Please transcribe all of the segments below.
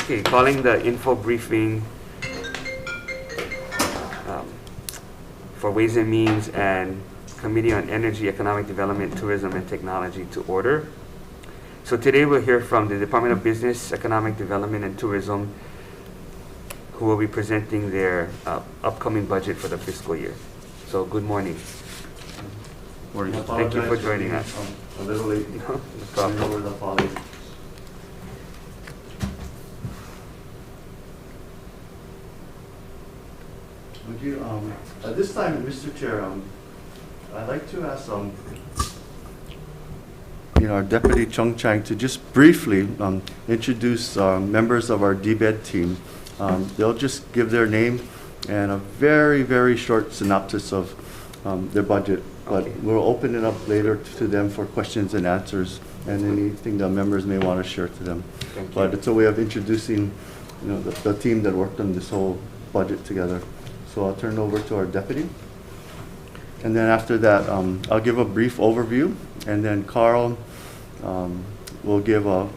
Okay, calling the info briefing for Ways and Means and Committee on Energy, Economic Development, Tourism, and Technology to order. So today we'll hear from the Department of Business, Economic Development, and Tourism, who will be presenting their upcoming budget for the fiscal year. So good morning. Morning. Thank you for joining us. A little late. No problem. Over the holiday. Would you, at this time, Mr. Chair, I'd like to ask, our Deputy Chung Chang to just briefly introduce members of our DBED team. They'll just give their name and a very, very short synopsis of their budget. But we'll open it up later to them for questions and answers and anything the members may want to share to them. But it's a way of introducing, the team that worked on this whole budget together. So I'll turn it over to our deputy. And then after that, I'll give a brief overview, and then Carl will give a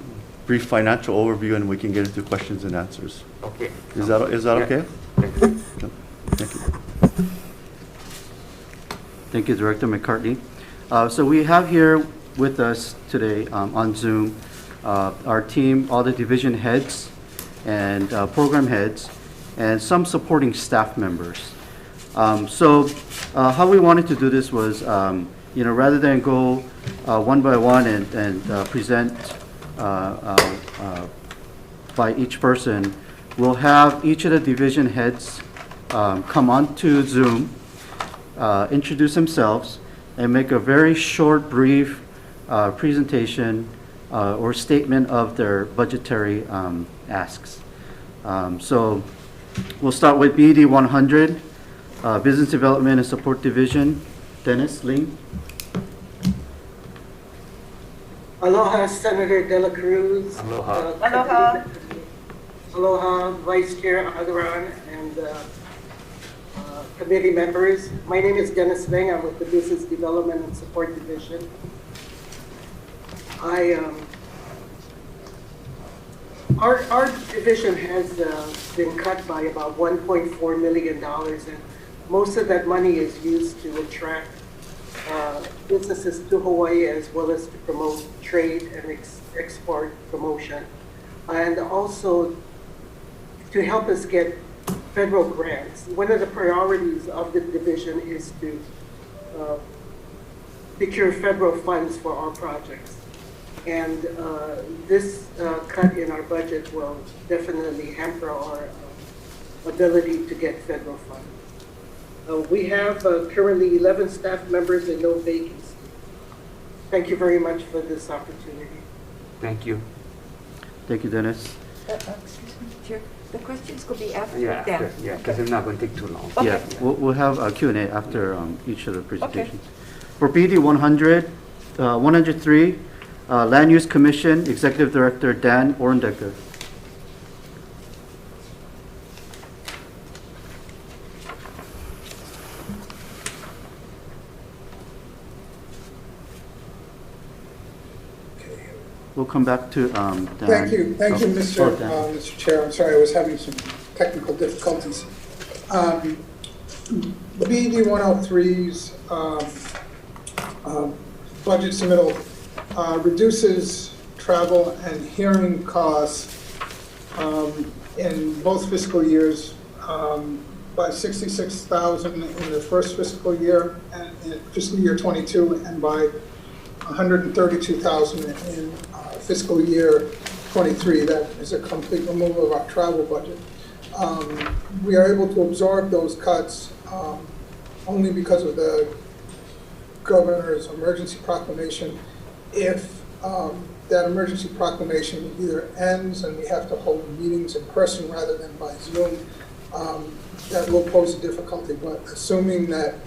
brief financial overview, and we can get into questions and answers. Okay. Is that okay? Thank you. Thank you. Thank you, Director McCartney. So we have here with us today on Zoom our team, all the division heads and program heads, and some supporting staff members. So how we wanted to do this was, rather than go one by one and present by each person, we'll have each of the division heads come onto Zoom, introduce themselves, and make a very short, brief presentation or statement of their budgetary asks. So we'll start with BD 100, Business Development and Support Division. Dennis Ling. Aloha, Senator De La Cruz. Aloha. Aloha. Aloha, Vice Chair Agaran and committee members. My name is Dennis Ling. I'm with the Business Development and Support Division. Our division has been cut by about $1.4 million, and most of that money is used to attract businesses to Hawaii, as well as to promote trade and export promotion, and also to help us get federal grants. One of the priorities of the division is to secure federal funds for our projects. And this cut in our budget will definitely hamper our ability to get federal funds. We have currently 11 staff members and no vacancies. Thank you very much for this opportunity. Thank you. Thank you, Dennis. Excuse me, Chair. The questions could be after Yeah, them. after, yeah, because they're not going to take too long. Okay. Yeah, we'll have a Q&A after each of the presentations. For BD 100, 103, Land Use Commission, Executive Director Dan Orendecker. We'll come back to Dan. Thank you, Mr. Dan. Mr. Chair. I'm sorry, I was having some technical difficulties. BD 103's budget submittal reduces travel and hearing costs in both fiscal years by $66,000 in the first fiscal year, and in fiscal year 22, and by $132,000 in fiscal year 23. That is a complete removal of our travel budget. We are able to absorb those cuts only because of the governor's emergency proclamation. If that emergency proclamation either ends and we have to hold meetings in person rather than by Zoom, that will pose a difficulty. But assuming that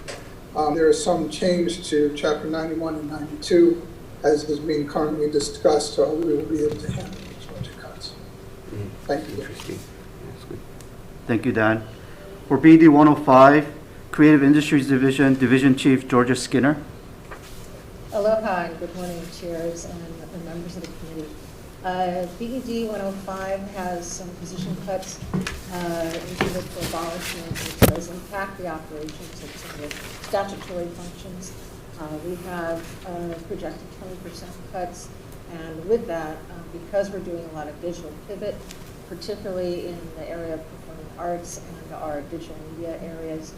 there is some change to Chapter 91 and 92, as is being currently discussed, we will be able to handle these budget cuts. Thank you. Interesting. That's good. Thank you, Dan. For BD 105, Creative Industries Division, Division Chief Georgia Skinner. Aloha and good morning, chairs and the members of the committee. BED 105 has some position cuts intended for abolishment, which does impact the operations of some of the statutory functions. We have projected 20% cuts, and with that, because we're doing a lot of digital pivot, particularly in the area of performing arts and our digital media areas,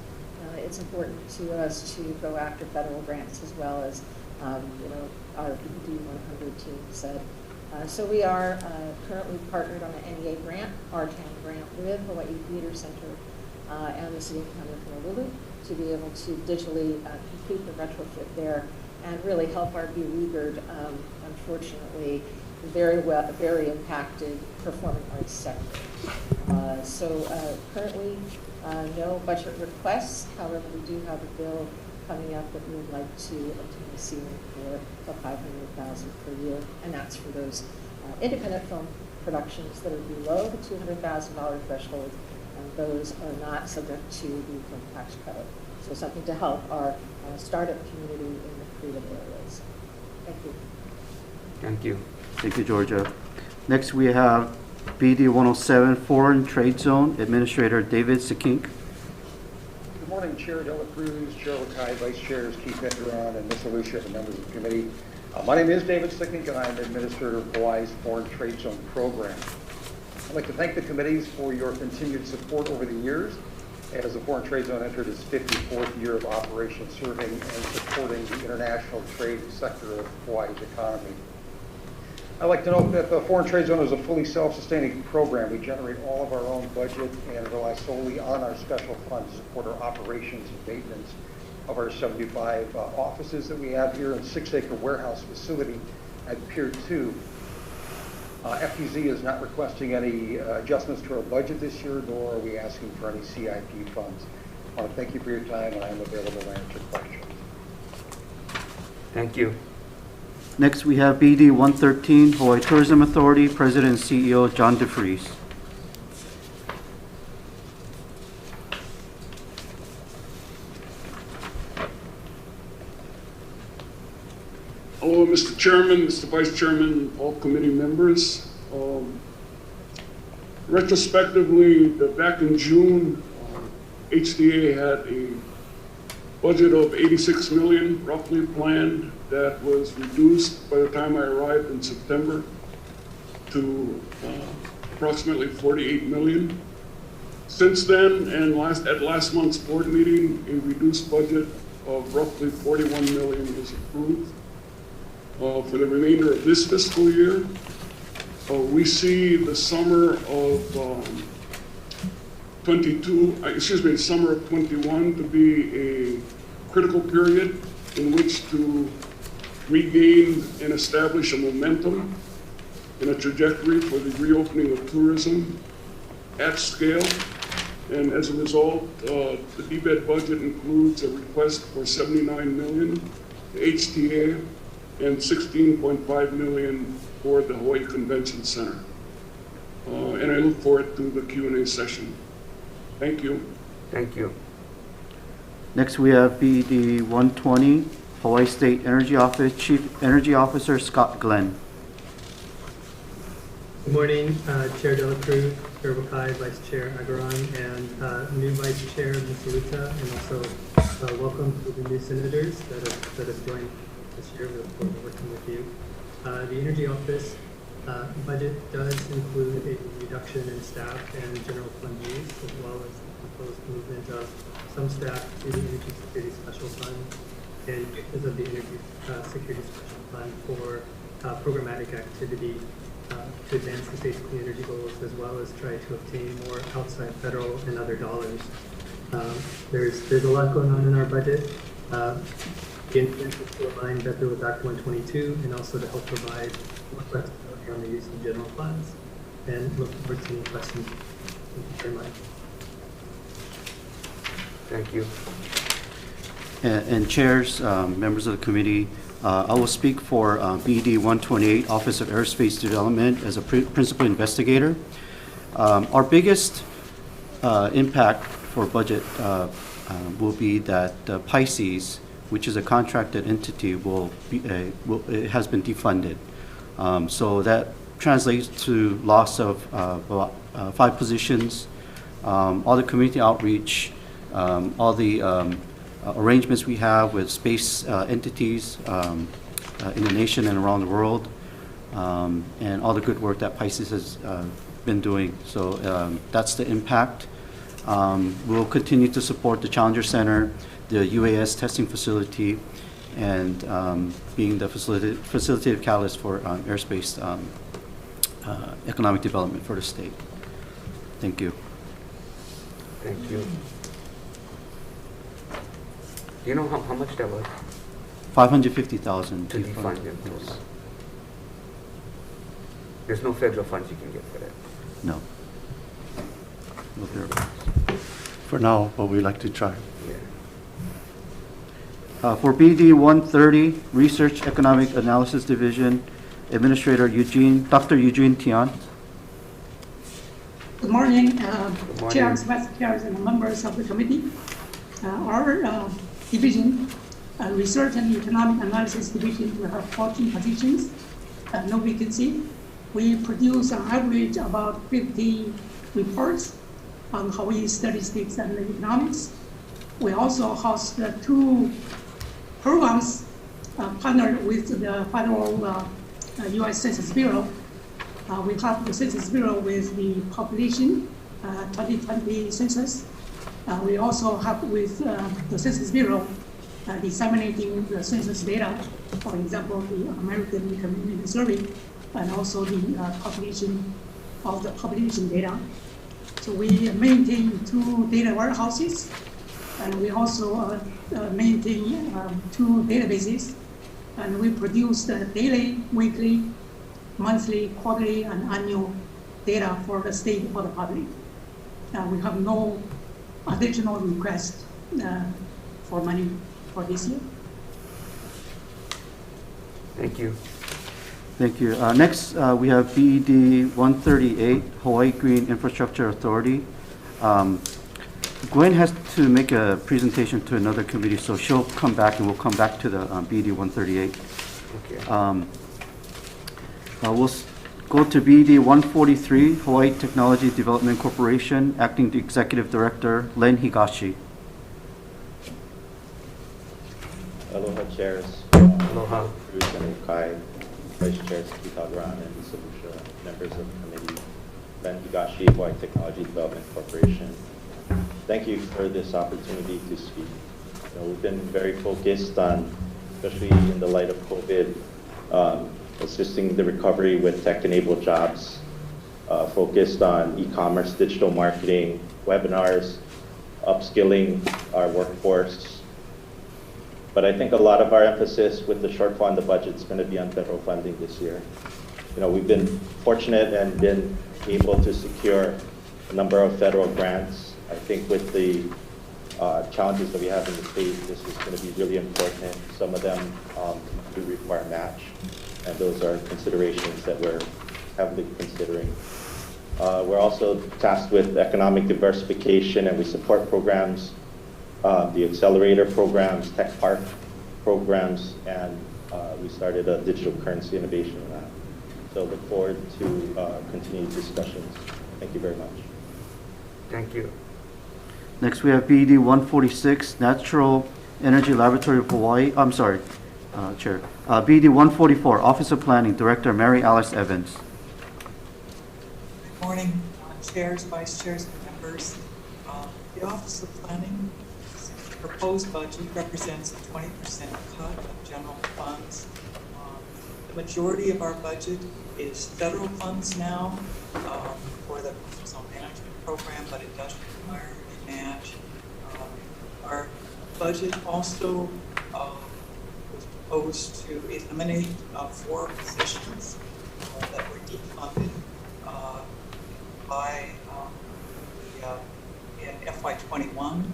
it's important to us to go after federal grants as well as, our BED 100 team said. So we are currently partnered on an NEA grant, R-10 grant, with Hawai'i Theater Center and the City and County of Honolulu to be able to digitally complete the retrofit there and really help our beleaguered, unfortunately, very impacted performing arts sector. So currently, no budget requests. However, we do have a bill coming up that we would like to obtain a ceiling for $500,000 per year, and that's for those independent film productions that are below the $200,000 threshold, and those are not subject to the film tax credit. So something to help our startup community in the creative areas. Thank you. Thank you. Thank you, Georgia. Next, we have BD 107, Foreign Trade Zone, Administrator David Sekink. Good morning, Chair Dela Cruz, Chair Hawai'i, Vice Chairs Keith Venturan, and Ms. Alicia, and members of the committee. My name is David Sekink, and I'm Administrator of Hawaii's Foreign Trade Zone Program. I'd like to thank the committees for your continued support over the years as the Foreign Trade Zone entered its 54th year of operation, serving and supporting the international trade sector of Hawaii's economy. I'd like to note that the Foreign Trade Zone is a fully self-sustaining program. We generate all of our own budget and rely solely on our special funds to support our operations and maintenance of our 75 offices that we have here and 6-acre warehouse facility at Pier 2. FTZ is not requesting any adjustments to our budget this year, nor are we asking for any CIP funds. I want to thank you for your time, and I am available to answer questions. Thank you. Next, we have BD 113, Hawaii Tourism Authority, President and CEO John DeFries. Hello, Mr. Chairman, Mr. Vice Chairman, all committee members. Retrospectively, back in June, HTA had a budget of $86 million roughly planned. That was reduced by the time I arrived in September to approximately $48 million. Since then, and at last month's board meeting, a reduced budget of roughly $41 million was approved. For the remainder of this fiscal year, we see the summer of summer of 21 to be a critical period in which to regain and establish a momentum and a trajectory for the reopening of tourism at scale. And as a result, the DBED budget includes a request for $79 million to HTA and $16.5 million for the Hawaii Convention Center. And I look forward to the Q&A session. Thank you. Thank you. Next, we have BD 120, Hawaii State Energy Office, Chief Energy Officer Scott Glenn. Good morning, Chair Dela Cruz, Chair Hawai'i, Vice Chair Agaran, and new Vice Chair Ms. Luta, and also welcome to the new senators that have joined this year. We look forward to working with you. The Energy Office budget does include a reduction in staff and general fund use, as well as the proposed movement of some staff to the Energy Security Special Fund and uses of the Energy Security Special Fund for programmatic activity to advance the state's clean energy goals, as well as try to obtain more outside federal and other dollars. There's a lot going on in our budget. The intent is to align better with Act 122 and also to help provide more flexibility on the use of general funds. And look forward to any questions. Thank you very much. Thank you. And chairs, members of the committee, I will speak for BD 128, Office of Aerospace Development, as a principal investigator. Our biggest impact for budget will be that Pisces, which is a contracted entity, it has been defunded. So that translates to loss of about 5 positions. All the community outreach, all the arrangements we have with space entities in the nation and around the world, and all the good work that Pisces has been doing. So that's the impact. We'll continue to support the Challenger Center, the UAS testing facility, and being the facilitative catalyst for airspace economic development for the state. Thank you. Thank you. Do you know how much that was? 550,000 To defund them. There's no federal funds you can get for that. No. No thereabouts. For now, but we like to try. Yeah. For BD 130, Research Economic Analysis Division, Administrator Dr. Eugene Tian. Good morning, morning. chairs, vice chairs, and members of the committee. Our division, Research and Economic Analysis Division, will have 14 positions, no vacancy. We produce on average about 50 reports on Hawaii statistics and economics. We also host 2 programs partnered with the federal U.S. Census Bureau. We help the Census Bureau with the population 2020 census. We also help with the Census Bureau disseminating the census data, for example, the American Community Survey, and also the population of the population data. So we maintain 2 data warehouses, and we also maintain 2 databases, and we produce the daily, weekly, monthly, quarterly, and annual data for the state for the public. We have no additional request for money for this year. Thank you. Thank you. Next, we have BED 138, Hawaii Green Infrastructure Authority. Gwen has to make a presentation to another committee, so she'll come back and we'll come back to the BED 138. Okay. We'll go to BED 143, Hawaii Technology Development Corporation, Acting Executive Director, Len Higashi. Aloha chairs. Aloha. Bruce and Ukai, Vice Chairs Keith Agaran and Lisa Lucia, members of the committee, Len Higashi, Hawaii Technology Development Corporation. Thank you for this opportunity to speak. We've been very focused on, especially in the light of COVID, assisting the recovery with tech-enabled jobs, focused on e-commerce, digital marketing, webinars, upskilling our workforce. But I think a lot of our emphasis with the shortfall in the budget is going to be on federal funding this year. We've been fortunate and been able to secure a number of federal grants. I think with the challenges that we have in the state, this is going to be really important. Some of them do require match, and those are considerations that we're heavily considering. We're also tasked with economic diversification, and we support programs, the accelerator programs, tech park programs, and we started a digital currency innovation lab. So look forward to continued discussions. Thank you very much. Thank you. Next, we have BED 146, Natural Energy Laboratory of Hawaii. I'm sorry, Chair. BED 144, Office of Planning, Director Mary Alice Evans. Good morning, chairs, vice chairs, and members. The Office of Planning proposed budget represents a 20% cut of general funds. The majority of our budget is federal funds now for the Zone Management Program, but it does require a match. Our budget also was proposed to eliminate 4 positions that were defunded by in FY21.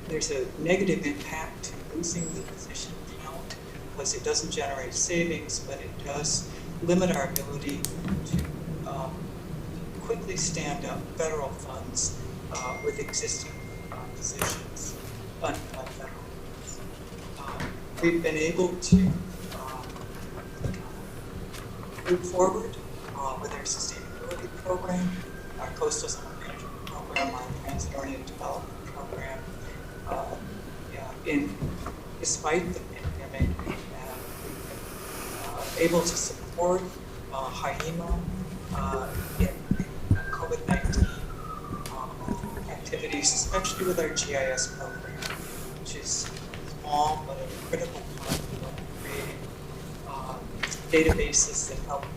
There's a negative impact to losing the position count because it doesn't generate savings, but it does limit our ability to quickly stand up federal funds with existing positions funded by federal funds. We've been able to move forward with our sustainability program, our coastal zone management program, our transit-oriented development program. Despite the pandemic, we've been able to support HIEMA in COVID-19 activities, especially with our GIS program, which is small but a critical part of creating databases that help with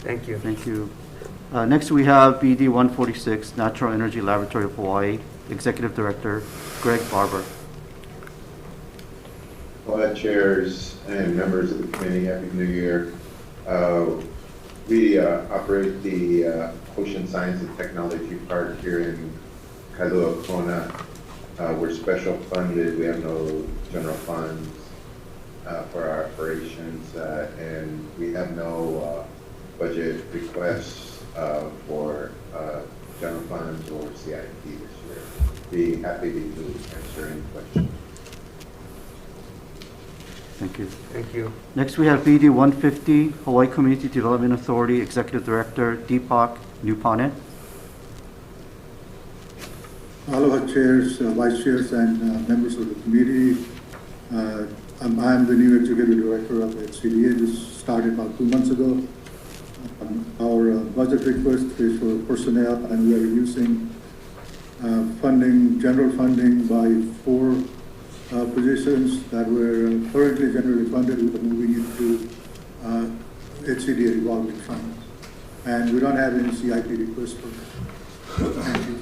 Thank you. Thank you. Next, we have BD 146, Natural Energy Laboratory of Hawaii, Executive Director Greg Barber. Chairs and members of the committee, Happy New Year. We operate the Ocean Science and Technology Park here in Kailua Kona. We're special funded. We have no general funds for our operations, and we have no budget requests for general funds or CIP this year. Be happy to answer any questions. Thank you. Thank you. Next, we have BD 150, Hawaii Community Development Authority, Executive Director Deepak Nupane. Aloha chairs, vice chairs, and members of the committee. I'm the new executive director of HCDA. This started about 2 months ago. Our budget request is for personnel, and we are reducing funding, general funding by 4 positions that were currently generally funded. We are moving into HCDA revolving funds. And we don't have any CIP requests for that. Thank you.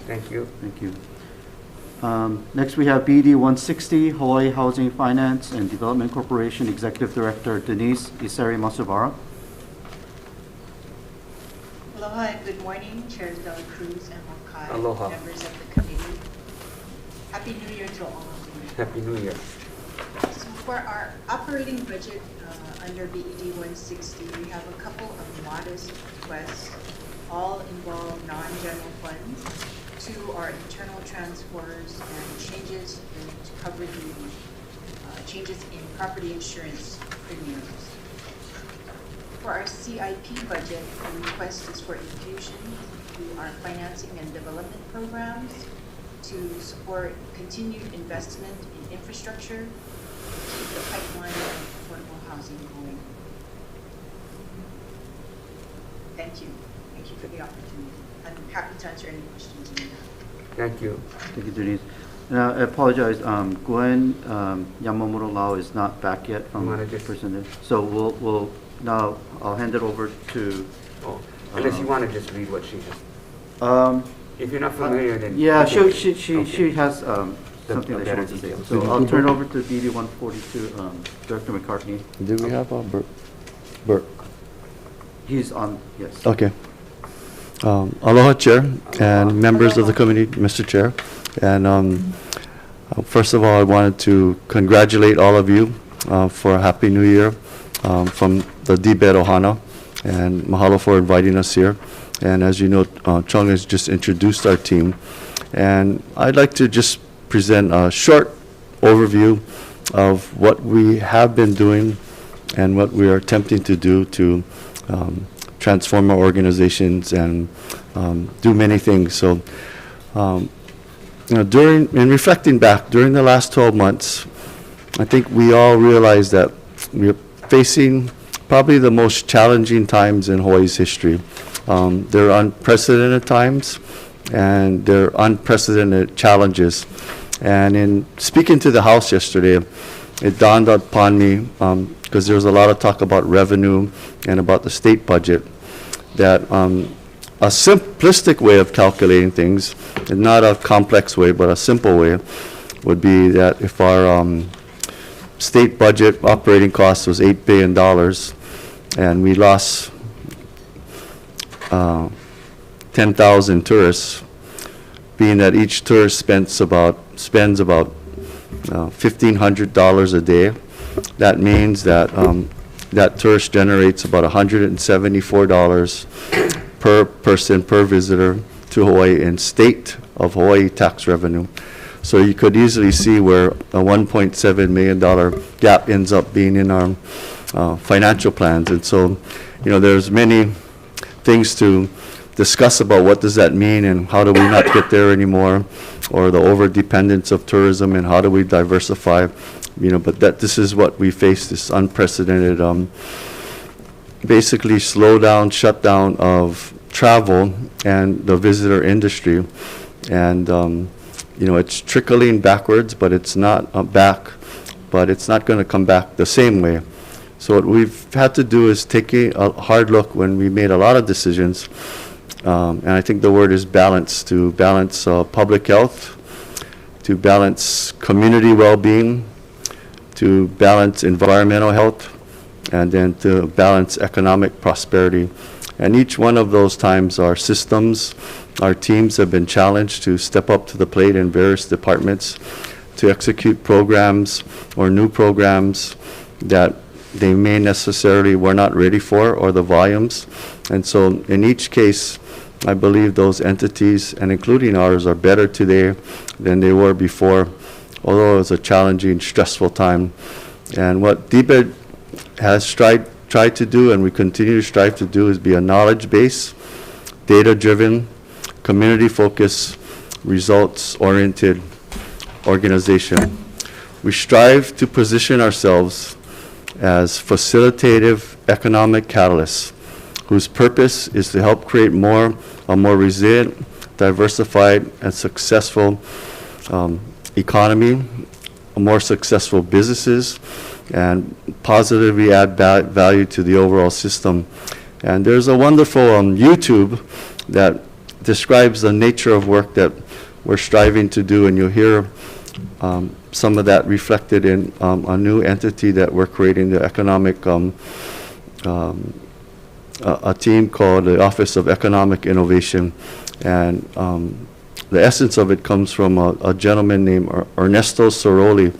Thank you. Thank you. Next, we have BD 160, Hawaii Housing Finance and Development Corporation, Executive Director Denise Iseri Masubara. Aloha and good morning, Chairs Dela Cruz and Mokai, Aloha. members of the committee. Happy New Year to all of you. Happy New Year. So for our operating budget under BED 160, we have a couple of modest requests, all involve non-general funds. 2 are internal transfers and changes to cover the changes in property insurance premiums. For our CIP budget, the request is for infusion to our financing and development programs to support continued investment in infrastructure to keep the pipeline of affordable housing going. Thank you. Thank you for the opportunity. I'm happy to answer any questions you may have. Thank you. Thank you, Denise. Now, I apologize, Gwen Yamamoto Lau is not back yet from presented. So we'll now, I'll hand it over to. Oh, unless you want to just read what she has. If you're not familiar, then. Yeah, okay. she has something that she wants to say. details. So I'll turn over to BD 142, Director McCartney. Do we have Bert? He's on, yes. Okay. Aloha, Chair, and members of the committee, Mr. Chair. And first of all, I wanted to congratulate all of you for a Happy New Year from the DBED Ohana, and mahalo for inviting us here. And as you know, Chung has just introduced our team. And I'd like to just present a short overview of what we have been doing and what we are attempting to do to transform our organizations and do many things. So, in reflecting back, during the last 12 months, I think we all realize that we're facing probably the most challenging times in Hawaii's history. They're unprecedented times, and they're unprecedented challenges. And in speaking to the House yesterday, it dawned upon me, because there was a lot of talk about revenue and about the state budget, that a simplistic way of calculating things, and not a complex way, but a simple way, would be that if our state budget operating cost was $8 billion, and we lost 10,000 tourists, being that each tourist spends about $1,500 a day, that means that that tourist generates about $174 per person, per visitor to Hawaii in state of Hawaii tax revenue. So you could easily see where a $1.7 million gap ends up being in our financial plans. And so, there's many things to discuss about what does that mean and how do we not get there anymore, or the over-dependence of tourism and how do we diversify, but this is what we face, this unprecedented, basically shut down of travel and the visitor industry. And, it's trickling backwards, but it's not back, but it's not going to come back the same way. So what we've had to do is take a hard look when we made a lot of decisions, and I think the word is balance, to balance public health, to balance community well-being, to balance environmental health, and then to balance economic prosperity. And each one of those times our systems, our teams have been challenged to step up to the plate in various departments to execute programs or new programs that they may necessarily were not ready for, or the volumes. And so in each case, I believe those entities, and including ours, are better today than they were before, although it was a challenging, stressful time. And what DBED has tried to do, and we continue to strive to do, is be a knowledge-based, data-driven, community-focused, results-oriented organization. We strive to position ourselves as facilitative economic catalysts whose purpose is to help create a more resilient, diversified, and successful economy, more successful businesses, and positively add value to the overall system. And there's a wonderful YouTube that describes the nature of work that we're striving to do, and you'll hear some of that reflected in a new entity that we're creating, the economic, a team called the Office of Economic Innovation. And the essence of it comes from a gentleman named Ernesto Soroli.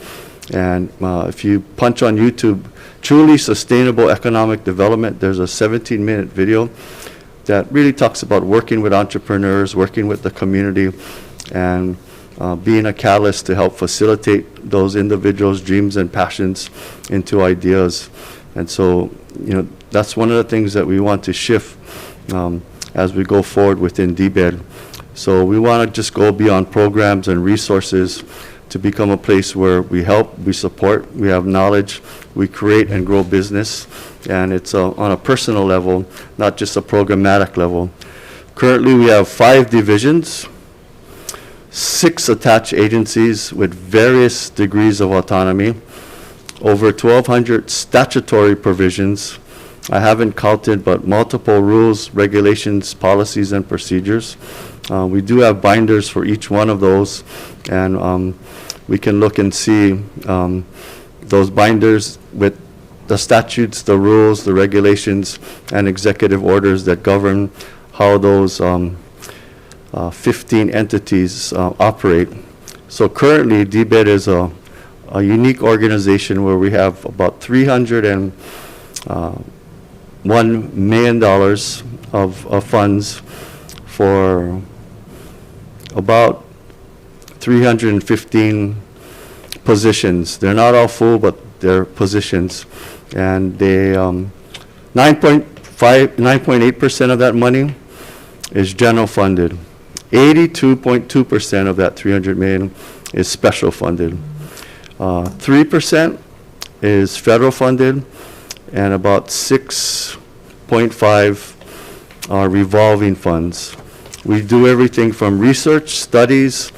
And if you punch on YouTube, Truly Sustainable Economic Development, there's a 17-minute video that really talks about working with entrepreneurs, working with the community, and being a catalyst to help facilitate those individuals' dreams and passions into ideas. And so, that's one of the things that we want to shift as we go forward within DBED. So we want to just go beyond programs and resources to become a place where we help, we support, we have knowledge, we create and grow business, and it's on a personal level, not just a programmatic level. Currently, we have 5 divisions, 6 attached agencies with various degrees of autonomy, over 1,200 statutory provisions. I haven't counted, but multiple rules, regulations, policies, and procedures. We do have binders for each one of those, and we can look and see those binders with the statutes, the rules, the regulations, and executive orders that govern how those 15 entities operate. So currently, DBED is a unique organization where we have about $301 million of funds for about 315 positions. They're not all full, but they're positions. And they 9.8% of that money is general funded. 82.2% of that 300 million is special funded. 3% is federal funded, and about 6.5 are revolving funds. We do everything from research, studies,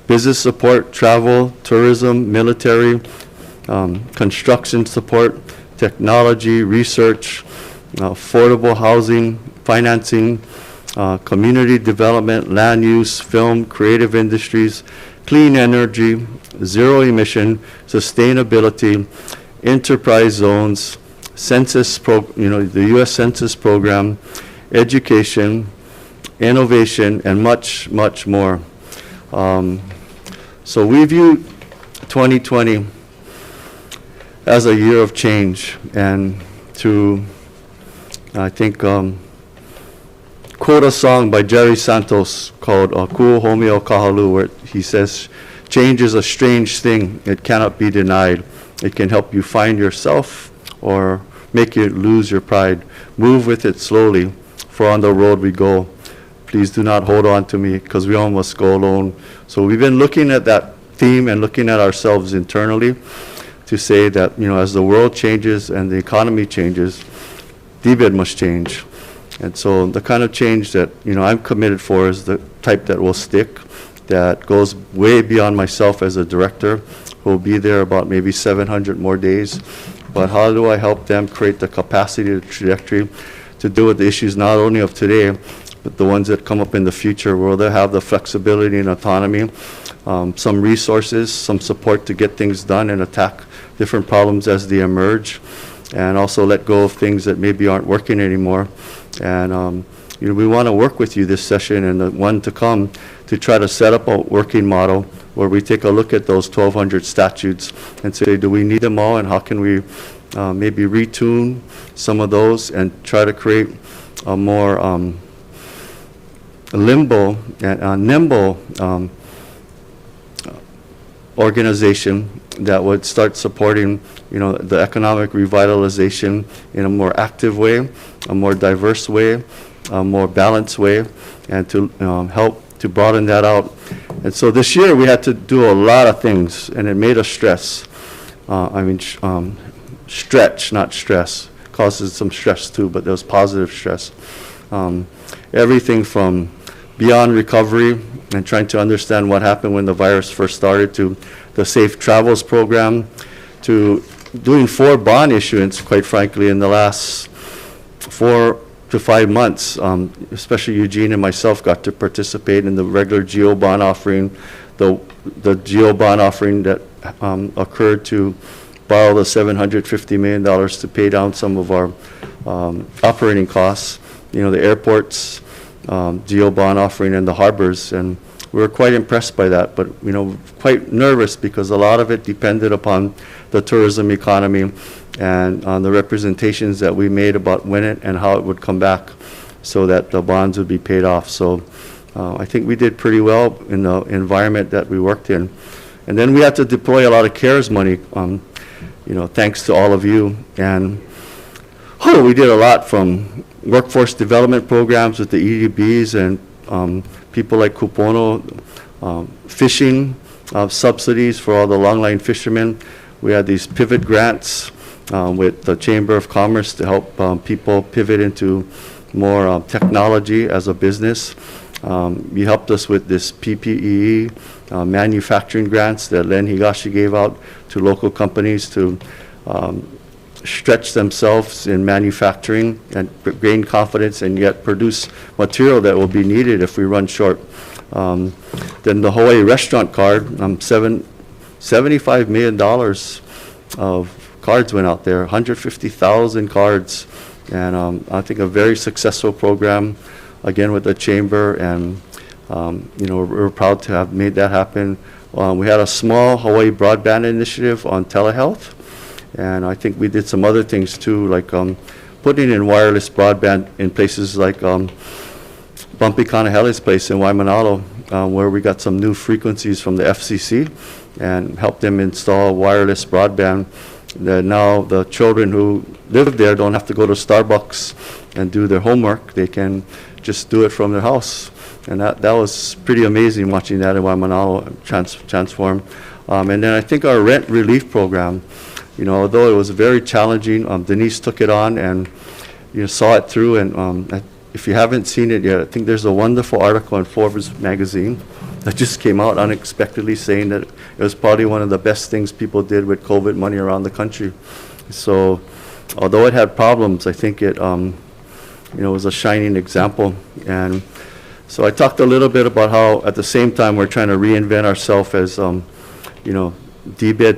business support, travel, tourism, military, construction support, technology, research, affordable housing, financing, community development, land use, film, creative industries, clean energy, zero emission, sustainability, enterprise zones, census the U.S. Census program, education, innovation, and much, much more. So we view 2020 as a year of change, and to, I think, quote a song by Jerry Santos called Kua Homeo Kahalu, where he says, change is a strange thing. It cannot be denied. It can help you find yourself or make you lose your pride. Move with it slowly, for on the road we go. Please do not hold on to me, because we all must go alone. So we've been looking at that theme and looking at ourselves internally to say that, as the world changes and the economy changes, DBED must change. And so the kind of change that, I'm committed for is the type that will stick, that goes way beyond myself as a director, who will be there about maybe 700 more days. But how do I help them create the capacity, the trajectory to deal with the issues not only of today, but the ones that come up in the future, where they'll have the flexibility and autonomy, some resources, some support to get things done and attack different problems as they emerge, and also let go of things that maybe aren't working anymore. And we want to work with you this session and the one to come to try to set up a working model where we take a look at those 1,200 statutes and say, do we need them all, and how can we maybe retune some of those and try to create a more nimble organization that would start supporting, the economic revitalization in a more active way, a more diverse way, a more balanced way, and to help to broaden that out. And so this year we had to do a lot of things, and it made us stress. Stretch, not stress. Causes some stress too, but there was positive stress. Everything from beyond recovery and trying to understand what happened when the virus first started, to the Safe Travels program, to doing 4 bond issuance, quite frankly, in the last 4 to 5 months. Especially Eugene and myself got to participate in the regular GEO bond offering, the GEO bond offering that occurred to borrow the $750 million to pay down some of our operating costs, the airports, GEO bond offering, and the harbors. And we were quite impressed by that, but quite nervous, because a lot of it depended upon the tourism economy and on the representations that we made about when it and how it would come back, so that the bonds would be paid off. So I think we did pretty well in the environment that we worked in. And then we had to deploy a lot of CARES money, thanks to all of you. And we did a lot, from workforce development programs with the EDBs and people like Kupono, fishing subsidies for all the longline fishermen. We had these pivot grants with the Chamber of Commerce to help people pivot into more technology as a business. You helped us with this PPE manufacturing grants that Len Higashi gave out to local companies to stretch themselves in manufacturing and gain confidence, and yet produce material that will be needed if we run short. Then the Hawaii restaurant card, $75 million of cards went out there, 150,000 cards, and I think a very successful program, again with the chamber, and we're proud to have made that happen. We had a small Hawaii Broadband initiative on telehealth, and I think we did some other things too, like putting in wireless broadband in places like Bumpy Kanahele's place in Waimanalo, where we got some new frequencies from the FCC and helped them install wireless broadband. Now the children who live there don't have to go to Starbucks and do their homework. They can just do it from their house. And that was pretty amazing, watching that in Waimanalo transform. And then I think our rent relief program, although it was very challenging, Denise took it on and saw it through. And if you haven't seen it yet, I think there's a wonderful article in Forbes magazine that just came out unexpectedly, saying that it was probably one of the best things people did with COVID money around the country. So although it had problems, I think it was a shining example. And so I talked a little bit about how at the same time we're trying to reinvent ourselves as DBED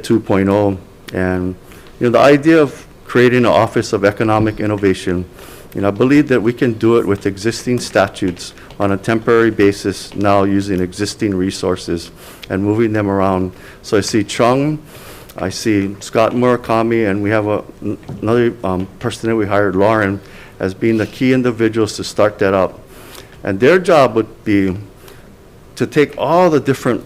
2.0, and the idea of creating an Office of Economic Innovation. I believe that we can do it with existing statutes on a temporary basis now, using existing resources and moving them around. So I see Chung, I see Scott Murakami, and we have another person that we hired, Lauren, as being the key individuals to start that up. And their job would be to take all the different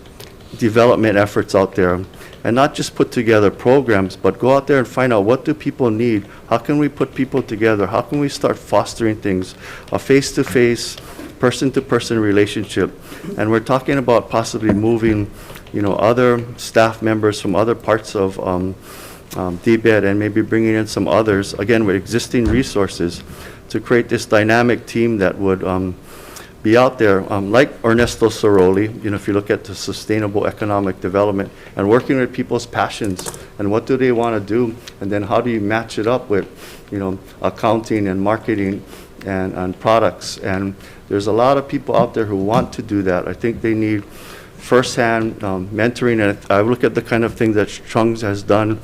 development efforts out there, and not just put together programs, but go out there and find out what do people need, how can we put people together, how can we start fostering things, a face-to-face, person-to-person relationship. And we're talking about possibly moving, other staff members from other parts of DBED and maybe bringing in some others, again, with existing resources, to create this dynamic team that would be out there, like Ernesto Soroli, if you look at the sustainable economic development, and working with people's passions and what do they want to do, and then how do you match it up with, accounting and marketing and products. And there's a lot of people out there who want to do that. I think they need firsthand mentoring, and I look at the kind of thing that Chung's has done,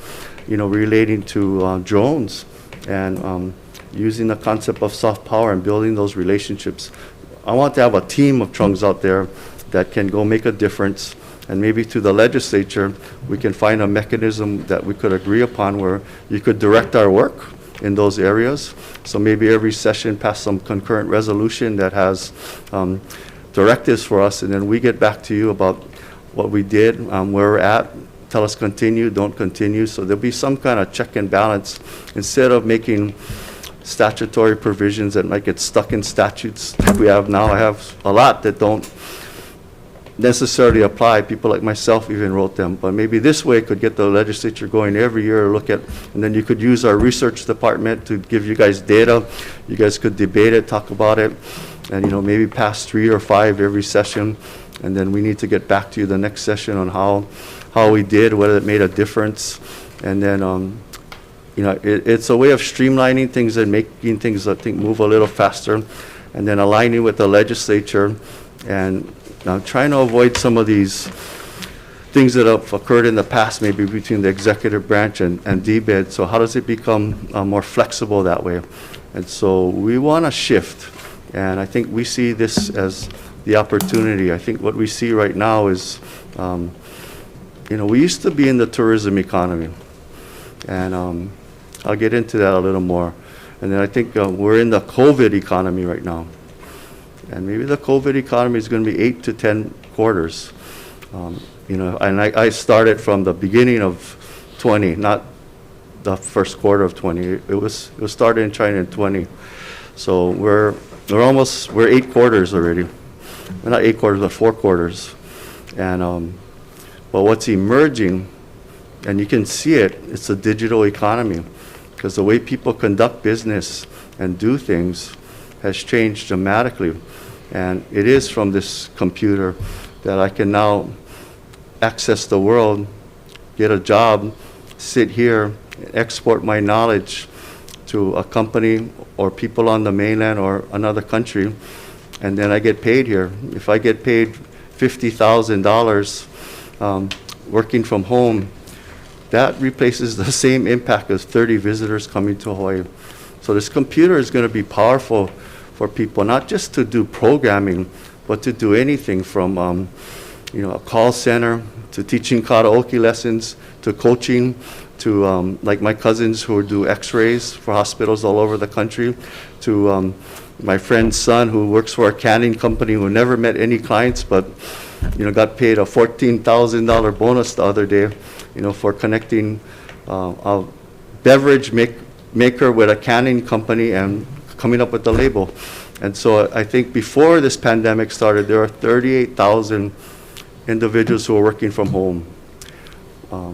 relating to drones and using the concept of soft power and building those relationships. I want to have a team of Chungs out there that can go make a difference, and maybe through the legislature, we can find a mechanism that we could agree upon where you could direct our work in those areas. So maybe every session pass some concurrent resolution that has directives for us, and then we get back to you about what we did, where we're at, tell us continue, don't continue. So there'll be some kind of check and balance instead of making statutory provisions that might get stuck in statutes like we have now. I have a lot that don't necessarily apply. People like myself even wrote them, but maybe this way could get the legislature going every year, look at, and then you could use our research department to give you guys data. You guys could debate it, talk about it, and maybe pass 3 or 5 every session, and then we need to get back to you the next session on how we did, whether it made a difference, and then it's a way of streamlining things and making things, I think, move a little faster, and then aligning with the legislature, and trying to avoid some of these things that have occurred in the past, maybe between the executive branch and DBED. So how does it become more flexible that way? And so we want to shift, and I think we see this as the opportunity. I think what we see right now is, we used to be in the tourism economy, and I'll get into that a little more. And then I think we're in the COVID economy right now. And maybe the COVID economy is going to be 8 to 10 quarters. And I started from the beginning of 20, not the first quarter of 20. It was started in China in 20. So we're 8 quarters already. We're not 8 quarters, but 4 quarters. And but what's emerging, and you can see it, it's a digital economy, because the way people conduct business and do things has changed dramatically. And it is from this computer that I can now access the world, get a job, sit here, export my knowledge to a company or people on the mainland or another country, and then I get paid here. If I get paid $50,000 working from home, that replaces the same impact as 30 visitors coming to Hawaii. So this computer is going to be powerful for people, not just to do programming, but to do anything from a call center, to teaching karaoke lessons, to coaching, to like my cousins who do x-rays for hospitals all over the country, to my friend's son who works for a canning company who never met any clients, but got paid a $14,000 bonus the other day, for connecting a beverage maker with a canning company and coming up with the label. And so I think before this pandemic started, there are 38,000 individuals who are working from home.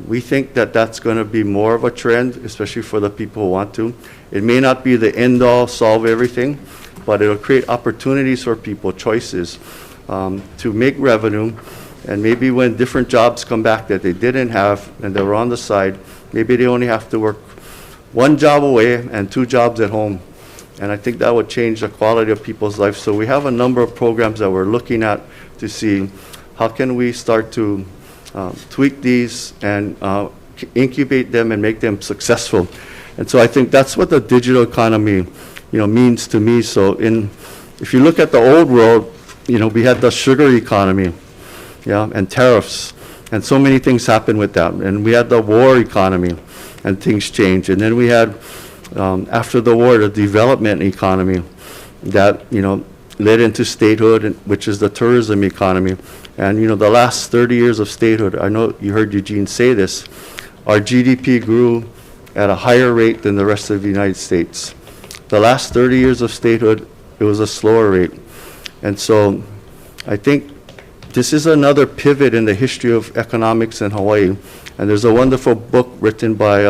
We think that that's going to be more of a trend, especially for the people who want to. It may not be the end-all, solve everything, but it'll create opportunities for people, choices, to make revenue. And maybe when different jobs come back that they didn't have and they were on the side, maybe they only have to work 1 job away and 2 jobs at home. And I think that would change the quality of people's lives. So we have a number of programs that we're looking at to see how can we start to tweak these and incubate them and make them successful. And so I think that's what the digital economy, means to me. So if you look at the old world, we had the sugar economy, and tariffs, and so many things happened with that. And we had the war economy, and things changed. And then we had, after the war, the development economy that, led into statehood, which is the tourism economy. And, you know, the last 30 years of statehood, I know you heard Eugene say this, our GDP grew at a higher rate than the rest of the United States. The last 30 years of statehood, it was a slower rate. And so I think this is another pivot in the history of economics in Hawaii. And there's a wonderful book written by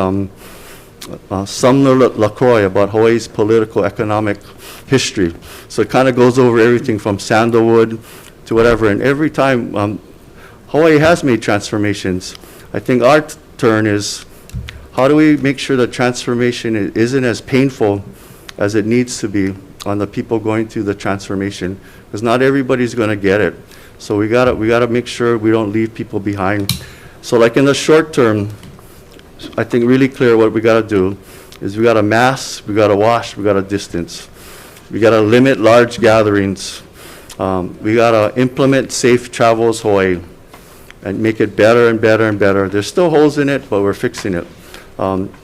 Sumner LaCroix about Hawaii's political economic history. So it kind of goes over everything from sandalwood to whatever. And every time Hawaii has made transformations, I think our turn is how do we make sure that transformation isn't as painful as it needs to be on the people going through the transformation, because not everybody's going to get it. So we gotta make sure we don't leave people behind. So like in the short term, I think really clear what we gotta do is we gotta mask, we gotta wash, we gotta distance. We gotta limit large gatherings. We gotta implement Safe Travels Hawaii and make it better and better and better. There's still holes in it, but we're fixing it.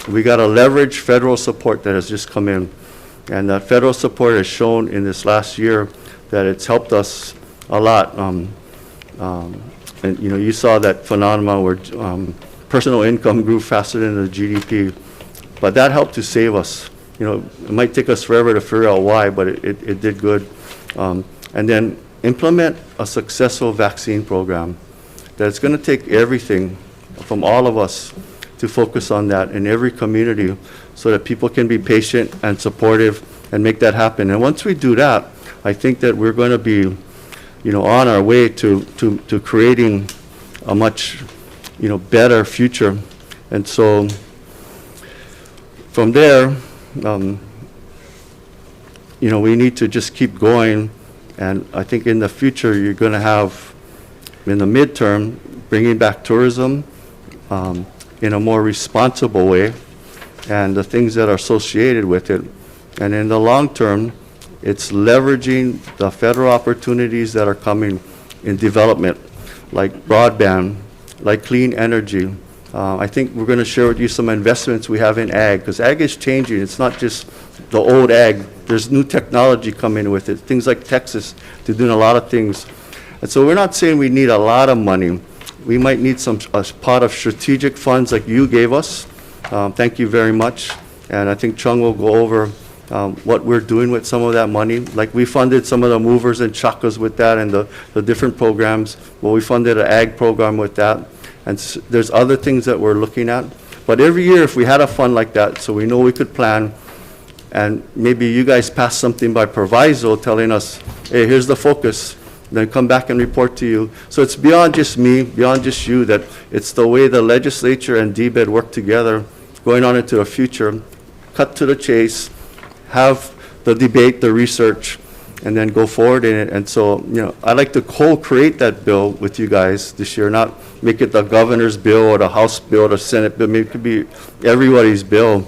We gotta leverage federal support that has just come in. And that federal support has shown in this last year that it's helped us a lot. And you know, you saw that phenomenon where personal income grew faster than the GDP, but that helped to save us. You know, it might take us forever to figure out why, but it did good. And then implement a successful vaccine program. That's going to take everything from all of us to focus on that in every community so that people can be patient and supportive and make that happen. And once we do that, I think that we're going to be, you know, on our way to creating a much, you know, better future. And so from there, you know, we need to just keep going. And I think in the future, you're going to have, in the midterm, bringing back tourism in a more responsible way and the things that are associated with it. And in the long term, it's leveraging the federal opportunities that are coming in development, like broadband, like clean energy. I think we're going to share with you some investments we have in ag, because ag is changing. It's not just the old ag. There's new technology coming with it. Things like Texas, they're doing a lot of things. And so we're not saying we need a lot of money. We might need a pot of strategic funds like you gave us. Thank you very much. And I think Chung will go over what we're doing with some of that money. Like we funded some of the movers and chakas with that and the different programs. Well, we funded an ag program with that. And there's other things that we're looking at. But every year, if we had a fund like that, so we know we could plan, and maybe you guys pass something by proviso telling us, hey, here's the focus, then come back and report to you. So it's beyond just me, beyond just you, that it's the way the legislature and DBED work together going on into the future, cut to the chase, have the debate, the research, and then go forward in it. And so, you know, I'd like to co-create that bill with you guys this year, not make it the governor's bill or the House bill or the Senate bill. Maybe it could be everybody's bill.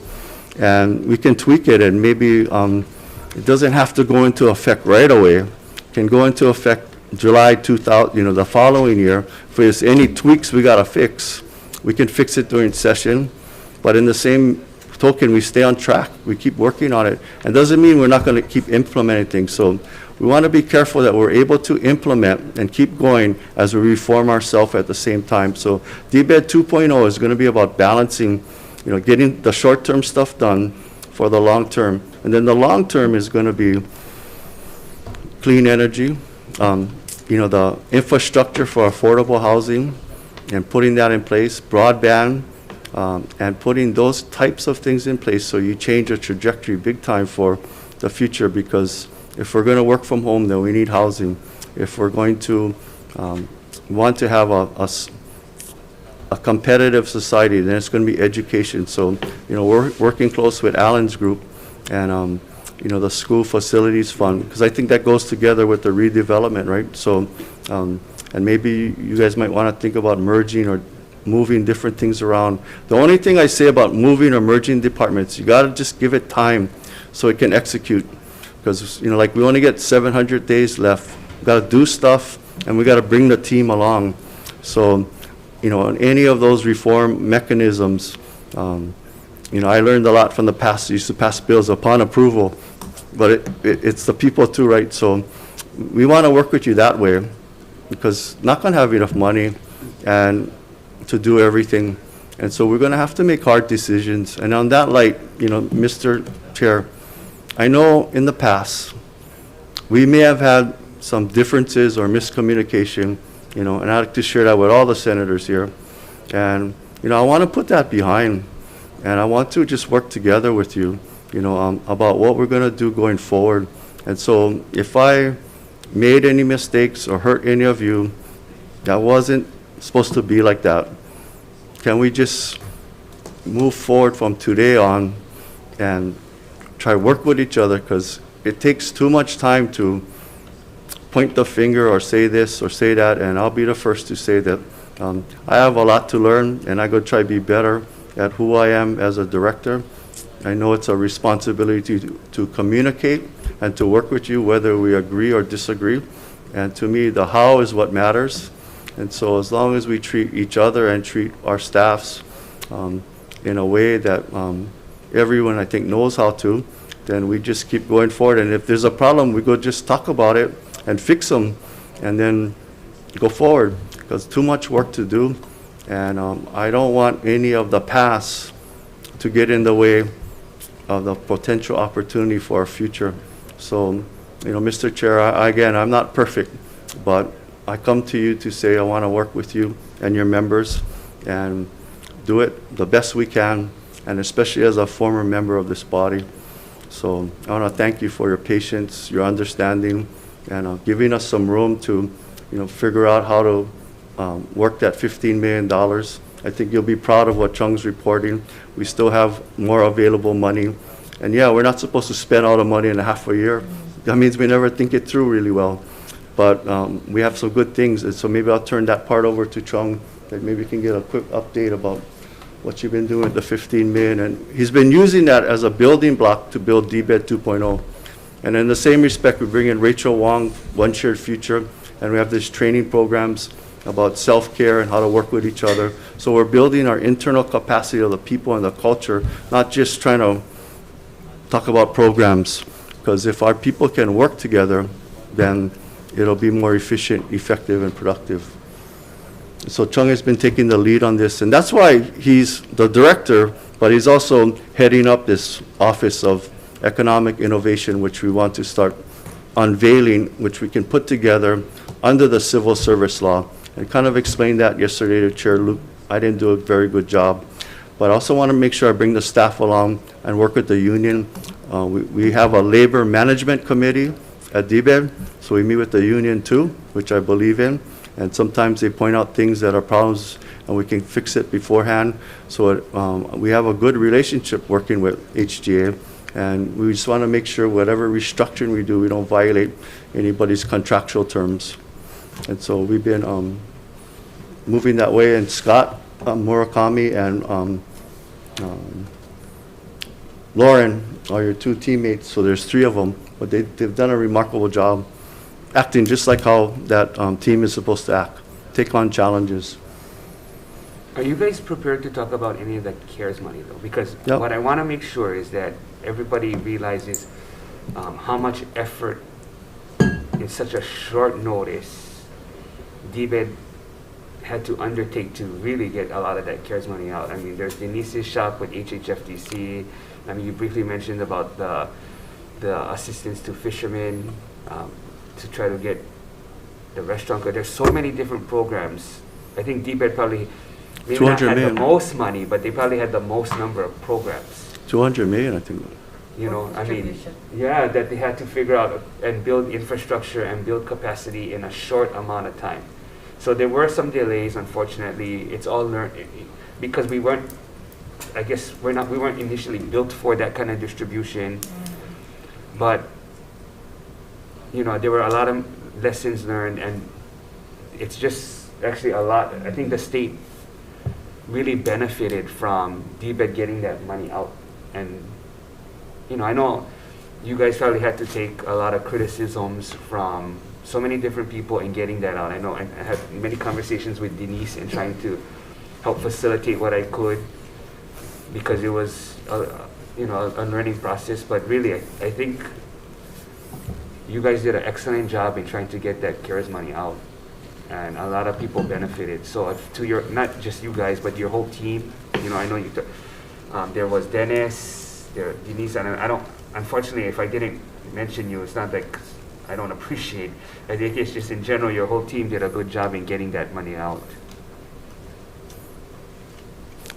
And we can tweak it, and maybe it doesn't have to go into effect right away. It can go into effect July 2000, you know, the following year. If there's any tweaks we got to fix, we can fix it during session. But in the same token, we stay on track. We keep working on it. And doesn't mean we're not going to keep implementing things. So we want to be careful that we're able to implement and keep going as we reform ourselves at the same time. So DBED 2.0 is going to be about balancing, you know, getting the short-term stuff done for the long term. And then the long term is going to be clean energy, you know, the infrastructure for affordable housing and putting that in place, broadband, and putting those types of things in place so you change the trajectory big time for the future. Because if we're going to work from home, then we need housing. If we're going to want to have a competitive society, then it's going to be education. So, you know, we're working close with Alan's group and, you know, the school facilities fund, because I think that goes together with the redevelopment, right? So, and maybe you guys might want to think about merging or moving different things around. The only thing I say about moving or merging departments, you got to just give it time so it can execute. Because, you know, like we only get 700 days left. We got to do stuff, and we got to bring the team along. So, you know, on any of those reform mechanisms, you know, I learned a lot from the past. I used to pass bills upon approval, but it's the people too, right? So we want to work with you that way, because not going to have enough money and to do everything. And so we're going to have to make hard decisions. And on that light, Mr. Chair, I know in the past, we may have had some differences or miscommunication, and I'd like to share that with all the senators here. And, I want to put that behind, and I want to just work together with you, about what we're going to do going forward. And so if I made any mistakes or hurt any of you, that wasn't supposed to be like that. Can we just move forward from today on and try to work with each other, because it takes too much time to point the finger or say this or say that, and I'll be the first to say that I have a lot to learn, and I go try to be better at who I am as a director. I know it's a responsibility to communicate and to work with you, whether we agree or disagree. And to me, the how is what matters. And so as long as we treat each other and treat our staffs in a way that everyone, I think, knows how to, then we just keep going forward. And if there's a problem, we go just talk about it and fix them and then go forward, because too much work to do. And I don't want any of the past to get in the way of the potential opportunity for our future. So, Mr. Chair, again, I'm not perfect, but I come to you to say I want to work with you and your members and do it the best we can, and especially as a former member of this body. So I want to thank you for your patience, your understanding, and giving us some room to, figure out how to work that $15 million. I think you'll be proud of what Chung's reporting. We still have more available money. And yeah, we're not supposed to spend all the money in a half a year. That means we never think it through really well. But we have some good things, and so maybe I'll turn that part over to Chung, that maybe we can get a quick update about what you've been doing with the 15 million. And he's been using that as a building block to build DBED 2.0. And in the same respect, we bring in Rachel Wong, One Shared Future, and we have these training programs about self-care and how to work with each other. So we're building our internal capacity of the people and the culture, not just trying to talk about programs, because if our people can work together, then it'll be more efficient, effective, and productive. So Chung has been taking the lead on this, and that's why he's the director, but he's also heading up this Office of Economic Innovation, which we want to start unveiling, which we can put together under the civil service law. And kind of explained that yesterday to Chair Luke. I didn't do a very good job, but I also want to make sure I bring the staff along and work with the union. We have a labor management committee at DBED, so we meet with the union too, which I believe in. And sometimes they point out things that are problems and we can fix it beforehand. So we have a good relationship working with HGA, and we just want to make sure whatever restructuring we do, we don't violate anybody's contractual terms. And so we've been moving that way. And Scott Murakami and Lauren are your two teammates, so there's three of them, but they've done a remarkable job acting just like how that team is supposed to act, take on challenges. Are you guys prepared to talk about any of the CARES money, though? Because what I want to make sure is that everybody realizes how much effort in such a short notice DBED had to undertake to really get a lot of that CARES money out. I mean, there's Denise's shop with HHFDC. I mean, you briefly mentioned about the assistance to fishermen to try to get the restaurant. There's so many different programs. I think DBED probably maybe not had the most money, but they probably had the most number of programs. 200 million, I think. I mean, yeah, that they had to figure out and build infrastructure and build capacity in a short amount of time. So there were some delays, unfortunately. It's all learned because we weren't, I guess we weren't initially built for that kind of distribution. But, there were a lot of lessons learned, and it's just actually a lot. I think the state really benefited from DBED getting that money out. And, I know you guys probably had to take a lot of criticisms from so many different people in getting that out. I know I had many conversations with Denise in trying to help facilitate what I could, because it was a learning process. But really, I think you guys did an excellent job in trying to get that CARES money out. And a lot of people benefited. So to your, not just you guys, but your whole team, you know, I know you, there was Dennis, Denise, and I don't, unfortunately, if I didn't mention you, it's not that I don't appreciate. I think it's just in general, your whole team did a good job in getting that money out.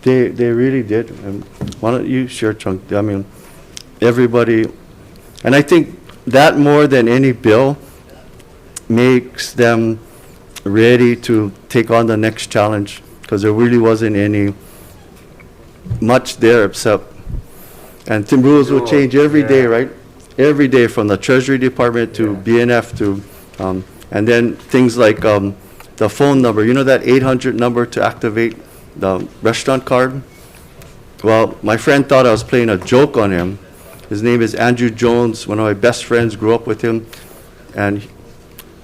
They really did. Why don't you share, Chunk? I mean, everybody, and I think that more than any bill makes them ready to take on the next challenge, because there really wasn't any much there except, and the rules will change every day, right? Every day, from the Treasury Department to BNF to, and then things like the phone number. You know that 800 number to activate the restaurant card? Well, my friend thought I was playing a joke on him. His name is Andrew Jones. One of my best friends grew up with him, and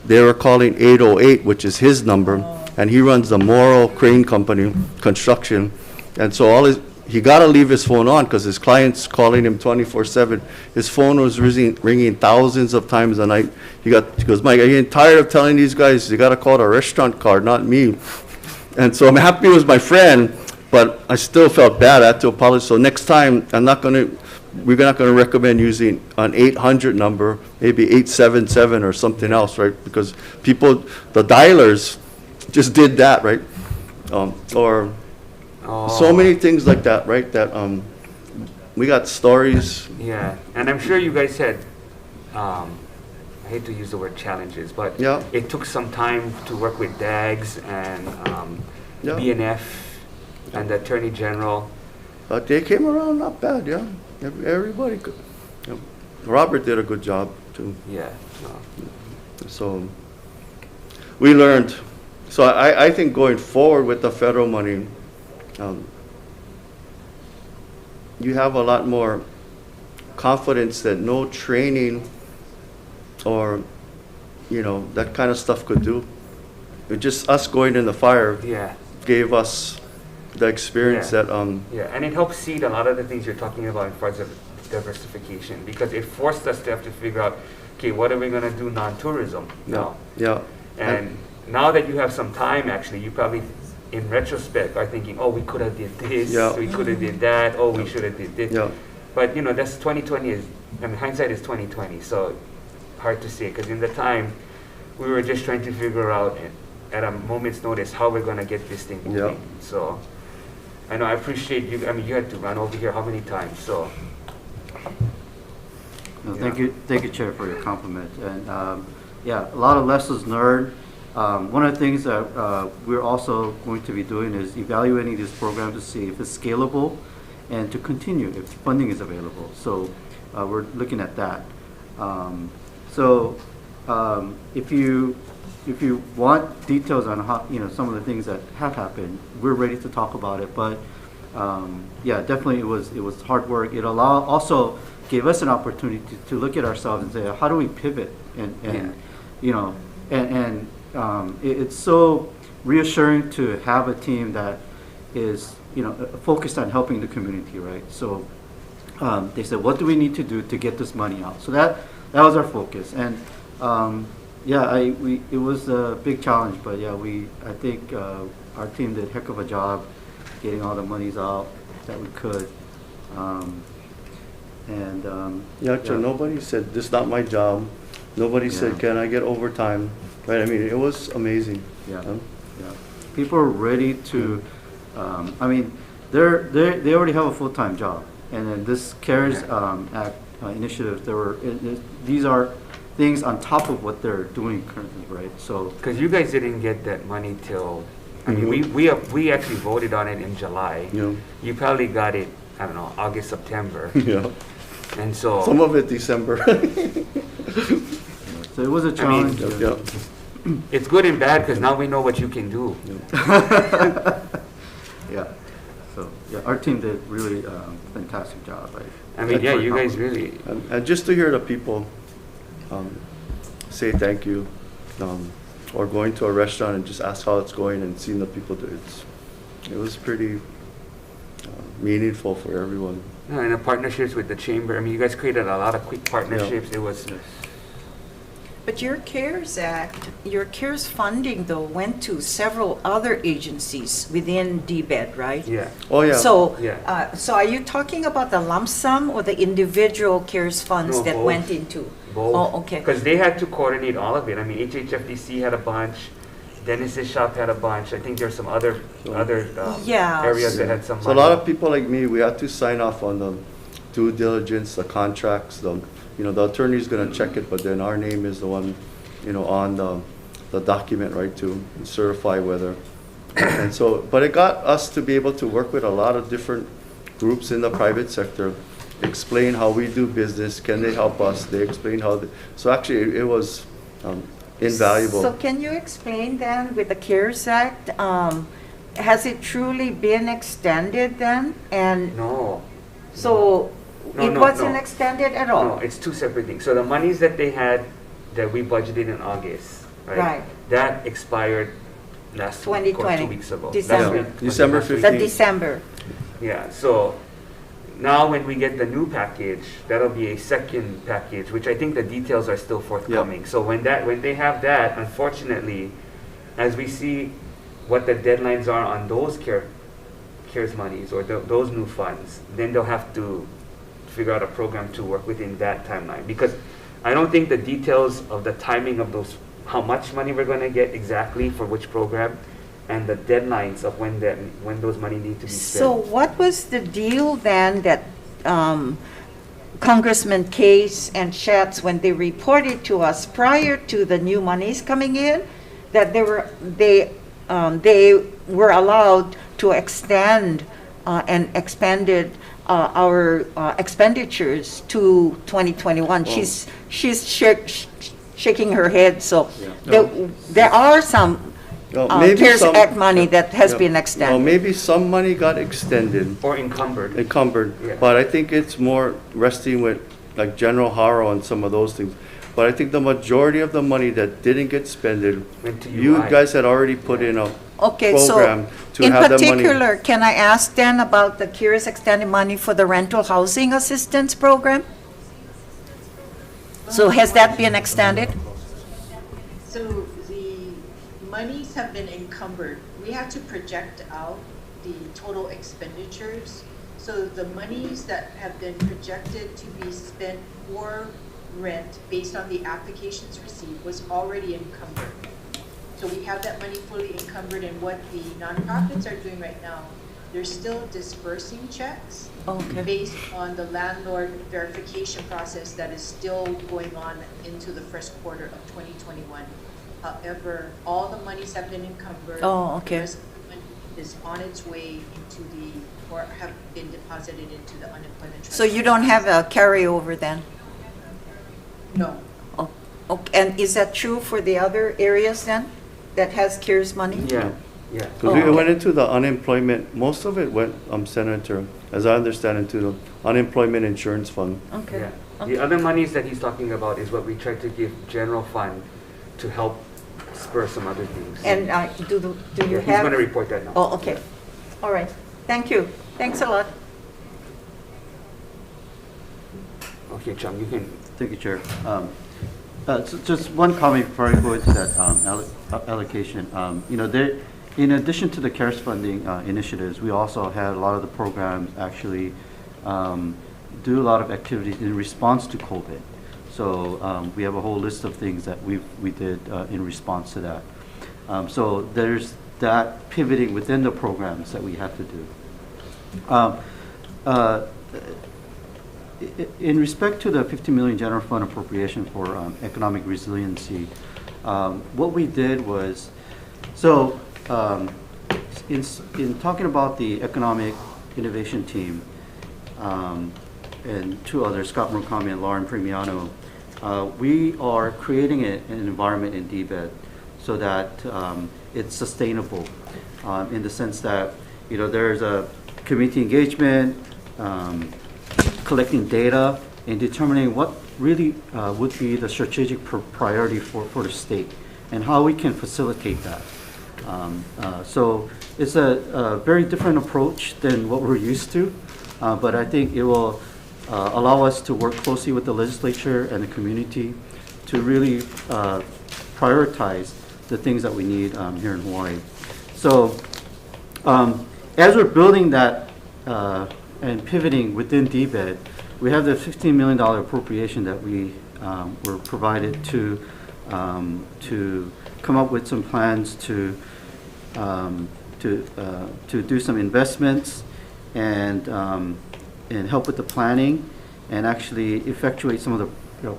they were calling 808, which is his number, and he runs the Morrow Crane Company construction, and so he got to leave his phone on because his clients calling him 24/7. His phone was ringing thousands of times a night. He goes, Mike, I'm getting tired of telling these guys you got to call the restaurant card, not me. And so I'm happy it was my friend, but I still felt bad. I had to apologize. So next time, we're not going to recommend using an 800 number, maybe 877 or something else, right? Because people, the dialers just did that, right? Or so many things like that, right? That we got stories. Yeah, and I'm sure you guys had, I hate to use the word challenges, but it took some time to work with DAGS and BNF and the Attorney General. But they came around not bad, yeah. Everybody could. Robert did a good job too. Yeah. So we learned. So I think going forward with the federal money, you have a lot more confidence that no training or, you know, that kind of stuff could do. It just us going in the fire gave us the experience that yeah, and it helps seed a lot of the things you're talking about in regards of diversification, because it forced us to have to figure out, okay, what are we going to do non-tourism now? Yeah. And now that you have some time, actually, you probably, in retrospect, are thinking, oh, we could have did this, we could have did that, oh, we should have did this. Yeah. But, you know, that's 2020 is, I mean, hindsight is 2020, so hard to say, because in the time, we were just trying to figure out at a moment's notice how we're going to get this thing moving. So I know I appreciate you. I mean, you had to run over here how many times? So no, thank you, Chair, for your compliment. And yeah, a lot of lessons learned. One of the things that we're also going to be doing is evaluating this program to see if it's scalable and to continue if funding is available. So we're looking at that. If you want details on how, you know, some of the things that have happened, we're ready to talk about it. But yeah, definitely it was hard work. It also gave us an opportunity to look at ourselves and say, how do we pivot? And you know, it's so reassuring to have a team that is, you know, focused on helping the community, right? So they said, what do we need to do to get this money out? So that was our focus. And yeah, it was a big challenge, but yeah, I think our team did a heck of a job getting all the monies out that we could. Nobody said, this is not my job. Nobody said, can I get overtime? Right, I mean, it was amazing. Yeah, people are ready to, I mean, they already have a full-time job. And then this CARES Act initiative, these are things on top of what they're doing currently, right? So because you guys didn't get that money till, I mean, we actually voted on it in July. Yeah. You probably got it, I don't know, August, September. Yeah. And so some of it December. So it was a challenge. I mean, it's good and bad because now we know what you can do. Yeah. So yeah, our team did really fantastic job. I mean, yeah, you guys really. And just to hear the people say thank you, or going to a restaurant and just ask how it's going and seeing the people do it was pretty meaningful for everyone. And the partnerships with the chamber. I mean, you guys created a lot of quick partnerships. It was But your CARES funding though went to several other agencies within DBED, right? Yeah. Oh, yeah. So, Yeah. so are you talking about the lump sum or the individual CARES funds No, that both. went into? Both. Oh, okay. Because they had to coordinate all of it. I mean, HHFDC had a bunch, Dennis's shop had a bunch. I think there's some other Yeah. areas that had some So a money. lot of people like me, we had to sign off on the due diligence, the contracts, the attorney's gonna check it, but then our name is the one, on the document, right, to certify whether. And so, but it got us to be able to work with a lot of different groups in the private sector, explain how we do business, can they help us, they explain how, so actually it was invaluable. So can you explain then with the CARES Act, has it truly been extended then? And No. so No, it no, wasn't no. extended at all? No, it's two separate things. So the monies that they had, that we budgeted in August, right? Right. That expired last week or 2020, 2 weeks ago. December. Last week, December last week. 15th. The December. Yeah, so now when we get the new package, that'll be a second package, which I think the details are still forthcoming. So when they have that, unfortunately, as we see what the deadlines are on those CARES monies or those new funds, then they'll have to figure out a program to work within that timeline. Because I don't think the details of the timing of those, how much money we're going to get exactly for which program, and the deadlines of when those money need to be spent. So what was the deal then that Congressman Case and Schatz, when they reported to us prior to the new monies coming in, that they were allowed to extend and expanded our expenditures to 2021. Well, She's shaking her head. So Yeah. there are some Maybe CARES some- Act money that has Yeah. been Well, extended. maybe some money got extended, Or encumbered. Yeah. but I think it's more resting with like General Haro and some of those things. But I think the majority of the money that didn't get spended, Went to you UI. guys had already put in a Okay, so program to in have the money. particular, can I ask then about the CARES extended money for the rental housing assistance program? So has that been extended? So the monies have been encumbered. We have to project out the total expenditures. So the monies that have been projected to be spent for rent based on the applications received was already encumbered. So we have that money fully encumbered, and what the nonprofits are doing right now, they're still dispersing checks Okay. based on the landlord verification process that is still going on into the first quarter of 2021. However, all the monies have been encumbered. Oh, okay. The rest of the money is on its way into or have been deposited into the unemployment trust. So you don't have a carryover then? No. Oh, okay. And is that true for the other areas then, that has CARES money? Yeah, yeah. Because it went into the unemployment, most of it went, Senator, as I understand, into the unemployment insurance fund. Okay. Yeah. Okay. The other monies that he's talking about is what we tried to give general fund to help spur some other things. And do you Yeah, have? he's going to report that now. Oh, okay. All right. Thank you. Thanks a lot. Okay, Chung, you can. Thank you, Chair. So just one comment before I go into that allocation. In addition to the CARES funding initiatives, we also had a lot of the programs actually do a lot of activities in response to COVID. So we have a whole list of things that we did in response to that. So there's that pivoting within the programs that we had to do. In respect to the 50 million general fund appropriation for economic resiliency, what we did was, in talking about the economic innovation team and two others, Scott Murakami and Lauren Primiano, we are creating an environment in DBED so that it's sustainable in the sense that there's a community engagement, collecting data, and determining what really would be the strategic priority for the state and how we can facilitate that. So it's a very different approach than what we're used to, but I think it will allow us to work closely with the legislature and the community to really prioritize the things that we need here in Hawaii. So as we're building that and pivoting within DBED, we have the $15 million appropriation that we were provided to come up with some plans to do some investments and help with the planning and actually effectuate some of the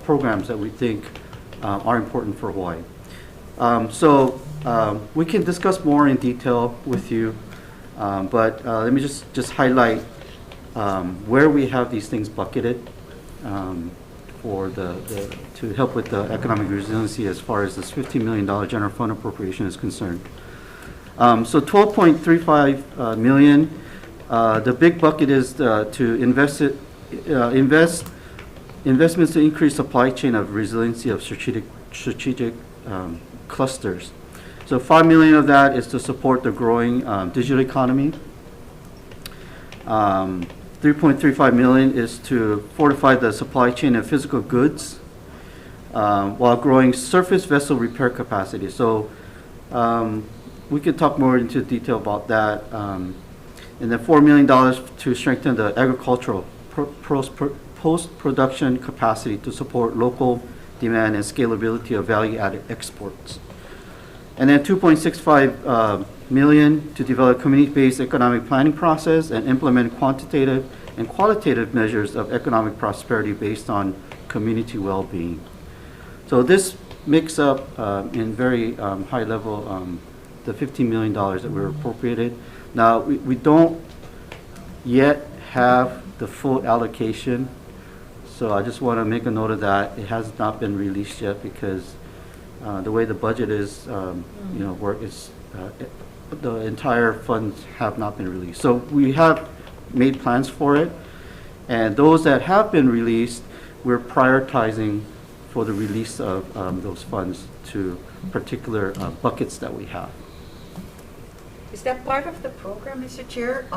programs that we think are important for Hawaii. So we can discuss more in detail with you, but let me just highlight where we have these things bucketed for to help with the economic resiliency as far as this $15 million general fund appropriation is concerned. So 12.35 million. The big bucket is to investments to increase supply chain of resiliency of strategic clusters. So 5 million of that is to support the growing digital economy. 3.35 million is to fortify the supply chain of physical goods while growing surface vessel repair capacity. So we could talk more into detail about that. And then $4 million to strengthen the agricultural post-production capacity to support local demand and scalability of value-added exports. And then 2.65 million to develop community-based economic planning process and implement quantitative and qualitative measures of economic prosperity based on community well-being. So this makes up in very high level the $15 million that were appropriated. Now, we don't yet have the full allocation, so I just want to make a note of that. It has not been released yet because the way the budget is, the entire funds have not been released. So we have made plans for it, and those that have been released, we're prioritizing for the release of those funds to particular buckets that we have. Is that part of the program, Mr. Chair?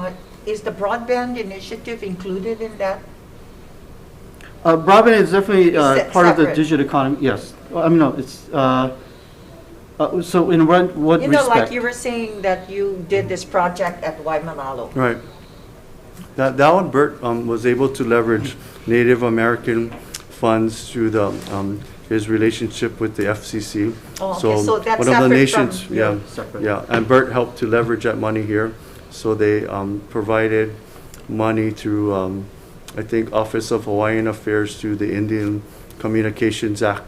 Is the broadband initiative included in that? Broadband is definitely part of the separate? digital economy, yes. I mean, no, it's, so in what respect? You know, like you were saying that you did this project at Waimanalo. Right. That one, Bert was able to leverage Native American funds through the his relationship with the FCC. Oh, okay, so that's one of the separate nations, from- yeah, Separate. yeah, and Bert helped to leverage that money here. So they provided money through, I think, Office of Hawaiian Affairs through the Indian Communications Act,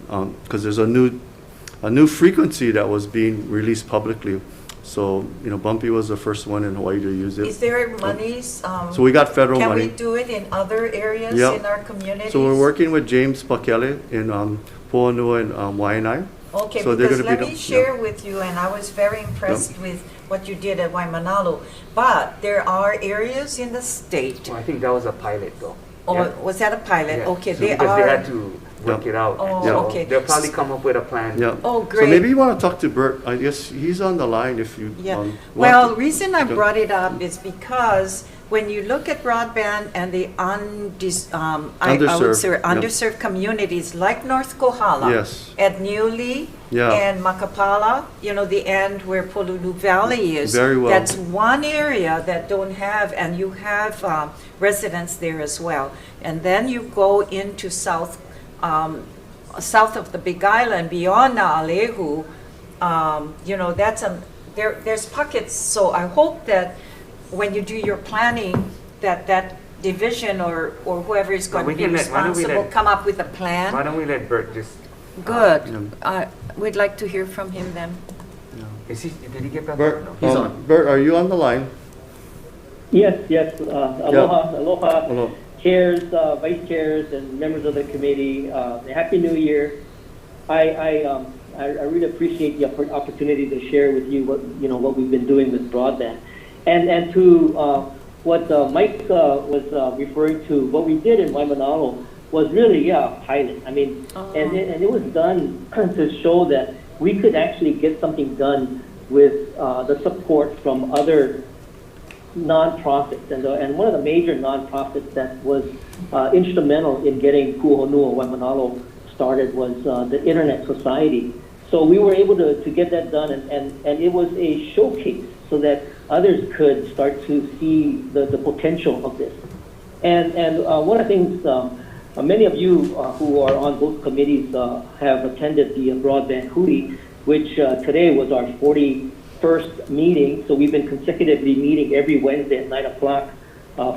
because there's a new frequency that was being released publicly. So, Bumpy was the first one in Hawaii to use it. Is there monies? So we got federal money. Can we do it in other areas Yeah. in our communities? So we're working with James Pakele in Po'onua and Waianae. Okay, So they're because gonna be let me the- share with you, and I was very impressed with what you did at Waimanalo, but there are areas in the state, Well, I think that was a pilot though. or was that a pilot? Yeah. Okay, So they because they had are, to work it out. Oh, So okay. They'll probably come up with a plan. Yeah. Oh, So great. maybe you want to talk to Bert. I guess he's on the line if you yeah. want Well, to- reason I Okay. brought it up is because when you look at broadband and the I would Underserved, say yeah. underserved communities like North Kohala, Yes. at Niuli, Yeah. and Makapala, the end where Polulu Valley is. Very well. That's one area that don't have, and you have residents there as well. And then you go into south of the Big Island, beyond Naalehu, that's there's pockets. So I hope that when you do your planning, that division or whoever is going Well, to be why don't we responsible let- come up with a Why plan. don't we let Bert just, Good. Yeah. We'd like to hear from him then. did he get back? Bert, No. He's on. Bert, are you on the line? Yes, aloha, aloha, Hello. chairs, vice chairs, and members of the committee. Happy New Year. I really appreciate the opportunity to share with you what we've been doing with broadband, and to what Mike was referring to. What we did in Waimanalo was really a pilot. I mean, and it was done to show that we could actually get something done with the support from other nonprofits, and one of the major nonprofits that was instrumental in getting Puhonua Waimanalo started was the Internet Society. So we were able to get that done, and it was a showcase so that others could start to see the potential of this. And one of the things, many of you who are on both committees have attended the Broadband Hawai'i, which today was our 41st meeting. So we've been consecutively meeting every Wednesday at 9 o'clock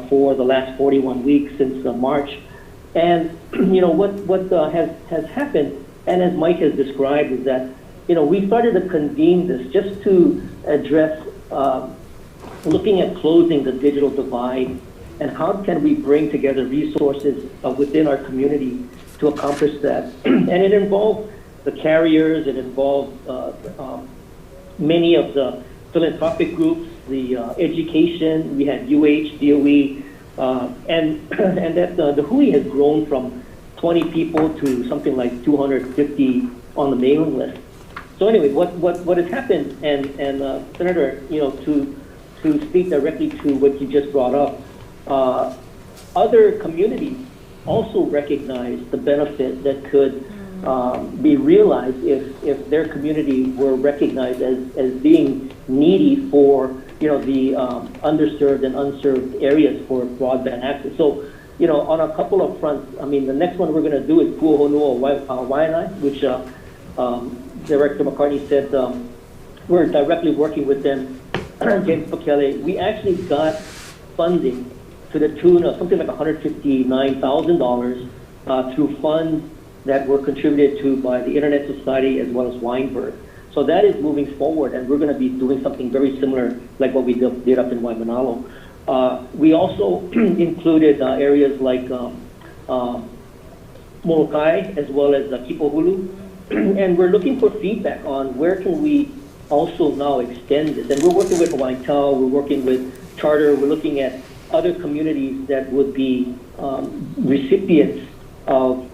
for the last 41 weeks since March. And what has happened, and as Mike has described, is that we started to convene this just to address looking at closing the digital divide and how can we bring together resources within our community to accomplish that. And it involved the carriers, it involved many of the philanthropic groups, the education, we had UH, DOE, and that the Hawai'i has grown from 20 people to something like 250 on the mailing list. So anyway, what has happened, and Senator, to speak directly to what you just brought up, other communities also recognize the benefit that could be realized if their community were recognized as being needy for the underserved and unserved areas for broadband access. So on a couple of fronts, I mean, the next one we're going to do is Pu'uhonua Waianae, which Director McCartney said we're directly working with them. James Pakele, we actually got funding to the tune of something like $159,000 through funds that were contributed to by the Internet Society as well as Weinberg. So that is moving forward, and we're going to be doing something very similar like what we did up in Waimanalo. We also included areas like Molokai as well as Kipohulu, and we're looking for feedback on where can we also now extend this. And we're working with Hawaiian Tau, we're working with Charter, we're looking at other communities that would be recipients of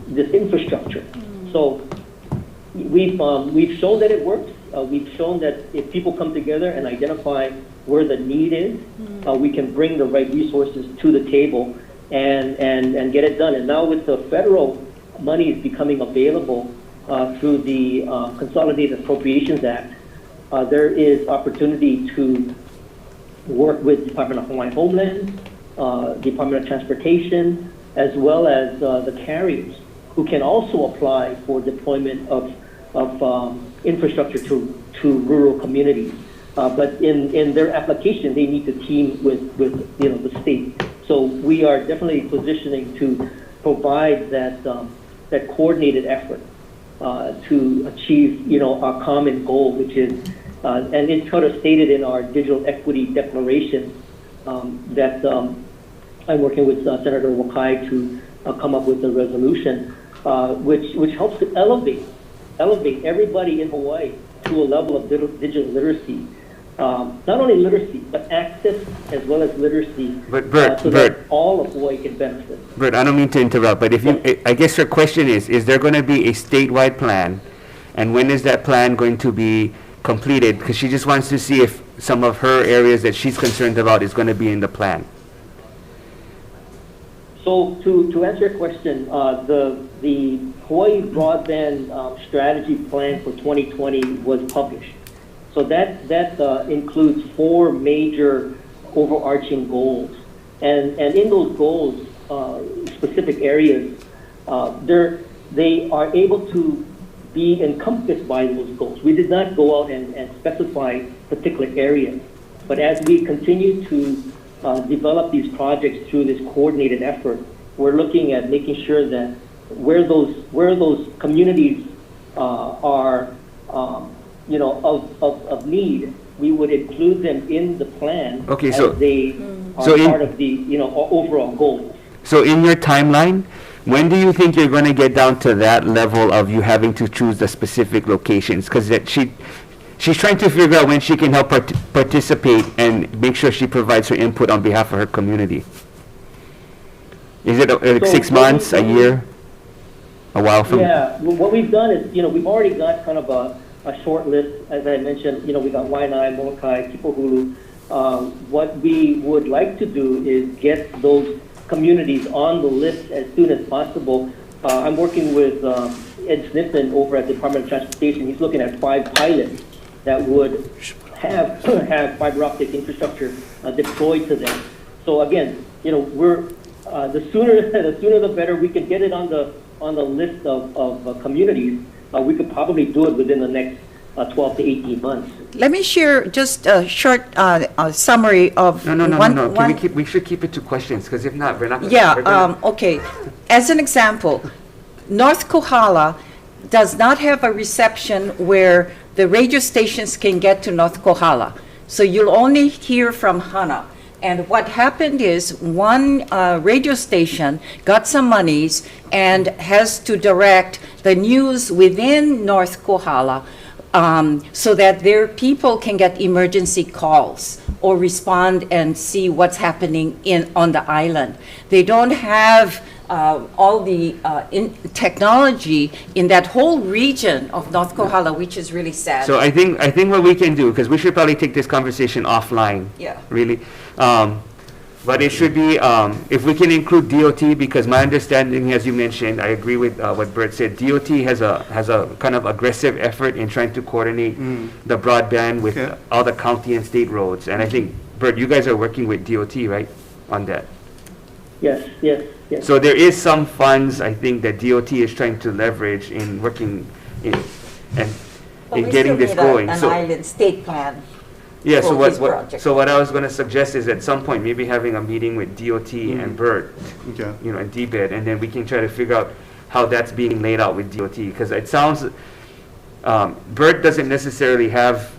this infrastructure. So we've shown that it works. We've shown that if people come together and identify where the need is, we can bring the right resources to the table and get it done. And now with the federal monies becoming available through the Consolidated Appropriations Act, there is opportunity to work with Department of Hawaiian Homeland, Department of Transportation, as well as the carriers, who can also apply for deployment of infrastructure to rural communities. But in their application, they need to team with the state. So we are definitely positioning to provide that coordinated effort to achieve our common goal, which is, and it's sort of stated in our digital equity declaration that I'm working with Senator Wakai to come up with a resolution which helps to elevate everybody in Hawaii to a level of digital literacy. Not only literacy, but access as well as literacy, so that all of Hawaii can benefit. Bert, I don't mean to interrupt, but if I guess your question is there going to be a statewide plan, and when is that plan going to be completed? Because she just wants to see if some of her areas that she's concerned about is going to be in the plan. So to answer your question, the Hawaii Broadband Strategy Plan for 2020 was published. So that includes 4 major overarching goals. And in those goals, specific areas, they are able to be encompassed by those goals. We did not go out and specify particular areas. But as we continue to develop these projects through this coordinated effort, we're looking at making sure that where those communities are of need, we would include them in the plan as they are part of the overall goals. So in your timeline, when do you think you're going to get down to that level of you having to choose the specific locations? Because she's trying to figure out when she can help participate and make sure she provides her input on behalf of her community. Is it 6 months, a year, a while from? Yeah, what we've done is, we've already got kind of a short list. As I mentioned, we got Waianae, Molokai, Kipohulu. What we would like to do is get those communities on the list as soon as possible I'm working with Ed Sniffen over at the Department of Transportation. He's looking at 5 pilots that would have fiber optic infrastructure deployed to them. So again, we're the sooner the better. We can get it on the list of communities. We could probably do it within the next 12 to 18 months. Let me share just a short summary of No. We should keep it to questions, because if not, we're not. Okay. As an example, North Kohala does not have a reception where the radio stations can get to North Kohala. So you'll only hear from Hana. And what happened is one radio station got some monies and has to direct the news within North Kohala so that their people can get emergency calls or respond and see what's happening on the island. They don't have all the technology in that whole region of North Kohala, which is really sad. So I think what we can do, because we should probably take this conversation offline. Yeah. Really. But it should be, if we can include DOT, because my understanding, as you mentioned, I agree with what Bert said, DOT has a kind of aggressive effort in trying to coordinate the broadband with all the county and state roads. And I think, Bert, you guys are working with DOT, right, on that? Yes. So there is some funds, I think, that DOT is trying to leverage in working in getting this going. An island state plan. Yeah, so for this project. so what I was going to suggest is at some point maybe having a meeting with DOT and Bert, and DBED, and then we can try to figure out how that's being laid out with DOT, because it sounds Bert doesn't necessarily have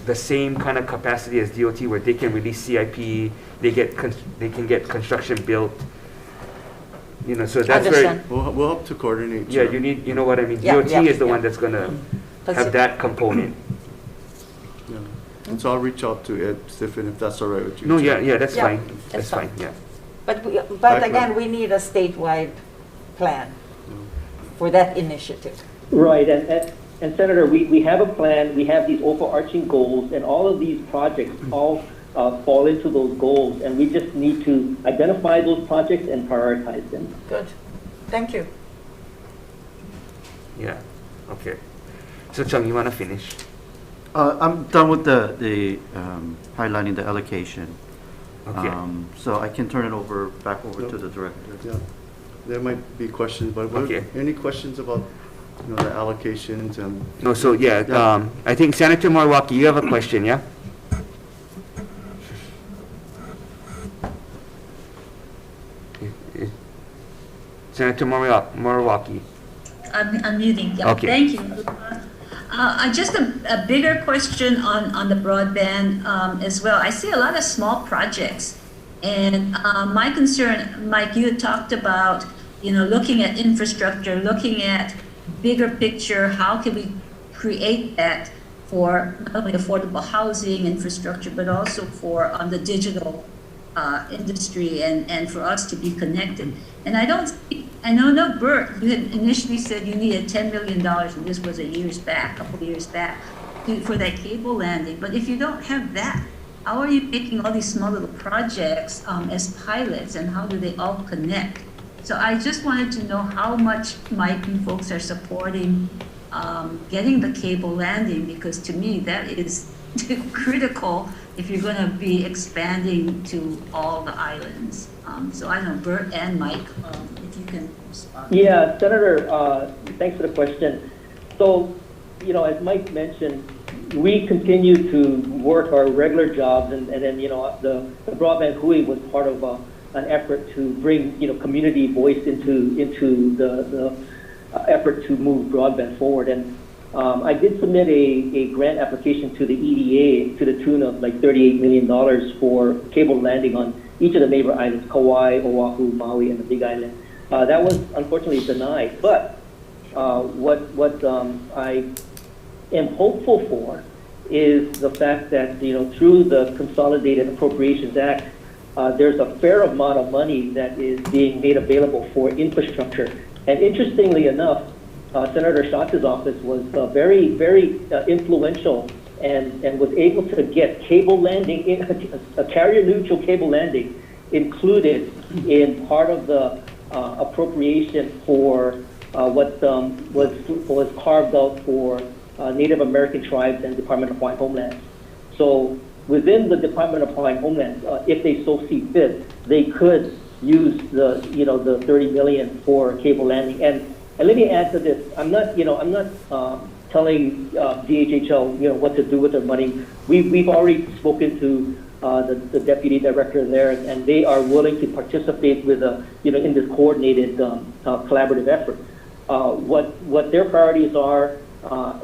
the same kind of capacity as DOT where they can release CIP, they can get construction built. So that's where we'll have to coordinate. Yeah, you know what I mean. DOT is the one that's going to have that component. And so I'll reach out to Ed Stiffen if that's all right with you. No, that's fine. That's fine. Yeah. But again, we need a statewide plan for that initiative. Right, and Senator, we have a plan. We have these overarching goals, and all of these projects all fall into those goals, and we just need to identify those projects and prioritize them. Good. Thank you. Yeah. Okay. So Chung, you want to finish? I'm done with the highlighting the allocation. Okay. So I can turn it back over to the director. Yeah. There might be questions, but any questions about the allocations and? No. So I think Senator Moriwaki, you have a question, yeah? Senator Moriwaki. I'm muting. Yeah. Okay. Thank you. Just a bigger question on the broadband as well. I see a lot of small projects, and my concern, Mike, you had talked about looking at infrastructure, looking at bigger picture. How can we create that for not only affordable housing infrastructure, but also for the digital industry and for us to be connected? And I know, Bert, you had initially said you needed $10 million, and this was a couple of years back, for that cable landing. But if you don't have that, how are you making all these small little projects as pilots, and how do they all connect? So I just wanted to know how much Mike and folks are supporting getting the cable landing, because to me that is critical if you're going to be expanding to all the islands. So I know Bert and Mike, if you can respond. Yeah, Senator, thanks for the question. So, as Mike mentioned, we continue to work our regular jobs, and then, the Broadband Hui was part of an effort to bring, community voice into the effort to move broadband forward. And I did submit a grant application to the EDA to the tune of like $38 million for cable landing on each of the neighbor islands, Kauai, Oahu, Maui, and the Big Island. That was unfortunately denied. But what I am hopeful for is the fact that, through the Consolidated Appropriations Act, there's a fair amount of money that is being made available for infrastructure. And interestingly enough, Senator Schatz's office was very, very influential and was able to get cable landing, a carrier-neutral cable landing included in part of the appropriation for what was carved out for Native American tribes and Department of Hawaiian Homeland. So within the Department of Hawaiian Homeland, if they so see fit, they could use the 30 million for cable landing. And let me add to this: I'm not telling DHHL what to do with their money. We've already spoken to the deputy director there, and they are willing to participate with in this coordinated collaborative effort. What their priorities are,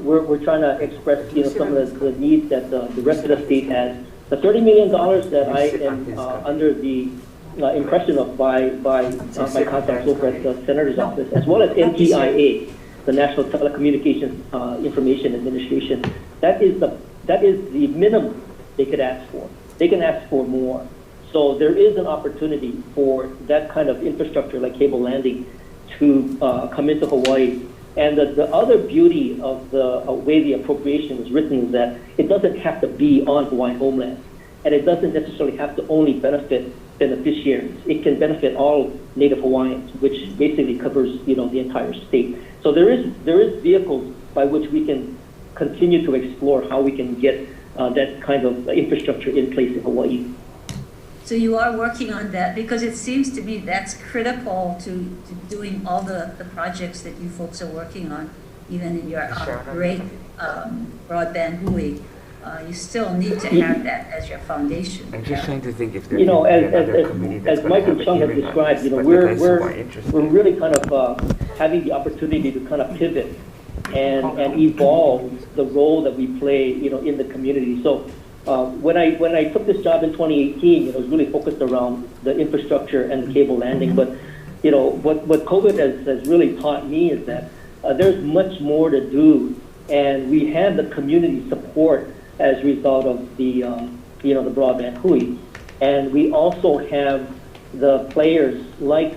we're trying to express some of the needs that the rest of the state has. The $30 million that I am under the impression of by my contacts over at the Senator's office, as well as NTIA, the National Telecommunications Information Administration, that is the minimum they could ask for. They can ask for more. So there is an opportunity for that kind of infrastructure like cable landing to come into Hawaii. And the other beauty of the way the appropriation is written is that it doesn't have to be on Hawaiian homeland. And it doesn't necessarily have to only benefit beneficiaries. It can benefit all Native Hawaiians, which basically covers the entire state. So there is vehicles by which we can continue to explore how we can get that kind of infrastructure in place in Hawaii. So you are working on that, because it seems to me that's critical to doing all the projects that you folks are working on, even in your great broadband Hui. You still need to have that as your foundation. I'm just trying to think if there's another committee that's as going to Mike and have a Chung have hearing on described, this, but we're the guys who are interested. really kind of having the opportunity to kind of pivot and evolve the role that we play, in the community. So when I took this job in 2018, it was really focused around the infrastructure and the cable landing. But what COVID has really taught me is that there's much more to do, and we have the community support as a result of the the broadband Hui, and we also have the players like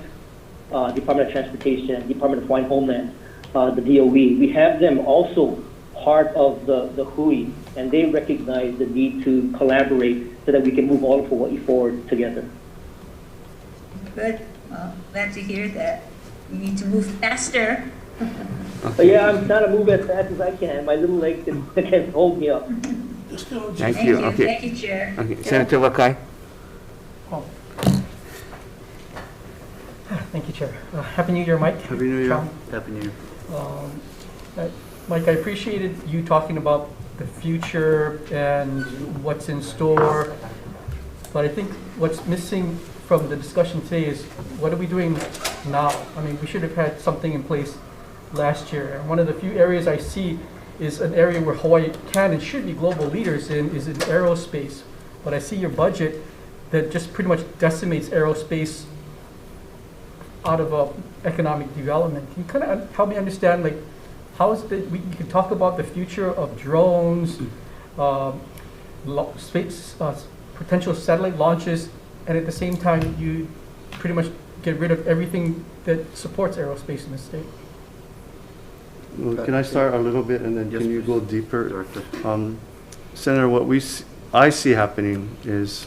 Department of Transportation, Department of Hawaiian Homeland, the DOE. We have them also part of the Hui, and they recognize the need to collaborate so that we can move all of Hawaii forward together. Good. Well, glad to hear that. You need to move faster. Yeah, I'm trying to move as fast as I can. My little legs can hold me up. Thank you. Okay. Thank you, Chair. Okay. Senator Wakai. Oh. Thank you, Chair. Happy New Year, Mike. Happy New Year. Tom. Happy New Year. Mike, I appreciated you talking about the future and what's in store, but I think what's missing from the discussion today is what are we doing now? I mean, we should have had something in place last year. And one of the few areas I see is an area where Hawaii can and should be global leaders in is in aerospace. But I see your budget that just pretty much decimates aerospace out of economic development. Can you kind of help me understand, like, how is it you can talk about the future of drones, space, potential satellite launches, and at the same time you pretty much get rid of everything that supports aerospace in the state? Well, can I start a little bit, and then Yes, can you please. go deeper? Director. Senator, what I see happening is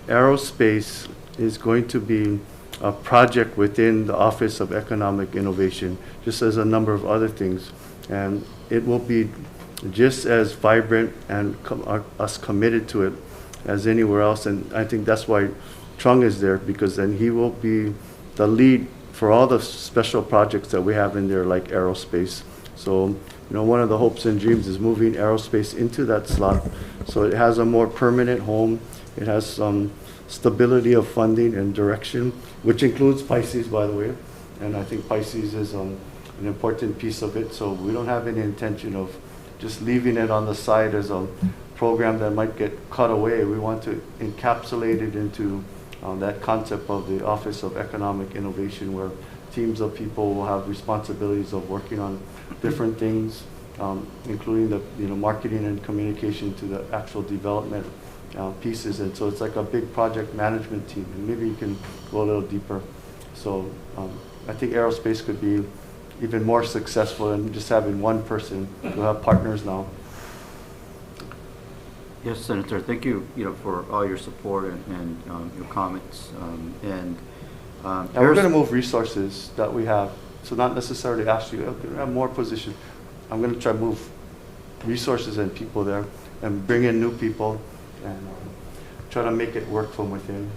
aerospace is going to be a project within the Office of Economic Innovation, just as a number of other things. And it will be just as vibrant and us committed to it as anywhere else. And I think that's why Chung is there, because then he will be the lead for all the special projects that we have in there, like aerospace. So, one of the hopes and dreams is moving aerospace into that slot, so it has a more permanent home. It has some stability of funding and direction, which includes Pisces, by the way. And I think Pisces is an important piece of it. So we don't have any intention of just leaving it on the side as a program that might get cut away. We want to encapsulate it into that concept of the Office of Economic Innovation, where teams of people will have responsibilities of working on different things, including the marketing and communication to the actual development pieces. And so it's like a big project management team, and maybe you can go a little deeper. So I think aerospace could be even more successful than just having one person. We'll have partners now. Yes, Senator. Thank you, for all your support and your comments. And we're going to move resources that we have. So not necessarily actually have more positions. I'm going to try to move resources and people there and bring in new people and try to make it work from within.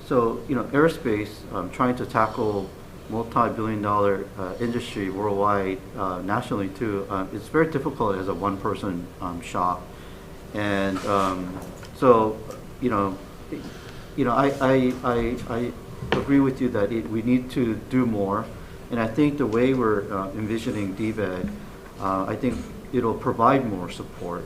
So, aerospace, trying to tackle multi-billion-dollar industry worldwide, nationally too, it's very difficult as a one-person shop. And so, I agree with you that we need to do more. And I think the way we're envisioning DBED, I think it'll provide more support.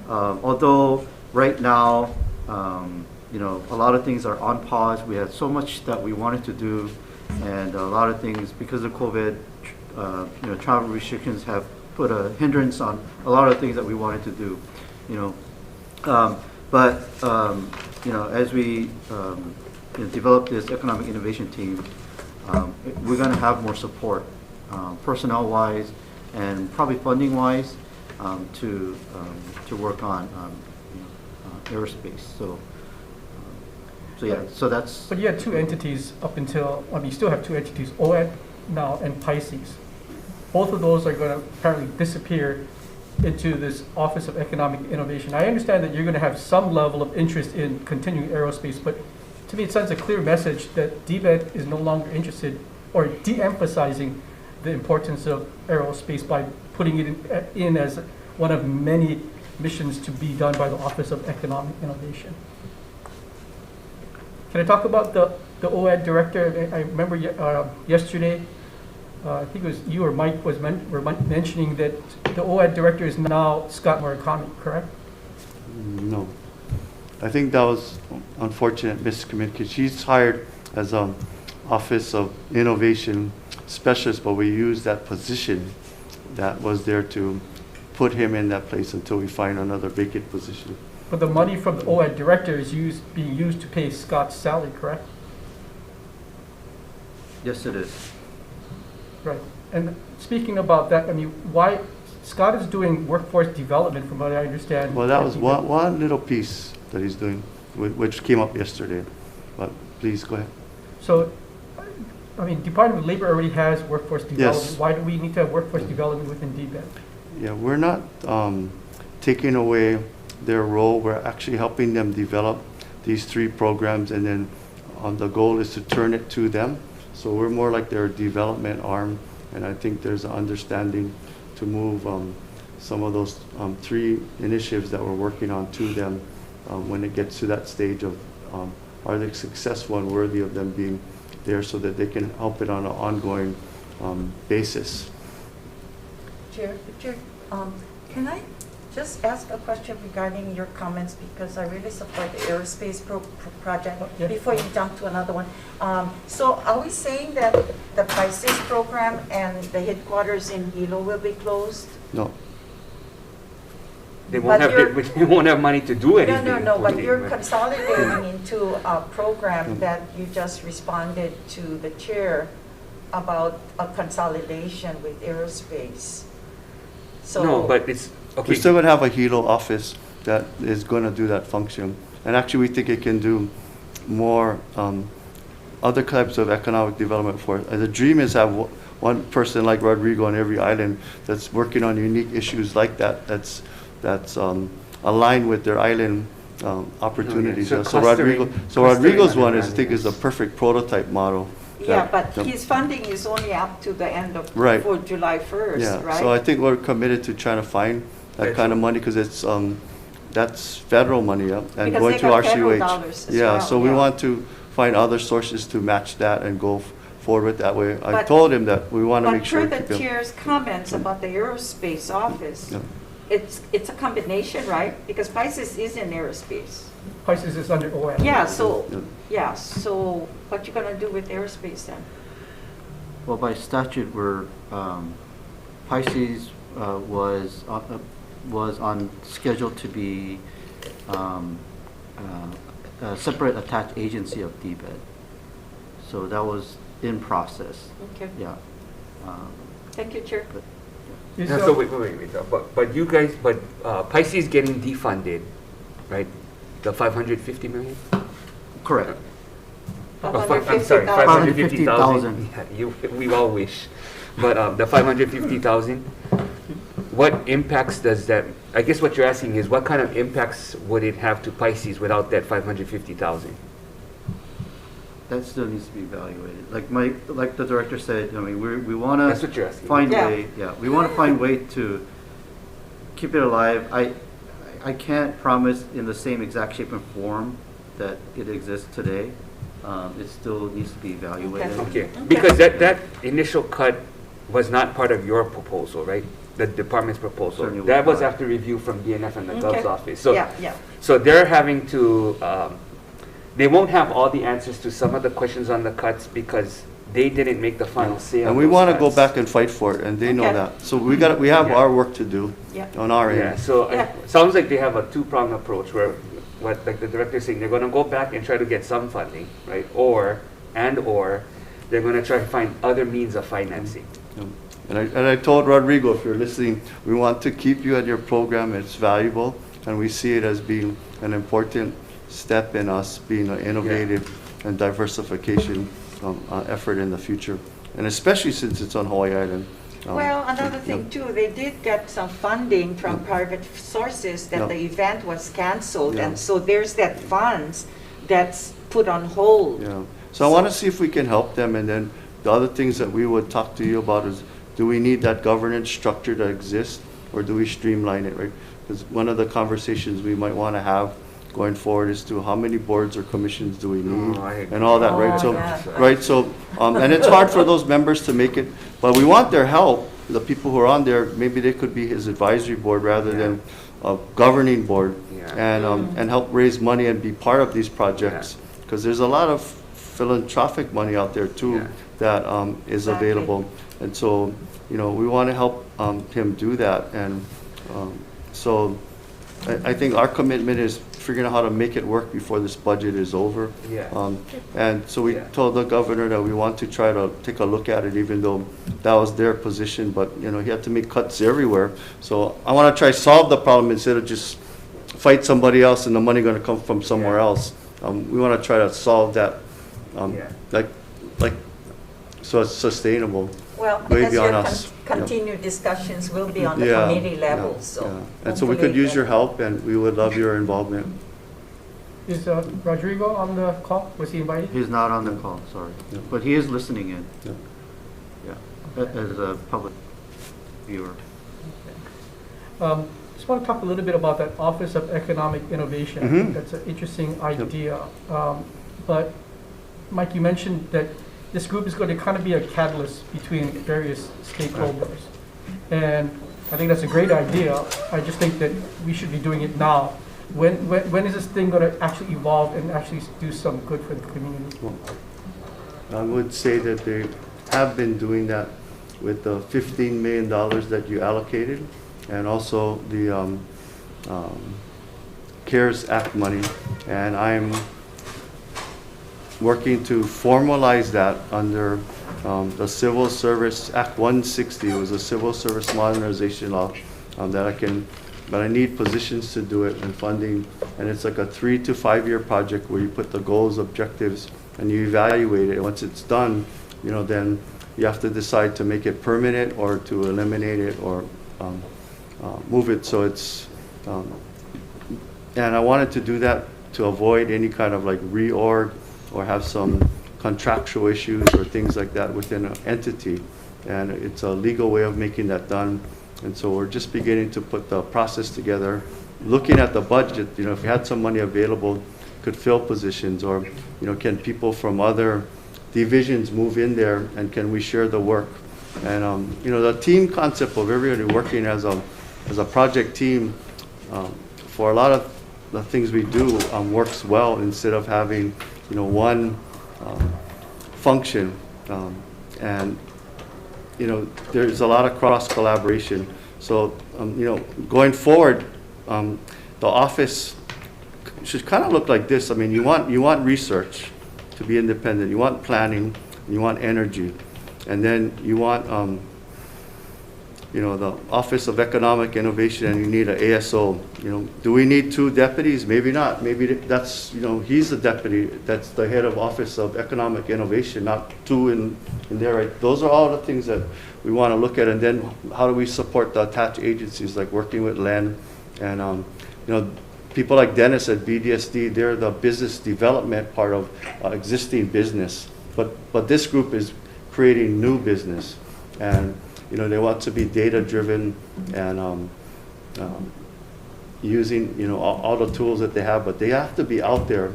Although right now, a lot of things are on pause. We had so much that we wanted to do, and a lot of things because of COVID, travel restrictions have put a hindrance on a lot of things that we wanted to do. As we develop this economic innovation team, we're going to have more support, personnel-wise and probably funding-wise, to work on aerospace. So that's. But you had two entities up until, you still have two entities, OED now and Pisces. Both of those are going to apparently disappear into this Office of Economic Innovation. I understand that you're going to have some level of interest in continuing aerospace, but to me it sends a clear message that DBED is no longer interested or de-emphasizing the importance of aerospace by putting it in as one of many missions to be done by the Office of Economic Innovation. Can I talk about the OED director? I remember yesterday, I think it was you or Mike were mentioning that the OED director is now Scott Murakami, correct? No. I think that was unfortunate miscommunication. She's hired as Office of Innovation Specialist, but we used that position that was there to put him in that place until we find another vacant position. But the money from the OED director is being used to pay Scott's salary, correct? Yes, it is. Right. And speaking about that, why Scott is doing workforce development, from what I understand. Well, that was one little piece that he's doing, which came up yesterday. But please go ahead. So, Department of Labor already has workforce development. Yes. Why do we need to have workforce development within DBED? Yeah, we're not taking away their role. We're actually helping them develop these 3 programs, and then the goal is to turn it to them. So we're more like their development arm, and I think there's an understanding to move some of those 3 initiatives that we're working on to them when it gets to that stage of are they successful and worthy of them being there so that they can help it on an ongoing basis. Chair, can I just ask a question regarding your comments, because I really support the aerospace project, before you jump to another one. So are we saying that the Pisces program and the headquarters in Hilo will be closed? No. They won't have money to do anything. No, but you're consolidating into a program that you just responded to the chair about a consolidation with aerospace. So No, but it's okay. We still would have a Hilo office that is going to do that function. And actually, we think it can do more other types of economic development for it. And the dream is have one person like Rodrigo on every island that's working on unique issues like that, that's aligned with their island opportunities. So Rodrigo's one is, I think, is a perfect prototype model. Yeah, but his funding is only up to the end of for July 1st, right? So I think we're committed to trying to find that kind of money, because it's that's federal money, and because going to RCUH. Well, so we want to find other sources to match that and go forward with that way. I told him that we want to make sure. But per the chair's comments about the aerospace office, it's a combination, right? Because Pisces is in aerospace. Pisces is under OED. Yeah. So what you gonna do with aerospace then? Well, by statute, we're Pisces was on schedule to be a separate attached agency of DBED. So that was in process. Okay. Yeah. Thank you, Chair. So wait. But you guys, Pisces getting defunded, right? The 550 million? Correct. I'm sorry, 550,000. We all wish. But the 550,000, what impacts does that, I guess what you're asking is what kind of impacts would it have to Pisces without that 550,000? That still needs to be evaluated. Like the director said, I mean, we want That's to what you're asking. find Yeah. way, we want to find way to keep it alive. I can't promise in the same exact shape and form that it exists today. It still needs to be evaluated. Okay, because that initial cut was not part of your proposal, right? The department's proposal. Certainly That was was not. after review from DNF and the Okay. Gov's office. So, Yeah. so they're having to, they won't have all the answers to some of the questions on the cuts because they didn't make the final say on And we those want to go cuts. back and fight for it, and they know Okay. that. So we have Yeah. our work to do Yeah. on our Yeah, end. so Yeah. it sounds like they have a two-pronged approach where, what like the director's saying, they're going to go back and try to get some funding, right? Or they're going to try to find other means of financing. And I told Rodrigo, if you're listening, we want to keep you at your program. It's valuable, and we see it as being an important step in us being an innovative and diversification effort in the future, and especially since it's on Hawaii Island. Well, another thing too, they did get some funding from private sources that the event was canceled, and so there's that funds that's put on hold. Yeah. So I want to see if we can help them, and then the other things that we would talk to you about is, do we need that governance structure to exist, or do we streamline it, right? Because one of the conversations we might want to have going forward is to how many boards or commissions do we need, and all that, right? So, right, so, and it's hard for those members to make it, but we want their help. The people who are on there, maybe they could be his advisory board rather than a governing board, and help raise money and be part of these projects. Because there's a lot of philanthropic money out there too that is available, and so we want to help him do that, and so I think our commitment is figuring out how to make it work before this budget is over. And so we told the governor that we want to try to take a look at it, even though that was their position, but he had to make cuts everywhere. So I want to try to solve the problem instead of just fight somebody else and the money going to come from somewhere else. We want to try to solve that, so it's sustainable. Well, way as beyond your us. continued discussions will be on the committee level, so. And so we could use your help, and we would love your involvement. Is Rodrigo on the call? Was he invited? He's not on the call, sorry. But he is listening in. As a public viewer. Just want to talk a little bit about that Office of Economic Innovation. I think that's an interesting idea. But Mike, you mentioned that this group is going to kind of be a catalyst between various stakeholders. And I think that's a great idea. I just think that we should be doing it now. When is this thing going to actually evolve and actually do some good for the community? I would say that they have been doing that with the $15 million that you allocated, and also the CARES Act money. And I'm working to formalize that under the Civil Service Act 160. It was a civil service modernization law but I need positions to do it and funding. And it's like a 3 to 5 year project where you put the goals, objectives, and you evaluate it. Once it's done, then you have to decide to make it permanent or to eliminate it or move it. So it's, and I wanted to do that to avoid any kind of like reorg or have some contractual issues or things like that within an entity. And it's a legal way of making that done. And so we're just beginning to put the process together, looking at the budget. If you had some money available, could fill positions, or can people from other divisions move in there, and can we share the work? And the team concept of everybody working as a project team for a lot of the things we do works well, instead of having one function, and there's a lot of cross collaboration. So going forward, the office should kind of look like this. I mean, you want research to be independent, you want planning, you want energy, and then you want the Office of Economic Innovation, and you need an ASO. Do we need 2 deputies? Maybe not. Maybe that's, he's the deputy, that's the head of Office of Economic Innovation, not 2 in there, right? Those are all the things that we want to look at, and then how do we support the attached agencies, like working with Len, and, people like Dennis at BDSD, they're the business development part of existing business, but this group is creating new business, and they want to be data-driven and using, all the tools that they have, but they have to be out there,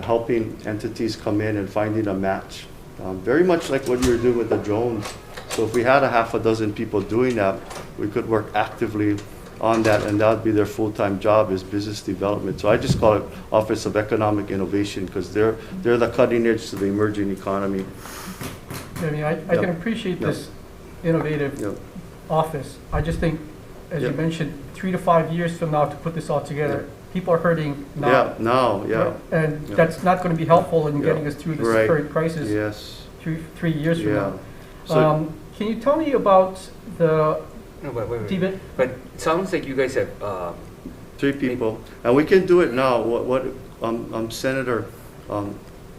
helping entities come in and finding a match. Very much like what you were doing with the drones. So if we had a half a dozen people doing that, we could work actively on that, and that would be their full-time job, is business development. So I just call it Office of Economic Innovation, because they're the cutting edge to the emerging economy. I mean, I can appreciate this innovative office. I just think, as you mentioned, 3 to 5 years from now to put this all together, people are hurting now. And that's not going to be helpful in getting us through this current crisis. Yes. 3 years from now. So can you tell me about the wait. But it sounds like you guys have 3 people, and we can do it now. Senator,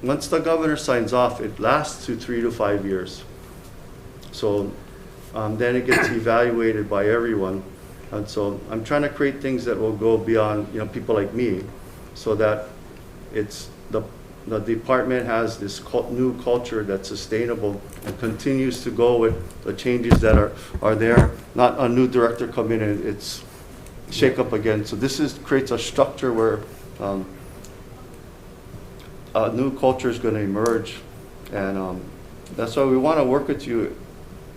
once the governor signs off, it lasts to 3 to 5 years. So then it gets evaluated by everyone, and so I'm trying to create things that will go beyond people like me, so that it's the department has this new culture that's sustainable and continues to go with the changes that are there. Not a new director come in and it's shake up again. So this creates a structure where a new culture is going to emerge, and that's why we want to work with you.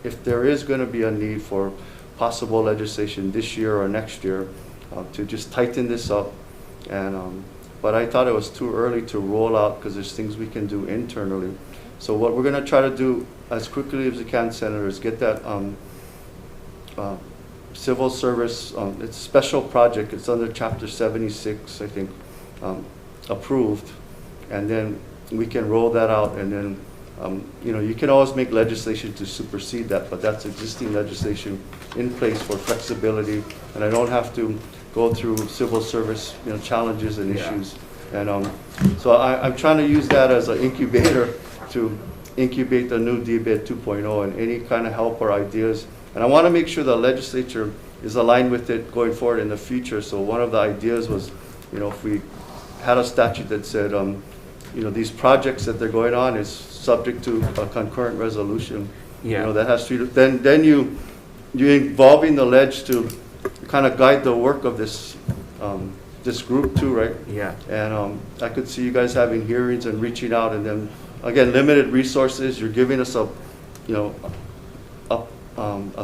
If there is going to be a need for possible legislation this year or next year, to just tighten this up, and but I thought it was too early to roll out, because there's things we can do internally. So what we're going to try to do as quickly as we can, Senator, is get that civil service, it's a special project, it's under Chapter 76, I think, approved, and then we can roll that out, and then you can always make legislation to supersede that, but that's existing legislation in place for flexibility, and I don't have to go through civil service challenges and issues. And so I'm trying to use that as an incubator to incubate the new DBED 2.0 and any kind of help or ideas. And I want to make sure the legislature is aligned with it going forward in the future. So one of the ideas was, if we had a statute that said, these projects that they're going on is subject to a concurrent resolution. That has to, then you involving the ledge to kind of guide the work of this this group too, right? Yeah. And I could see you guys having hearings and reaching out, and then again, limited resources. You're giving us a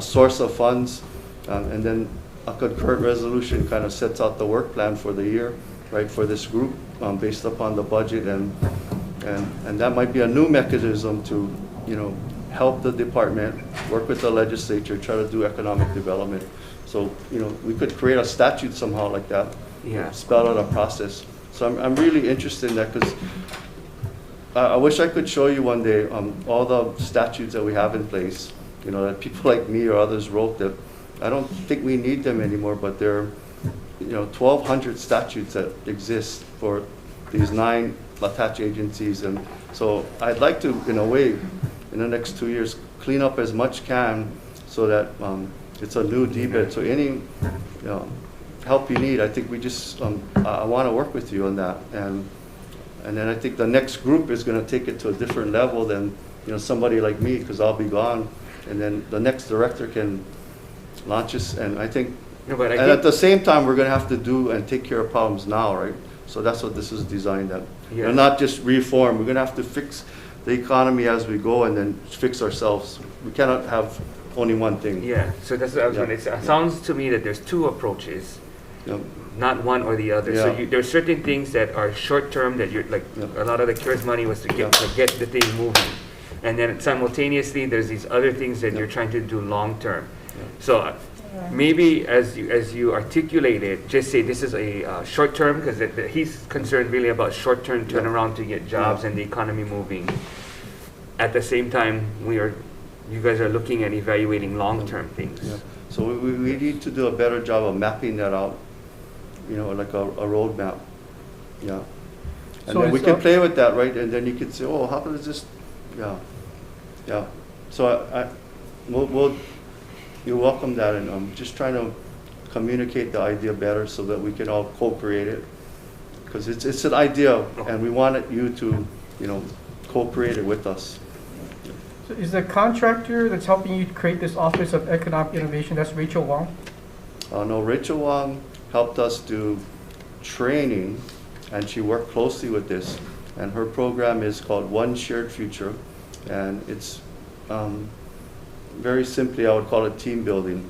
source of funds, and then a concurrent resolution kind of sets out the work plan for the year, right, for this group, based upon the budget, and that might be a new mechanism to help the department work with the legislature, try to do economic development. So, we could create a statute somehow like that, spell out a process. So I'm really interested in that, because I wish I could show you one day all the statutes that we have in place, that people like me or others wrote, that I don't think we need them anymore, but there are 1,200 statutes that exist for these 9 attached agencies. And so I'd like to, in a way, in the next 2 years, clean up as much can, so that it's a new DBED. So any help you need, I think we just, I want to work with you on that. And then I think the next group is going to take it to a different level than somebody like me, because I'll be gone. And then the next director can launch us. And I think, at the same time, we're going to have to do and take care of problems now, right? So that's what this is designed at. Not just reform. We're going to have to fix the economy as we go, and then fix ourselves. We cannot have only one thing. Yeah, so that's what I was going to say. It sounds to me that there's 2 approaches, not one or the other. So there's certain things that are short-term, that you're like, a lot of the CARES money was to get the thing moving. And then simultaneously, there's these other things that you're trying to do long-term. So maybe as you articulate it, just say this is a short-term, because he's concerned really about short-term turnaround to get jobs and the economy moving. At the same time, we are you guys are looking at evaluating long-term things. Yeah. So we need to do a better job of mapping that out, you know, like a roadmap. Yeah. And So then we it's can play with that, right? And then you can say, oh, how does this, yeah, yeah. So you welcome that, and I'm just trying to communicate the idea better so that we can all co-create it. Because it's an idea, and we want you to, you know, co-create it with us. So is the contractor that's helping you create this Office of Economic Innovation, that's Rachel Wong? No, Rachel Wong helped us do training, and she worked closely with this. And her program is called One Shared Future, and it's very simply, I would call it team building,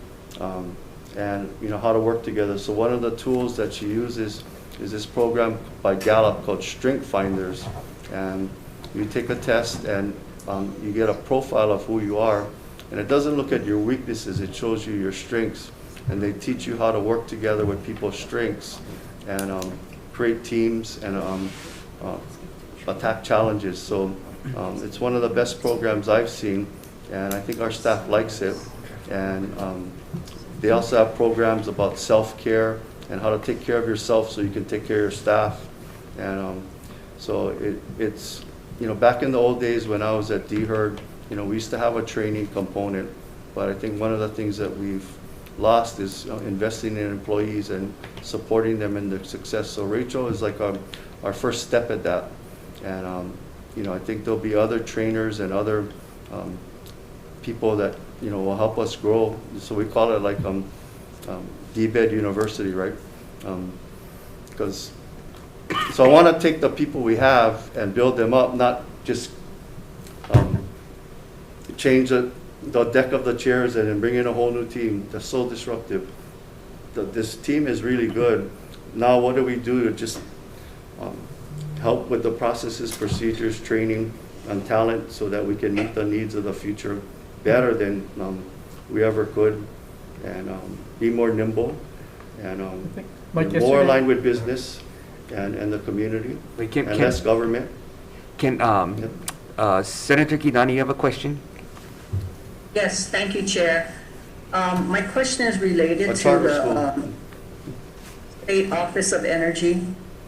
and you know how to work together. So one of the tools that she uses is this program by Gallup called Strength Finders, and you take a test and you get a profile of who you are, and it doesn't look at your weaknesses, it shows you your strengths, and they teach you how to work together with people's strengths and create teams and attack challenges. So it's one of the best programs I've seen, and I think our staff likes it. And they also have programs about self-care and how to take care of yourself so you can take care of your staff. And so it's, you know, back in the old days when I was at DHERD, you know, we used to have a training component, but I think one of the things that we've lost is investing in employees and supporting them in their success. So Rachel is like our first step at that. And, you know, I think there'll be other trainers and other people that, you know, will help us grow. So we call it like DBED University, right? Because so I want to take the people we have and build them up, not just change the deck of the chairs and then bring in a whole new team. That's so disruptive. This team is really good. Now what do we do to just help with the processes, procedures, training, and talent so that we can meet the needs of the future better than we ever could, and be more nimble and more aligned with business and the community, and less government. Can Senator Kidani, you have a question? Yes, thank you, Chair. My question is related to the State Office of Energy.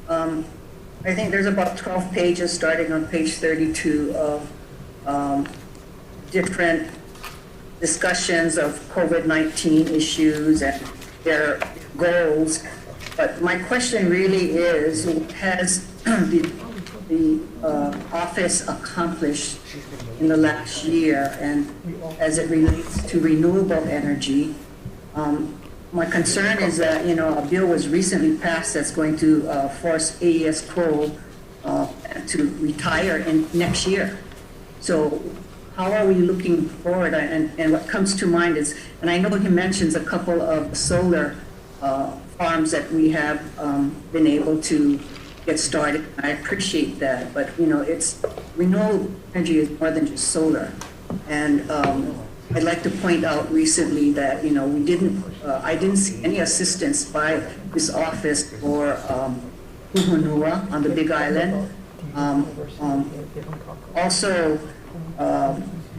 I think there's about 12 pages starting on page 32 of different discussions of COVID-19 issues and their goals. But my question really is, has the office accomplished in the last year, and as it relates to renewable energy? My concern is that, you know, a bill was recently passed that's going to force AES coal to retire in next year. So how are we looking forward? And what comes to mind is, and I know he mentions a couple of solar farms that we have been able to get started. I appreciate that, but you know, it's renewable energy is more than just solar. And I'd like to point out recently that, you know, I didn't see any assistance by this office for Uhunua on the Big Island. Also,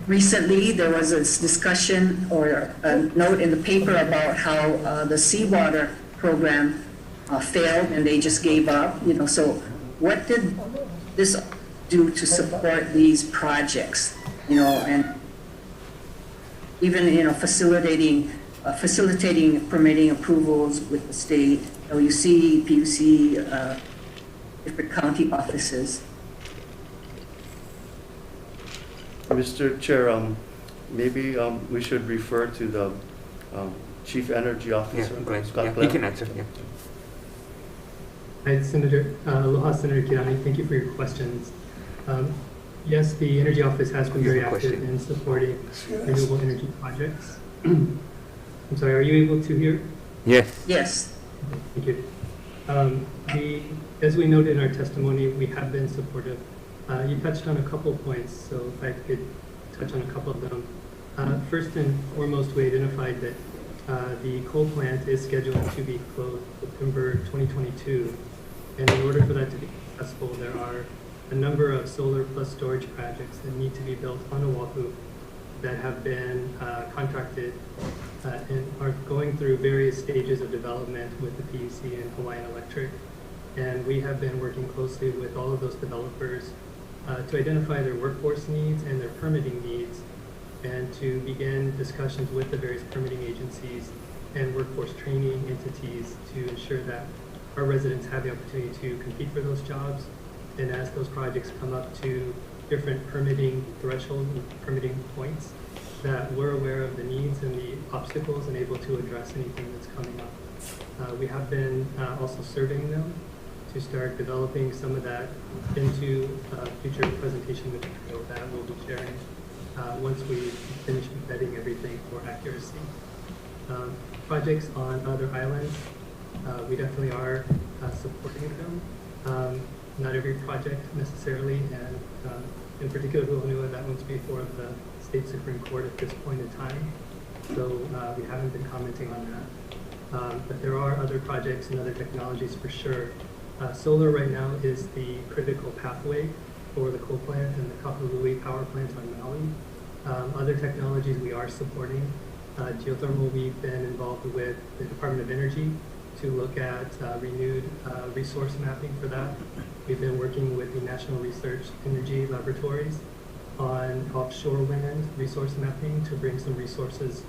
recently there was a discussion or a note in the paper about how the seawater program failed and they just gave up. You know, so what did this do to support these projects? You know, and even, you know, facilitating permitting approvals with the state, LUC, PUC, different county offices. Mr. Chair, maybe we should refer to the Chief Energy Officer, Scott Glenn. He can answer. Yeah. Hi, Senator. Aloha, Senator Kirani. Thank you for your questions. Yes, the Energy Office has been very active in supporting renewable energy projects. I'm sorry, are you able to hear? Yes. Yes. Thank you. As we noted in our testimony, we have been supportive. You touched on a couple points, so if I could touch on a couple of them. First and foremost, we identified that the coal plant is scheduled to be closed September 2022. And in order for that to be successful, there are a number of solar plus storage projects that need to be built on Oahu that have been contracted and are going through various stages of development with the PUC and Hawaiian Electric. And we have been working closely with all of those developers to identify their workforce needs and their permitting needs, and to begin discussions with the various permitting agencies and workforce training entities to ensure that our residents have the opportunity to compete for those jobs. And as those projects come up to different permitting thresholds and permitting points, that we're aware of the needs and the obstacles and able to address anything that's coming up. We have been also surveying them to start developing some of that into future presentation material that we'll be sharing once we finish vetting everything for accuracy. Projects on other islands, we definitely are supporting them. Not every project necessarily, and in particular Hulunua, that one's before the State Supreme Court at this point in time, so we haven't been commenting on that. But there are other projects and other technologies for sure. Solar right now is the critical pathway for the coal plant and the Kahului power plant on Maui. Other technologies we are supporting. Geothermal, we've been involved with the Department of Energy to look at renewed resource mapping for that. We've been working with the National Research Energy Laboratories on offshore wind resource mapping to bring some resources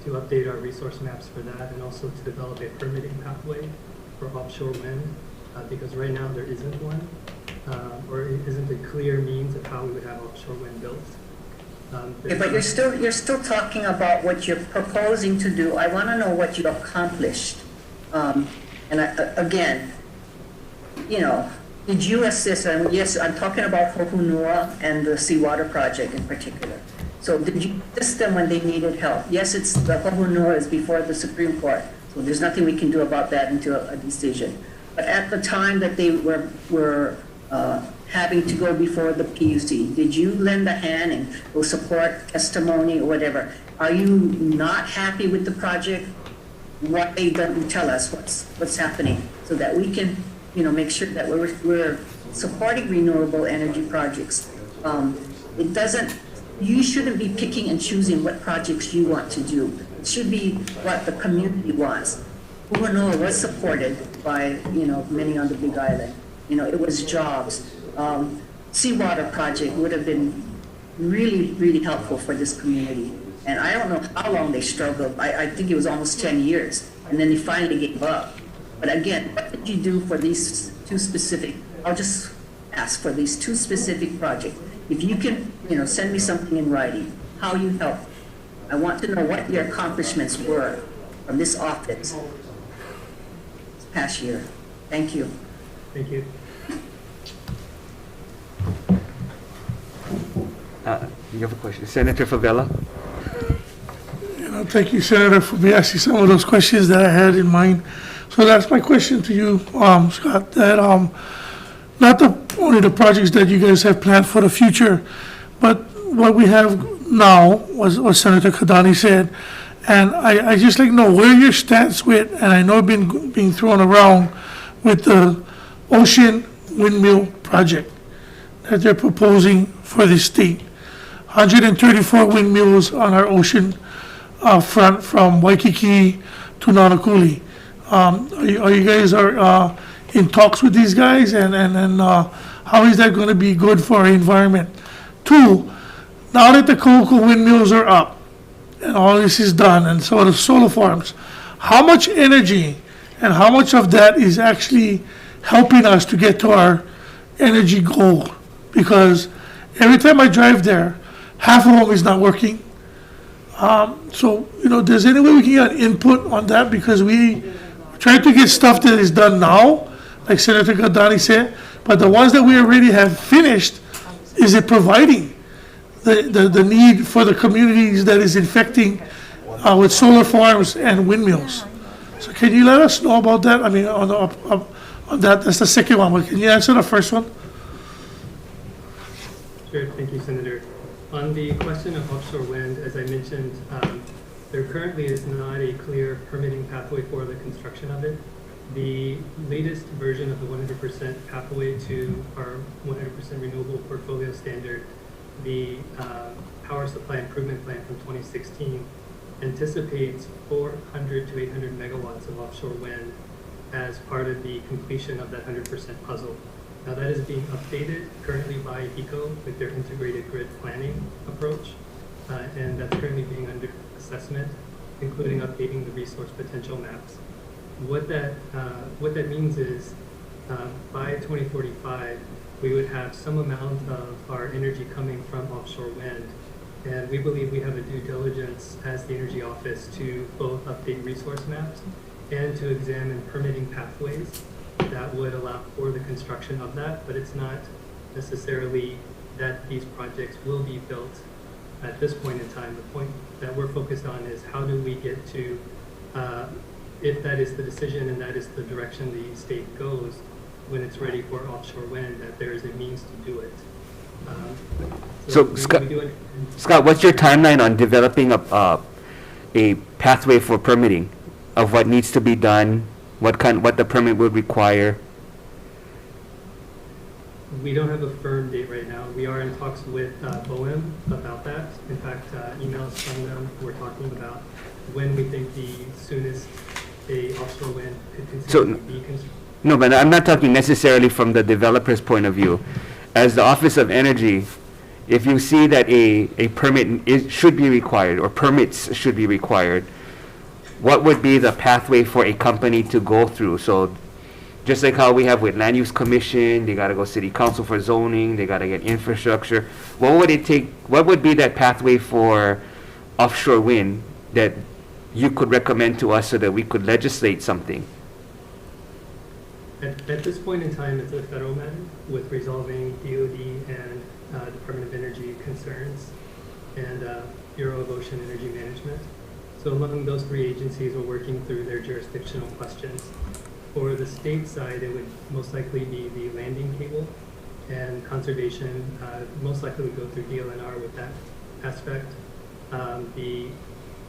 to update our resource maps for that, and also to develop a permitting pathway for offshore wind, because right now there isn't one, or it isn't a clear means of how we would have offshore wind built. But you're still talking about what you're proposing to do. I want to know what you accomplished. Again, you know, did you assist? And yes, I'm talking about Hohunua and the Seawater Project in particular. So did you assist them when they needed help? Yes, it's the Hohunua is before the Supreme Court, so there's nothing we can do about that until a decision. But at the time that they were having to go before the PUC, did you lend a hand and go support testimony or whatever? Are you not happy with the project? Why don't you tell us what's happening so that we can, you know, make sure that we're supporting renewable energy projects? It doesn't. You shouldn't be picking and choosing what projects you want to do. It should be what the community wants. Uhanoa was supported by, you know, many on the Big Island. You know, it was jobs. Seawater project would have been really, really helpful for this community. And I don't know how long they struggled. I think it was almost 10 years. And then they finally gave up. But again, what did you do for these two specific, I'll just ask for these two specific projects. If you can, you know, send me something in writing, how you helped. I want to know what your accomplishments were from this office this past year. Thank you. Thank you. You have a question, Senator Favela? Thank you, Senator, for me asking some of those questions that I had in mind. So that's my question to you, Scott, that not only the projects that you guys have planned for the future, but what we have now, was what Senator Kadani said. And I just like to know where your stance with, and I know being thrown around with the Ocean Windmill project that they're proposing for the state. 134 windmills on our ocean front from Waikiki to Nanakuli. Are you guys in talks with these guys, and how is that going to be good for our environment? Two, now that the cocoa windmills are up and all this is done, and so are the solar farms, how much energy and how much of that is actually helping us to get to our energy goal? Because every time I drive there, half of them is not working. So, you know, there's any way we can get input on that, because we try to get stuff that is done now, like Senator Gadani said, but the ones that we already have finished, is it providing the need for the communities that is infecting with solar farms and windmills? So can you let us know about that? I mean, on that, that's the second one, but can you answer the first one? Sure, thank you, Senator. On the question of offshore wind, as I mentioned, there currently is not a clear permitting pathway for the construction of it. The latest version of the 100% pathway to our 100% renewable portfolio standard, the Power Supply Improvement Plan from 2016 anticipates 400 to 800 megawatts of offshore wind as part of the completion of that 100% puzzle. Now that is being updated currently by HECO with their integrated grid planning approach, and that's currently being under assessment, including updating the resource potential maps. What that means is by 2045, we would have some amount of our energy coming from offshore wind. And we believe we have a due diligence as the Energy Office to both update resource maps and to examine permitting pathways that would allow for the construction of that, but it's not necessarily that these projects will be built at this point in time. The point that we're focused on is how do we get to, if that is the decision and that is the direction the state goes, when it's ready for offshore wind, that there is a means to do it. So Scott, what's your timeline on developing a pathway for permitting of what needs to be done, what the permit would require? We don't have a firm date right now. We are in talks with WAM about that. In fact, emails from them, we're talking about when we think the soonest a offshore wind could conceivably be constructed. No, but I'm not talking necessarily from the developer's point of view. As the Office of Energy, if you see that a permit should be required or permits should be required, what would be the pathway for a company to go through? So just like how we have with Land Use Commission, they got to go City Council for zoning, they got to get infrastructure. What would it take, what would be that pathway for offshore wind that you could recommend to us so that we could legislate something? At this point in time, it's a federal matter with resolving DOD and Department of Energy concerns and Bureau of Ocean Energy Management. So among those three agencies, we're working through their jurisdictional questions. For the state side, it would most likely be the landing cable, and conservation most likely would go through DLNR with that aspect. The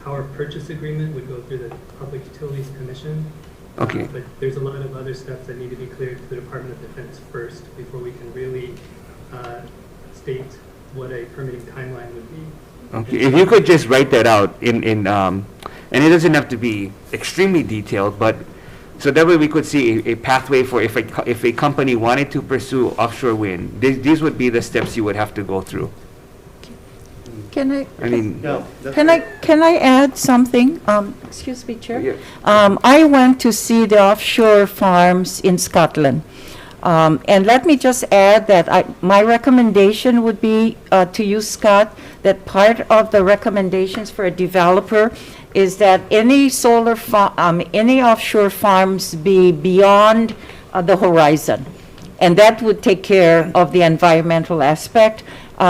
power purchase agreement would go through the Public Utilities Commission. Okay. But there's a lot of other steps that need to be cleared to the Department of Defense first before we can really state what a permitting timeline would be. Okay, if you could just write that out and it doesn't have to be extremely detailed, but so that way we could see a pathway for if a company wanted to pursue offshore wind, these would be the steps you would have to go through. Can I? I mean, Can I add something? Excuse me, Chair. Yeah. I went to see the offshore farms in Scotland. And let me just add that my recommendation would be to you, Scott, that part of the recommendations for a developer is that any any offshore farms be beyond the horizon. And that would take care of the environmental aspect,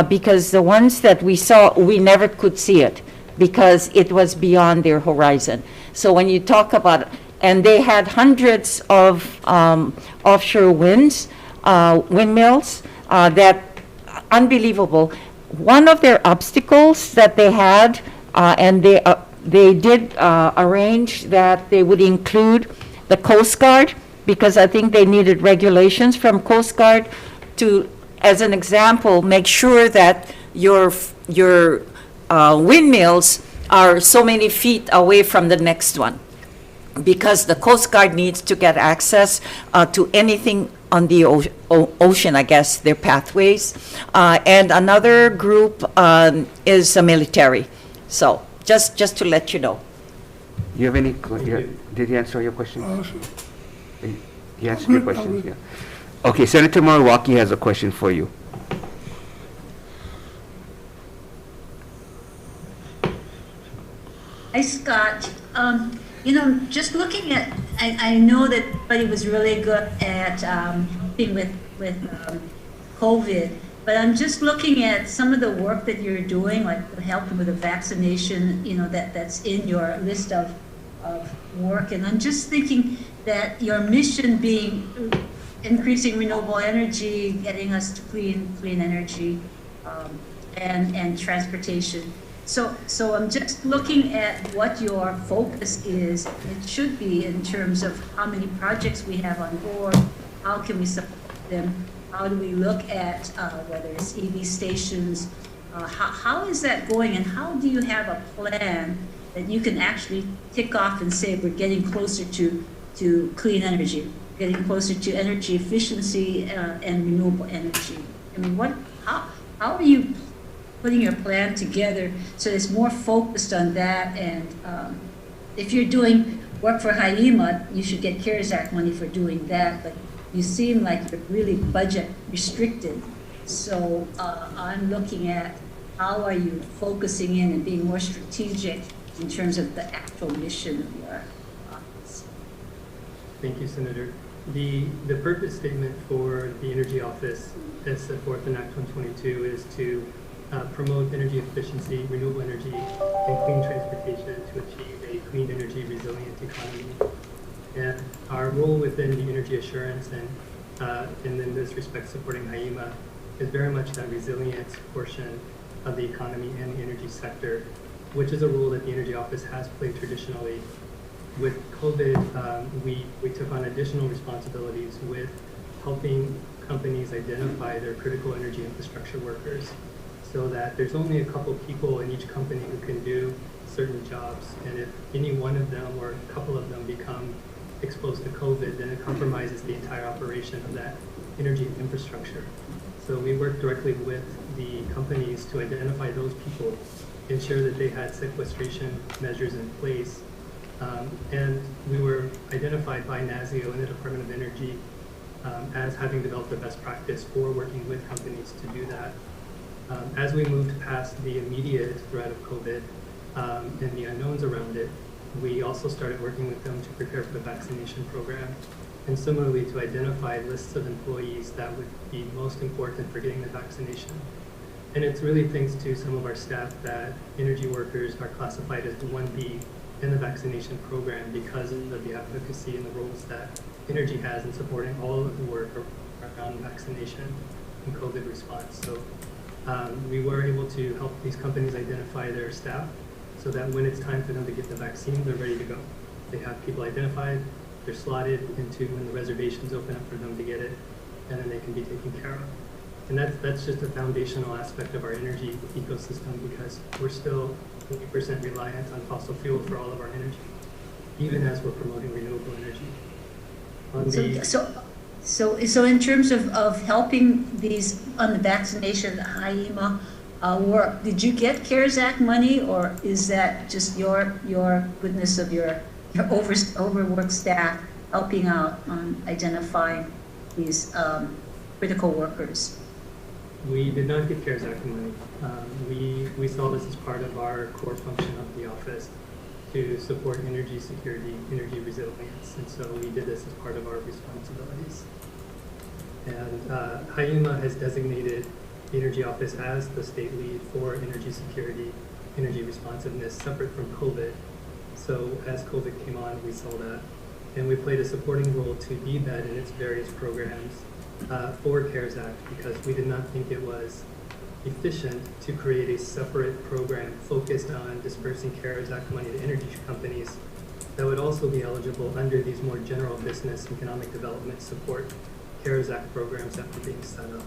because the ones that we saw, we never could see it because it was beyond their horizon. So when you talk about, and they had hundreds of offshore windmills that, unbelievable. One of their obstacles that they had, and they did arrange that they would include the Coast Guard, because I think they needed regulations from Coast Guard to, as an example, make sure that your windmills are so many feet away from the next one, because the Coast Guard needs to get access to anything on the ocean, I guess, their pathways. And another group is the military. So just to let you know. You have any, did he answer your question? He answered your question, yeah. Okay, Senator Moriwaki has a question for you. Hi, Scott. Just looking at, I know that everybody was really good at being with COVID, but I'm just looking at some of the work that you're doing, like helping with the vaccination, that's in your list of work. And I'm just thinking that your mission being increasing renewable energy, getting us to clean energy, and transportation. So I'm just looking at what your focus is. It should be in terms of how many projects we have on board, how can we support them, how do we look at whether it's EV stations, How is that going, and how do you have a plan that you can actually tick off and say we're getting closer to clean energy, getting closer to energy efficiency and renewable energy? I mean, how are you putting your plan together so it's more focused on that? And if you're doing work for Hawai'i, you should get CARES Act money for doing that, but you seem like you're really budget restricted. So I'm looking at how are you focusing in and being more strategic in terms of the actual mission of your office. Thank you, Senator. The purpose statement for the Energy Office as set forth in Act 122 is to promote energy efficiency, renewable energy, and clean transportation to achieve a clean energy resilient economy. And our role within the energy assurance and in this respect supporting Hawai'i is very much that resilience portion of the economy and the energy sector, which is a role that the Energy Office has played traditionally. With COVID, we took on additional responsibilities with helping companies identify their critical energy infrastructure workers, so that there's only a couple people in each company who can do certain jobs. And if any one of them or a couple of them become exposed to COVID, then it compromises the entire operation of that energy infrastructure. So we work directly with the companies to identify those people, ensure that they had sequestration measures in place. And we were identified by NASIO and the Department of Energy as having developed a best practice for working with companies to do that. As we moved past the immediate threat of COVID and the unknowns around it, we also started working with them to prepare for the vaccination program, and similarly to identify lists of employees that would be most important for getting the vaccination. And it's really thanks to some of our staff that energy workers are classified as the 1B in the vaccination program because of the advocacy and the roles that energy has in supporting all of the work around vaccination and COVID response. So we were able to help these companies identify their staff so that when it's time for them to get the vaccine, they're ready to go. They have people identified, they're slotted into when the reservations open up for them to get it, and then they can be taken care of. And that's just a foundational aspect of our energy ecosystem, because we're still 20% reliant on fossil fuel for all of our energy, even as we're promoting renewable energy. So in terms of helping these on the vaccination, Hawai'i work, did you get CARES Act money, or is that just your goodness of your overworked staff helping out on identifying these critical workers? We did not get CARES Act money. We saw this as part of our core function of the office to support energy security, energy resilience, and so we did this as part of our responsibilities. And Hawai'i has designated the Energy Office as the state lead for energy security, energy responsiveness, separate from COVID. So as COVID came on, we saw that, and we played a supporting role to DBED in its various programs for CARES Act, because we did not think it was efficient to create a separate program focused on dispersing CARES Act money to energy companies that would also be eligible under these more general business economic development support CARES Act programs that were being set up.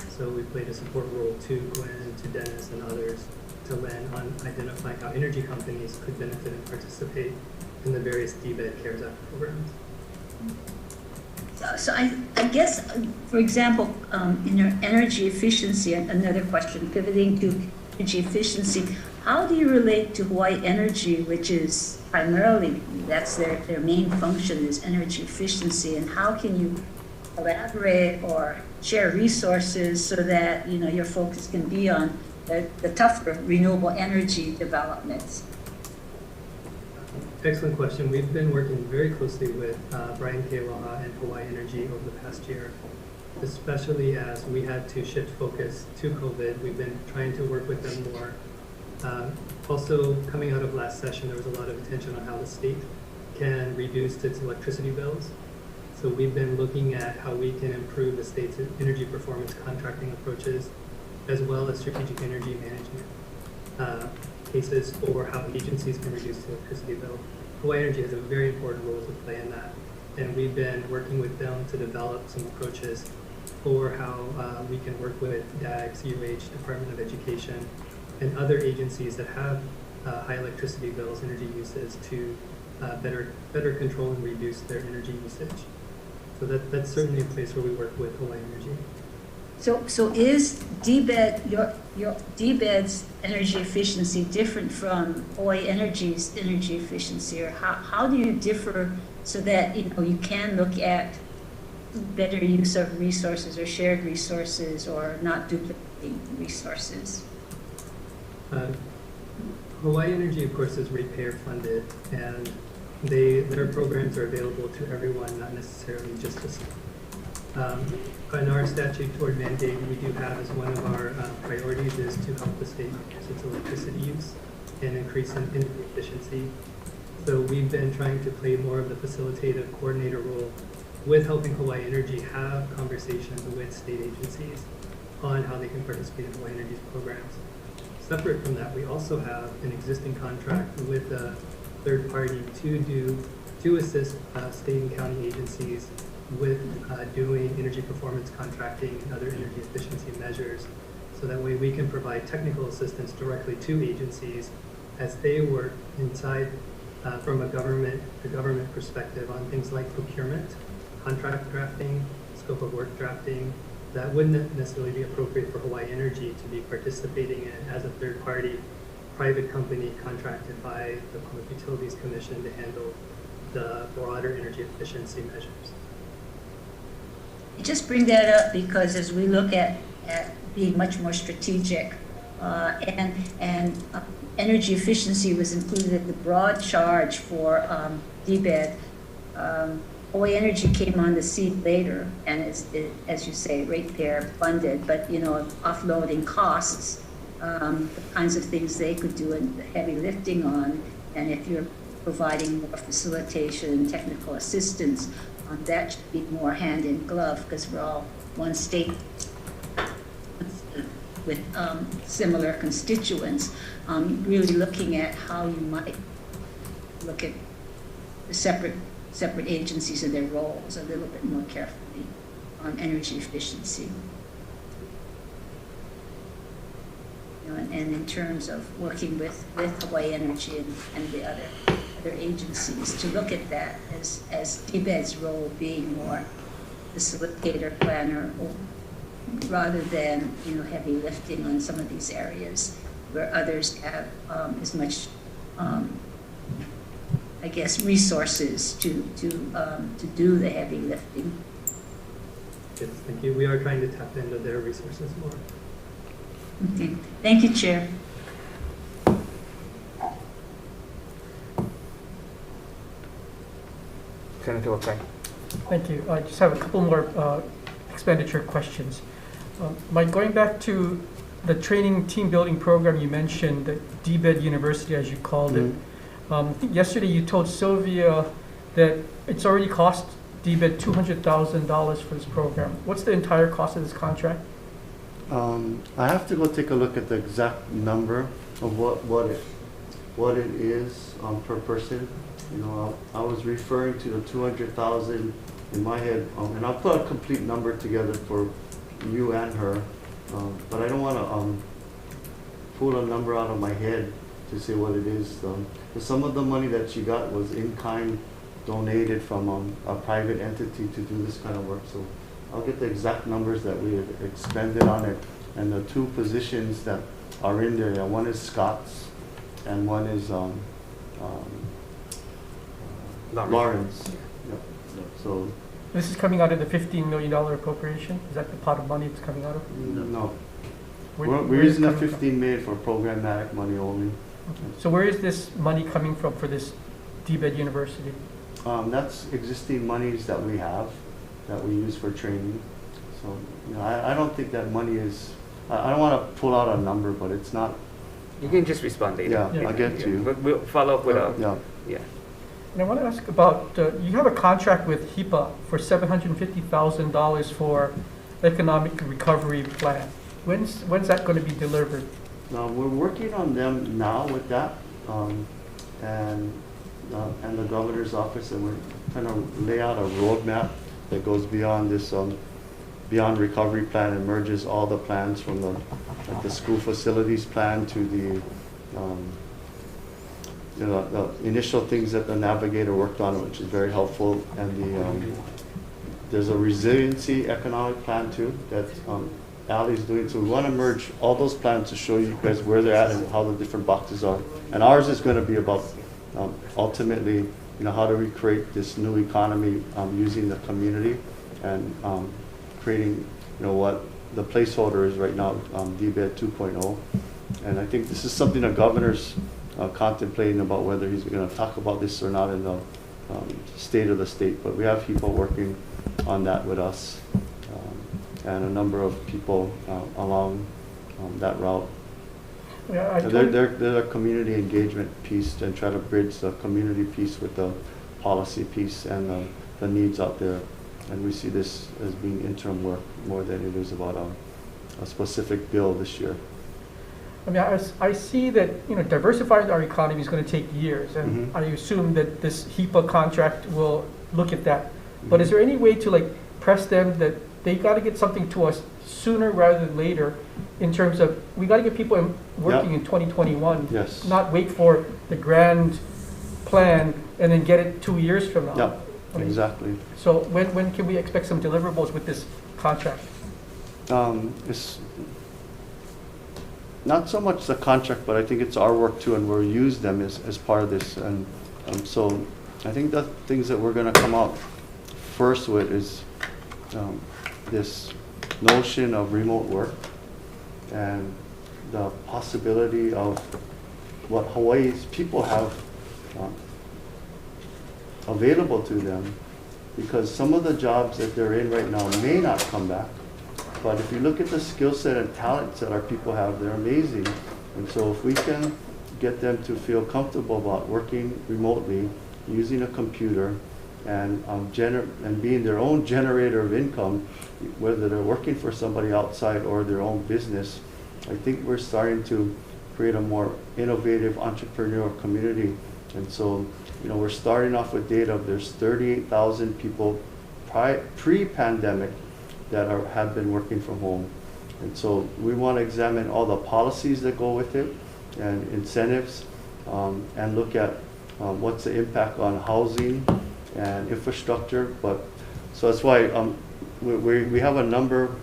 So we played a support role to Gwen, to Dennis, and others, to Len, on identifying how energy companies could benefit and participate in the various DBED CARES Act programs. So I guess, for example, in your energy efficiency, another question, pivoting to energy efficiency, how do you relate to Hawai'i Energy, which is primarily, that's their main function is energy efficiency, and how can you collaborate or share resources so that your focus can be on the tougher renewable energy developments? Excellent question. We've been working very closely with Brian Kealoha and Hawai'i Energy over the past year, especially as we had to shift focus to COVID. We've been trying to work with them more. Also, coming out of last session, there was a lot of attention on how the state can reduce its electricity bills. So we've been looking at how we can improve the state's energy performance contracting approaches, as well as strategic energy management cases for how agencies can reduce the electricity bill. Hawai'i Energy has a very important role to play in that, and we've been working with them to develop some approaches for how we can work with DAGS, UH, Department of Education, and other agencies that have high electricity bills, energy usage, to better control and reduce their energy usage. So that's certainly a place where we work with Hawai'i Energy. So is DBED, your DBED's energy efficiency different from Hawai'i Energy's energy efficiency, or how do you differ so that you can look at better use of resources or shared resources or not duplicating resources? Hawai'i Energy, of course, is ratepayer funded, and their programs are available to everyone, not necessarily just to some. In our statutory mandate, we do have as one of our priorities is to help the state reduce its electricity use and increase energy efficiency. So we've been trying to play more of the facilitative coordinator role with helping Hawai'i Energy have conversations with state agencies on how they can participate in Hawai'i Energy's programs. Separate from that, we also have an existing contract with a third party to assist state and county agencies with doing energy performance contracting and other energy efficiency measures. So that way we can provide technical assistance directly to agencies as they work inside from a government perspective on things like procurement, contract drafting, scope of work drafting, that wouldn't necessarily be appropriate for Hawai'i Energy to be participating in as a third party private company contracted by the Public Utilities Commission to handle the broader energy efficiency measures. I just bring that up because as we look at being much more strategic and energy efficiency was included in the broad charge for DBED. Hawai'i Energy came on the scene later and is, as you say, ratepayer funded, but offloading costs, the kinds of things they could do and the heavy lifting on, and if you're providing more facilitation, technical assistance, that should be more hand in glove because we're all one state with similar constituents. Really looking at how you might look at the separate agencies and their roles a little bit more carefully on energy efficiency. And in terms of working with Hawai'i Energy and the other agencies to look at that as DBED's role being more facilitator, planner, rather than heavy lifting on some of these areas where others have as much I guess resources to do the heavy lifting. Yes, thank you. We are trying to tap into their resources more. Okay. Thank you, Chair. Senator Wakai. Thank you. I just have a couple more expenditure questions. Mike, going back to the training team building program you mentioned, the DBED University, as you called it. I think yesterday you told Sylvia that it's already cost DBED $200,000 for this program. What's the entire cost of this contract? I have to go take a look at the exact number of what it is per person. I was referring to the 200,000 in my head, and I'll put a complete number together for you and her, but I don't want to pull a number out of my head to say what it is. Some of the money that she got was in kind donated from a private entity to do this kind of work. So I'll get the exact numbers that we had expended on it, and the two positions that are in there. One is Scott's, and one is Lawrence. Yep. So this is coming out of the $15 million appropriation? Is that the pot of money it's coming out of? No. We're using the $15 million for programmatic money only. Okay. So where is this money coming from for this DBED University? That's existing monies that we have, that we use for training. So I don't think that money is, I don't want to pull out a number, but it's not. You can just respond later. Yeah, I'll get to you. But we'll follow up with yeah. And I want to ask about, you have a contract with HIPAA for $750,000 for economic recovery plan. When's that going to be delivered? We're working on them now with that, and the governor's office, and we're trying to lay out a roadmap that goes beyond this Beyond Recovery Plan. It merges all the plans from the school facilities plan to the the initial things that the navigator worked on, which is very helpful. And there's a resiliency economic plan too that Ally's doing. So we want to merge all those plans to show you guys where they're at and how the different boxes are. And ours is going to be about ultimately, how do we create this new economy using the community and creating, what the placeholder is right now, DBED 2.0. And I think this is something the governor's contemplating about whether he's going to talk about this or not in the state of the state. But we have people working on that with us and a number of people along that route. Yeah, they're a community engagement piece and try to bridge the community piece with the policy piece and the needs out there. And we see this as being interim work more than it is about a specific bill this year. I mean, I see that, diversifying our economy is going to take years, and I assume that this HEPA contract will look at that. But is there any way to press them that they got to get something to us sooner rather than later, in terms of we got to get people working in 2021, yes, not wait for the grand plan and then get it 2 years from now? Yeah, I mean, exactly. So when can we expect some deliverables with this contract? It's not so much the contract, but I think it's our work too, and we'll use them as part of this. And so I think the things that we're going to come out first with is this notion of remote work and the possibility of what Hawaii's people have available to them, because some of the jobs that they're in right now may not come back. But if you look at the skill set and talents that our people have, they're amazing. And so if we can get them to feel comfortable about working remotely, using a computer, and being their own generator of income, whether they're working for somebody outside or their own business, I think we're starting to create a more innovative entrepreneurial community. And so, we're starting off with data of there's 38,000 people pre-pandemic that have been working from home. And so we want to examine all the policies that go with it and incentives and look at what's the impact on housing and infrastructure. So that's why we have a number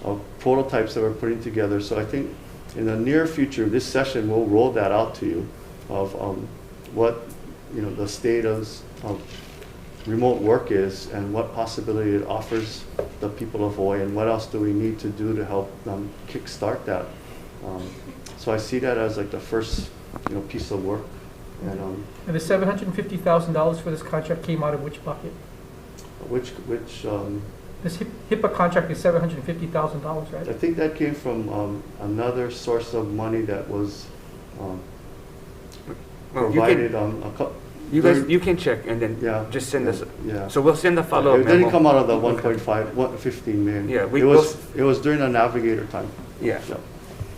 of prototypes that we're putting together. So I think in the near future, this session, we'll roll that out to you of what the state of remote work is and what possibility it offers the people of Hawaii, and what else do we need to do to help them kickstart that. So I see that as the first piece of work. And the $750,000 for this contract came out of which bucket? Which This HIPAA contract is $750,000, right? I think that came from another source of money that was provided on a couple. You can check and then just send us. Yeah. So we'll send the follow-up It memo. didn't come out of the 15 million. Yeah, it was during the navigator time. Yeah.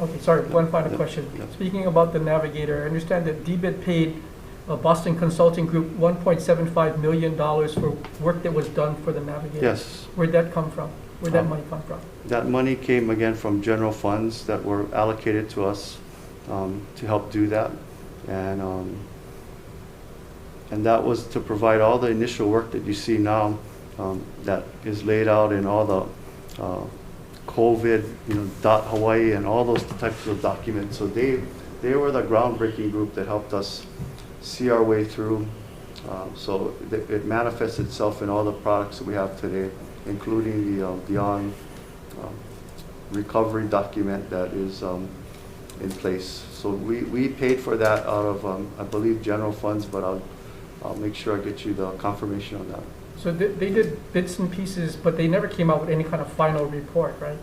Okay, sorry, one final question. Speaking about the navigator, I understand that DBED paid Boston Consulting Group $1.75 million for work that was done for the navigator. Yes. Where'd that come from? Where'd that money come from? That money came again from general funds that were allocated to us to help do that. And that was to provide all the initial work that you see now that is laid out in all the COVID, .Hawaii and all those types of documents. So they were the groundbreaking group that helped us see our way through. So it manifests itself in all the products that we have today, including the Beyond Recovery document that is in place. So we paid for that out of, I believe, general funds, but I'll make sure I get you the confirmation on that. So they did bits and pieces, but they never came out with any kind of final report, right?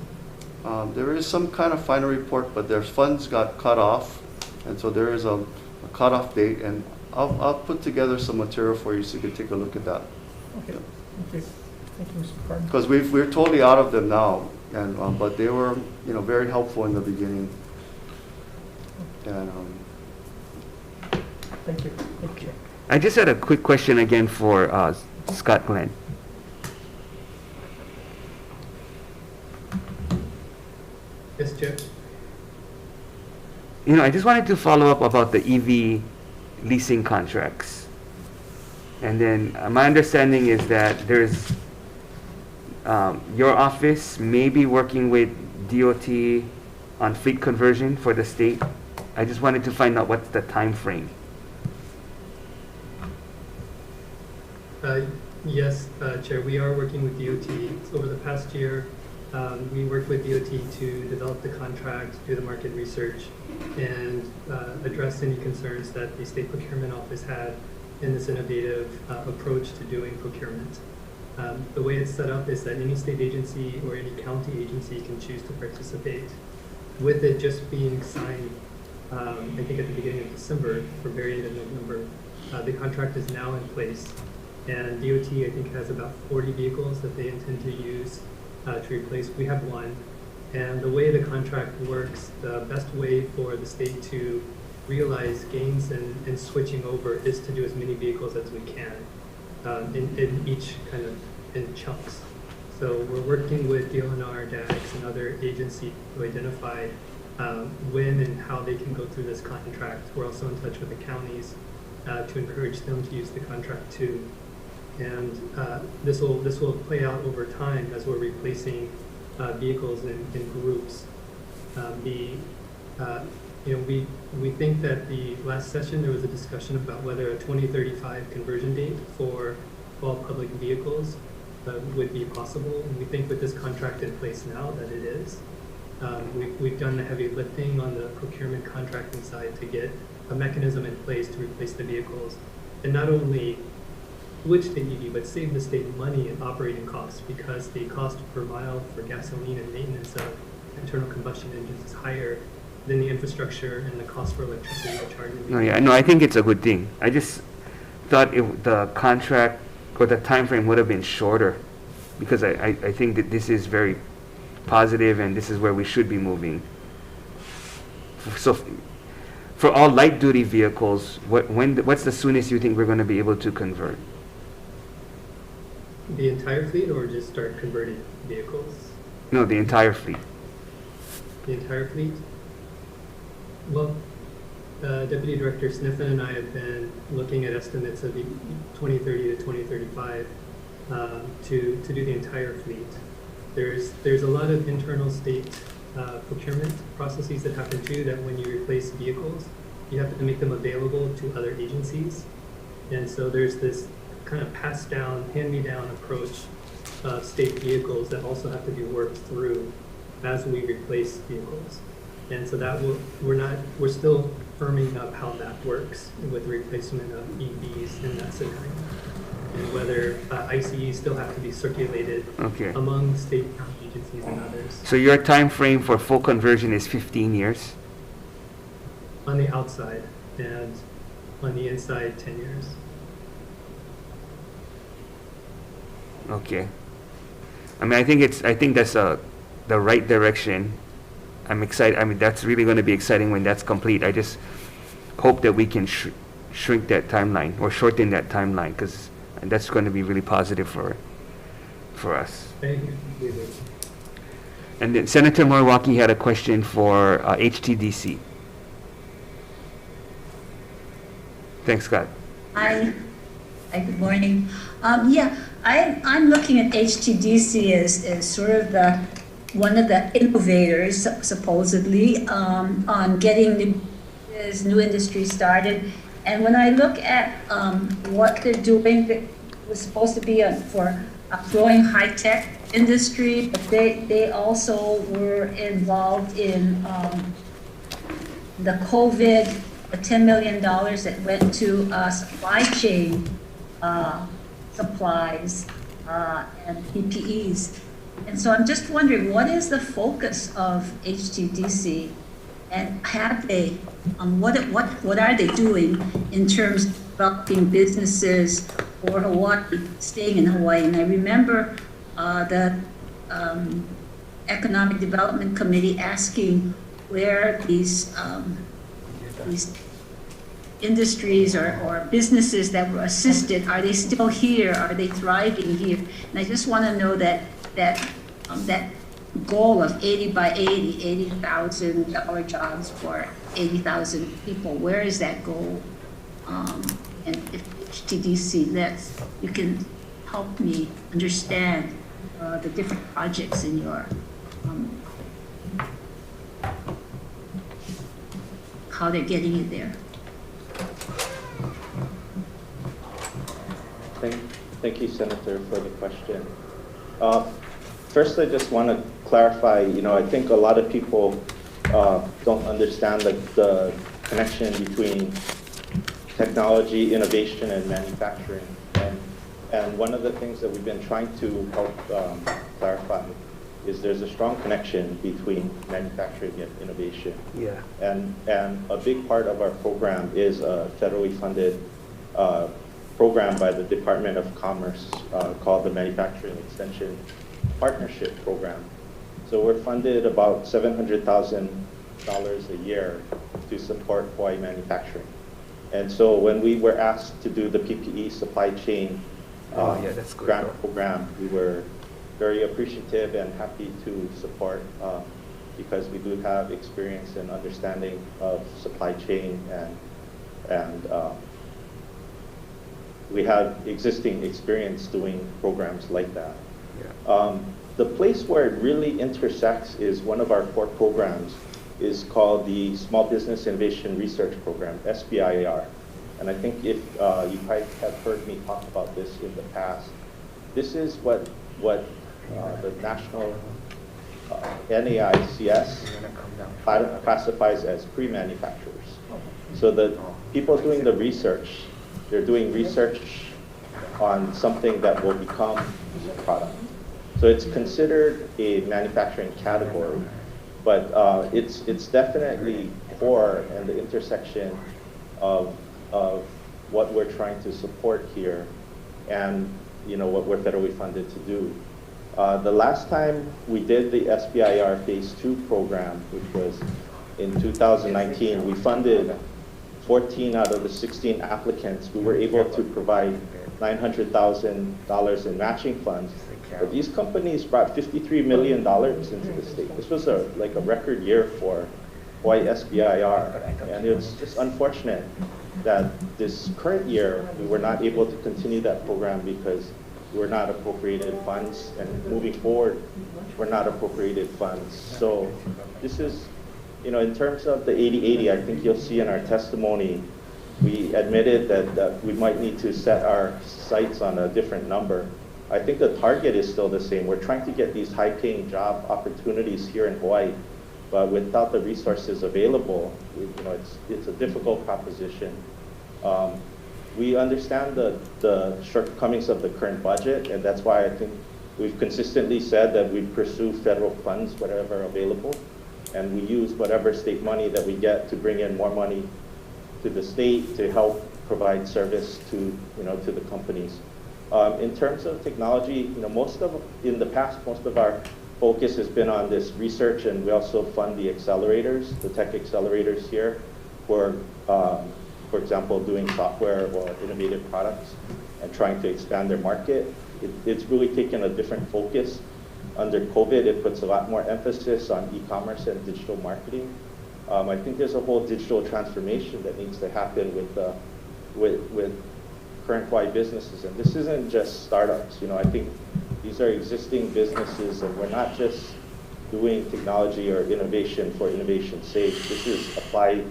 There is some kind of final report, but their funds got cut off, and so there is a cutoff date, and I'll put together some material for you so you can take a look at that. Okay, thank you. Thank you, Mr. Carter. Because we're totally out of them now, and but they were very helpful in the beginning. And thank you. Thank you. I just had a quick question again for Scott Glenn. I just wanted to follow up about the EV leasing contracts. And then my understanding is that there's your office may be working with DOT on fleet conversion for the state. I just wanted to find out what's the time frame. Yes, Chair, we are working with DOT. Over the past year, we worked with DOT to develop the contract, do the market research, and address any concerns that the State Procurement Office had in this innovative approach to doing procurement. The way it's set up is that any state agency or any county agency can choose to participate. With it just being signed, I think at the beginning of December, or very end of November, the contract is now in place. And DOT, I think, has about 40 vehicles that they intend to use to replace. We have one. And the way the contract works, the best way for the state to realize gains in switching over is to do as many vehicles as we can in each kind of in chunks. So we're working with DLNR, DAGs, and other agencies to identify when and how they can go through this contract. We're also in touch with the counties to encourage them to use the contract too. And this will play out over time as we're replacing vehicles in groups. We think that the last session there was a discussion about whether a 2035 conversion date for all public vehicles would be possible. And we think with this contract in place now that it is. We've done the heavy lifting on the procurement contracting side to get a mechanism in place to replace the vehicles. And not only switch to EV, but save the state money in operating costs because the cost per mile for gasoline and maintenance of internal combustion engines is higher than the infrastructure and the cost for electricity to charge them. No, I think it's a good thing. I just thought the contract or the time frame would have been shorter because I think that this is very positive and this is where we should be moving. So for all light duty vehicles, what's the soonest you think we're going to be able to convert? The entire fleet or just start converting vehicles? No, the entire fleet. The entire fleet? Well, Deputy Director Sniffen and I have been looking at estimates of 2030 to 2035 to do the entire fleet. There's a lot of internal state procurement processes that happen too, that when you replace vehicles, you have to make them available to other agencies. And so there's this kind of passed down, hand-me-down approach of state vehicles that also have to be worked through as we replace vehicles. And so that we're still firming up how that works with the replacement of EVs in that scenario. And whether ICEs still have to be circulated among state county agencies and others. So your time frame for full conversion is 15 years? On the outside, and on the inside, 10 years. Okay. I mean, I think that's the right direction. I'm excited. I mean, that's really going to be exciting when that's complete. I just hope that we can shrink that timeline or shorten that timeline because that's going to be really positive for us. Thank you. And then Senator Moriwaki had a question for HTDC. Thanks, Scott. Hi, good morning. I'm looking at HTDC as sort of one of the innovators, supposedly, on getting new industry started. And when I look at what they're doing, it was supposed to be for a growing high-tech industry, but they also were involved in the COVID, the $10 million that went to supply chain supplies and PPEs. And so I'm just wondering, what is the focus of HTDC, and have they, what are they doing in terms of developing businesses for Hawaii, staying in Hawaii? And I remember the Economic Development Committee asking where these industries or businesses that were assisted, are they still here? Are they thriving here? And I just want to know that goal of 80 by 80, $80,000 jobs for 80,000 people. Where is that goal? And if HTDC, you can help me understand the different projects in your, how they're getting you there. Thank you, Senator, for the question. First, I just want to clarify, I think a lot of people don't understand the connection between technology, innovation, and manufacturing. And one of the things that we've been trying to help clarify is there's a strong connection between manufacturing and innovation. Yeah. And a big part of our program is a federally funded program by the Department of Commerce called the Manufacturing Extension Partnership Program. So we're funded about $700,000 a year to support Hawaii manufacturing. And so when we were asked to do the PPE supply chain grant program, we were very appreciative and happy to support because we do have experience and understanding of supply chain and we have existing experience doing programs like that. Yeah. The place where it really intersects is one of our core programs is called the Small Business Innovation Research Program, SBIR. And I think if you might have heard me talk about this in the past, this is what the national NAICS classifies as pre-manufacturers. So the people doing the research, they're doing research on something that will become a product. So it's considered a manufacturing category, but it's definitely core and the intersection of what we're trying to support here and what we're federally funded to do. The last time we did the SBIR Phase 2 program, which was in 2019, we funded 14 out of the 16 applicants. We were able to provide $900,000 in matching funds. But these companies brought $53 million into the state. This was a record year for Hawaii SBIR. And it's just unfortunate that this current year, we were not able to continue that program because we're not appropriated funds. And moving forward, we're not appropriated funds. So this is, in terms of the 80-80, I think you'll see in our testimony, we admitted that we might need to set our sights on a different number. I think the target is still the same. We're trying to get these high-paying job opportunities here in Hawaii, but without the resources available, it's a difficult proposition. We understand the shortcomings of the current budget, and that's why I think we've consistently said that we pursue federal funds wherever available, and we use whatever state money that we get to bring in more money to the state to help provide service to the companies. In terms of technology, in the past, most of our focus has been on this research, and we also fund the accelerators, the tech accelerators here, for example, doing software or innovative products and trying to expand their market. It's really taken a different focus. Under COVID, it puts a lot more emphasis on e-commerce and digital marketing. I think there's a whole digital transformation that needs to happen with current Hawaii businesses, and this isn't just startups. I think these are existing businesses, and we're not just doing technology or innovation for innovation's sake. This is applied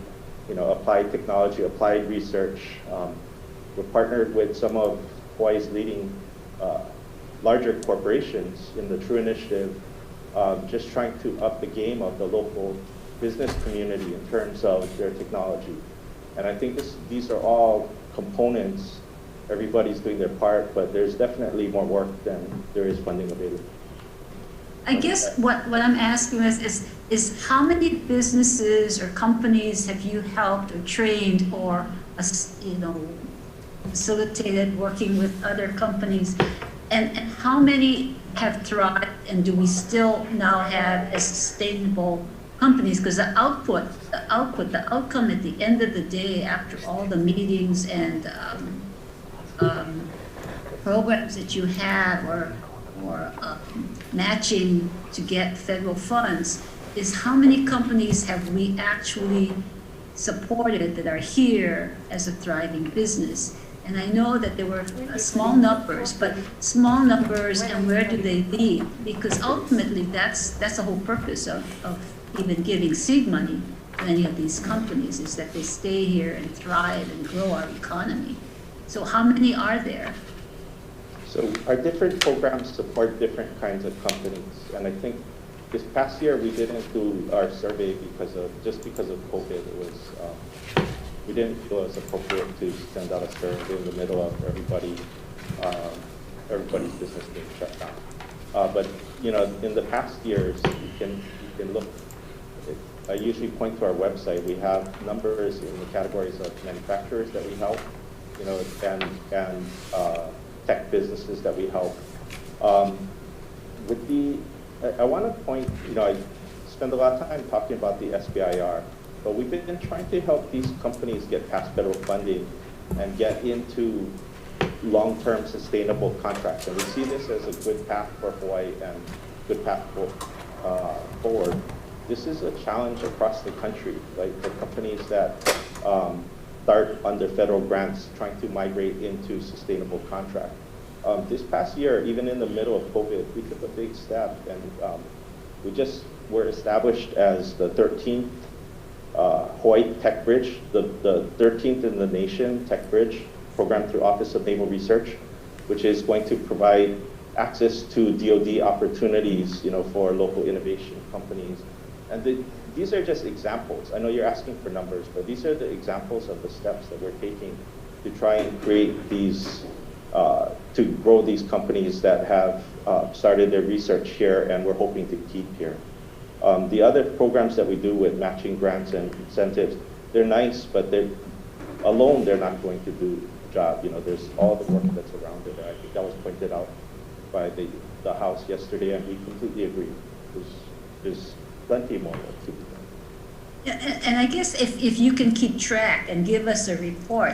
technology, applied research. We're partnered with some of Hawaii's leading larger corporations in the True Initiative, just trying to up the game of the local business community in terms of their technology. And I think these are all components. Everybody's doing their part, but there's definitely more work than there is funding available. I guess what I'm asking is how many businesses or companies have you helped or trained or facilitated working with other companies, and how many have thrived, and do we still now have a sustainable companies? Because the outcome at the end of the day, after all the meetings and programs that you have, or matching to get federal funds is how many companies have we actually supported that are here as a thriving business. And I know that there were small numbers, but small numbers and where do they lead? Because ultimately that's the whole purpose of even giving seed money to any of these companies, is that they stay here and thrive and grow our economy. So how many are there? So our different programs support different kinds of companies. And I think this past year we didn't do our survey because of COVID. It was, we didn't feel it was appropriate to send out a survey in the middle of everybody's business being shut down. But you know, in the past years, you can look. I usually point to our website. We have numbers in the categories of manufacturers that we help, you know, and tech businesses that we help. I want to point, you know, I spend a lot of time talking about the SBIR, but we've been trying to help these companies get past federal funding and get into long-term sustainable contracts. And we see this as a good path for Hawaii and good path forward. This is a challenge across the country, like the companies that start under federal grants trying to migrate into sustainable contract. This past year, even in the middle of COVID, we took a big step, and we just were established as the 13th Hawaii Tech Bridge, the 13th in the nation Tech Bridge program through Office of Naval Research, which is going to provide access to DoD opportunities, you know, for local innovation companies. And these are just examples. I know you're asking for numbers, but these are the examples of the steps that we're taking to try and create these, to grow these companies that have started their research here and we're hoping to keep here. The other programs that we do with matching grants and incentives, they're nice, but they're not going to do the job. You know, there's all the work that's around it. I think that was pointed out by the House yesterday, and we completely agree. There's plenty more work to be done. Yeah, and I guess if you can keep track and give us a report,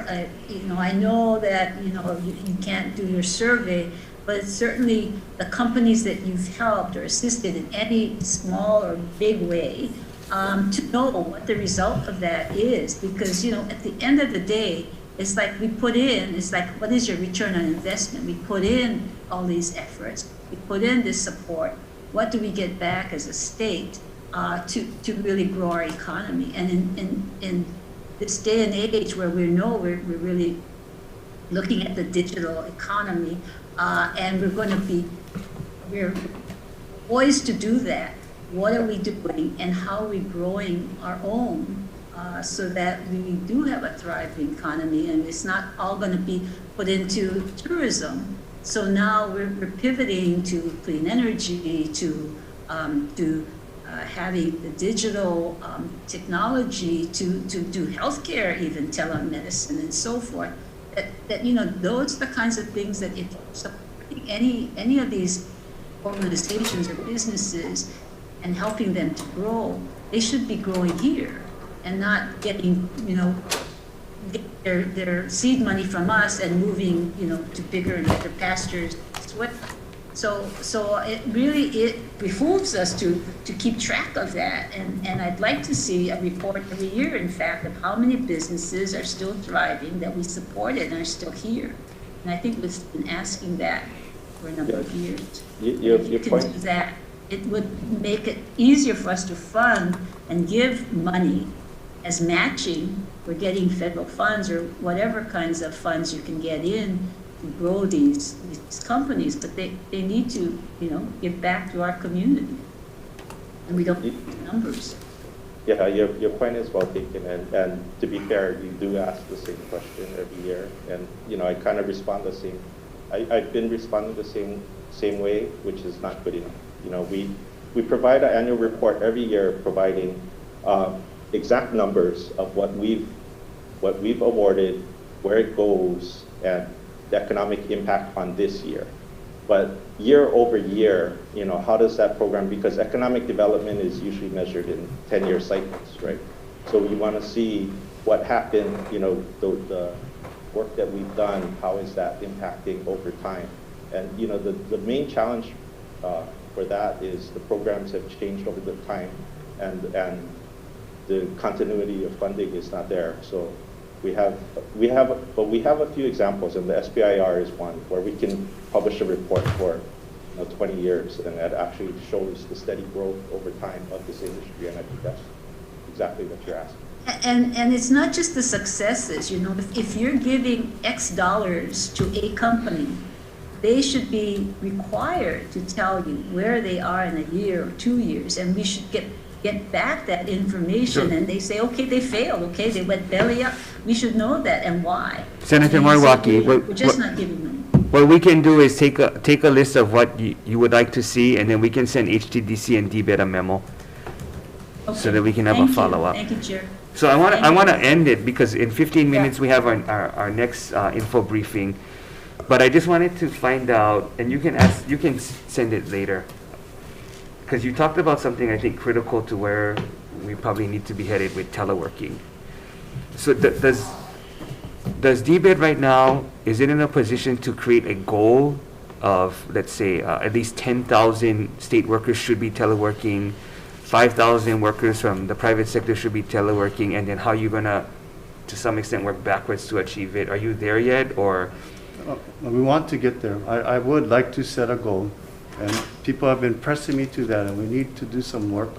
you know, I know that, you know, you can't do your survey, but certainly the companies that you've helped or assisted in any small or big way, to know what the result of that is. Because, you know, at the end of the day, it's like we put in, it's like, what is your return on investment? We put in all these efforts, we put in this support. What do we get back as a state to really grow our economy? And in this day and age where we're really looking at the digital economy, and we're poised to do that. What are we doing and how are we growing our own so that we do have a thriving economy, and it's not all going to be put into tourism. So now we're pivoting to clean energy, to having the digital technology, to do healthcare, even telemedicine and so forth. That you know, those are the kinds of things that if supporting any of these organizations or businesses and helping them to grow, they should be growing here and not getting, you know, their seed money from us and moving, you know, to bigger and better pastures. So it behooves us to keep track of that, and I'd like to see a report every year, in fact, of how many businesses are still thriving that we supported and are still here. And I think we've been asking that for a number of years. If you can do that, it would make it easier for us to fund and give money as matching. We're getting federal funds or whatever kinds of funds you can get in to grow these companies, but they need to, you know, give back to our community. And we don't need the numbers. Yeah, your point is well taken, and to be fair, you do ask the same question every year, and you know, I kind of respond the same. I've been responding the same way, which is not good enough. You know, we provide an annual report every year, providing exact numbers of what we've awarded, where it goes, and the economic impact on this year. But year over year, you know, how does that program, because economic development is usually measured in 10-year cycles, right? So we want to see what happened, you know, the work that we've done, how is that impacting over time? And the main challenge for that is the programs have changed over the time, and the continuity of funding is not there. So we have a few examples, and the SBIR is one where we can publish a report for 20 years, and that actually shows the steady growth over time of this industry, and I think that's exactly what you're asking. And it's not just the successes, if you're giving X dollars to a company, they should be required to tell you where they are in a year or 2 years, and we should get back that information. Sure. And they say, okay, they failed, okay, they went belly up. We should know that and why. Senator And you say, Marwaki, we're just not giving money. what we can do is take a list of what you would like to see, and then we can send HTDC and DBET a memo, so that we can have a follow-up. Thank you, Chair. So I want to end it, because in 15 minutes we have our next info briefing. But I just wanted to find out, and you can send it later, because you talked about something I think critical to where we probably need to be headed with teleworking. So does DBET right now, is it in a position to create a goal of, let's say, at least 10,000 state workers should be teleworking, 5,000 workers from the private sector should be teleworking, and then how you're gonna, to some extent, work backwards to achieve it? Are you there yet, or? We want to get there. I would like to set a goal, and people have been pressing me to that, and we need to do some work.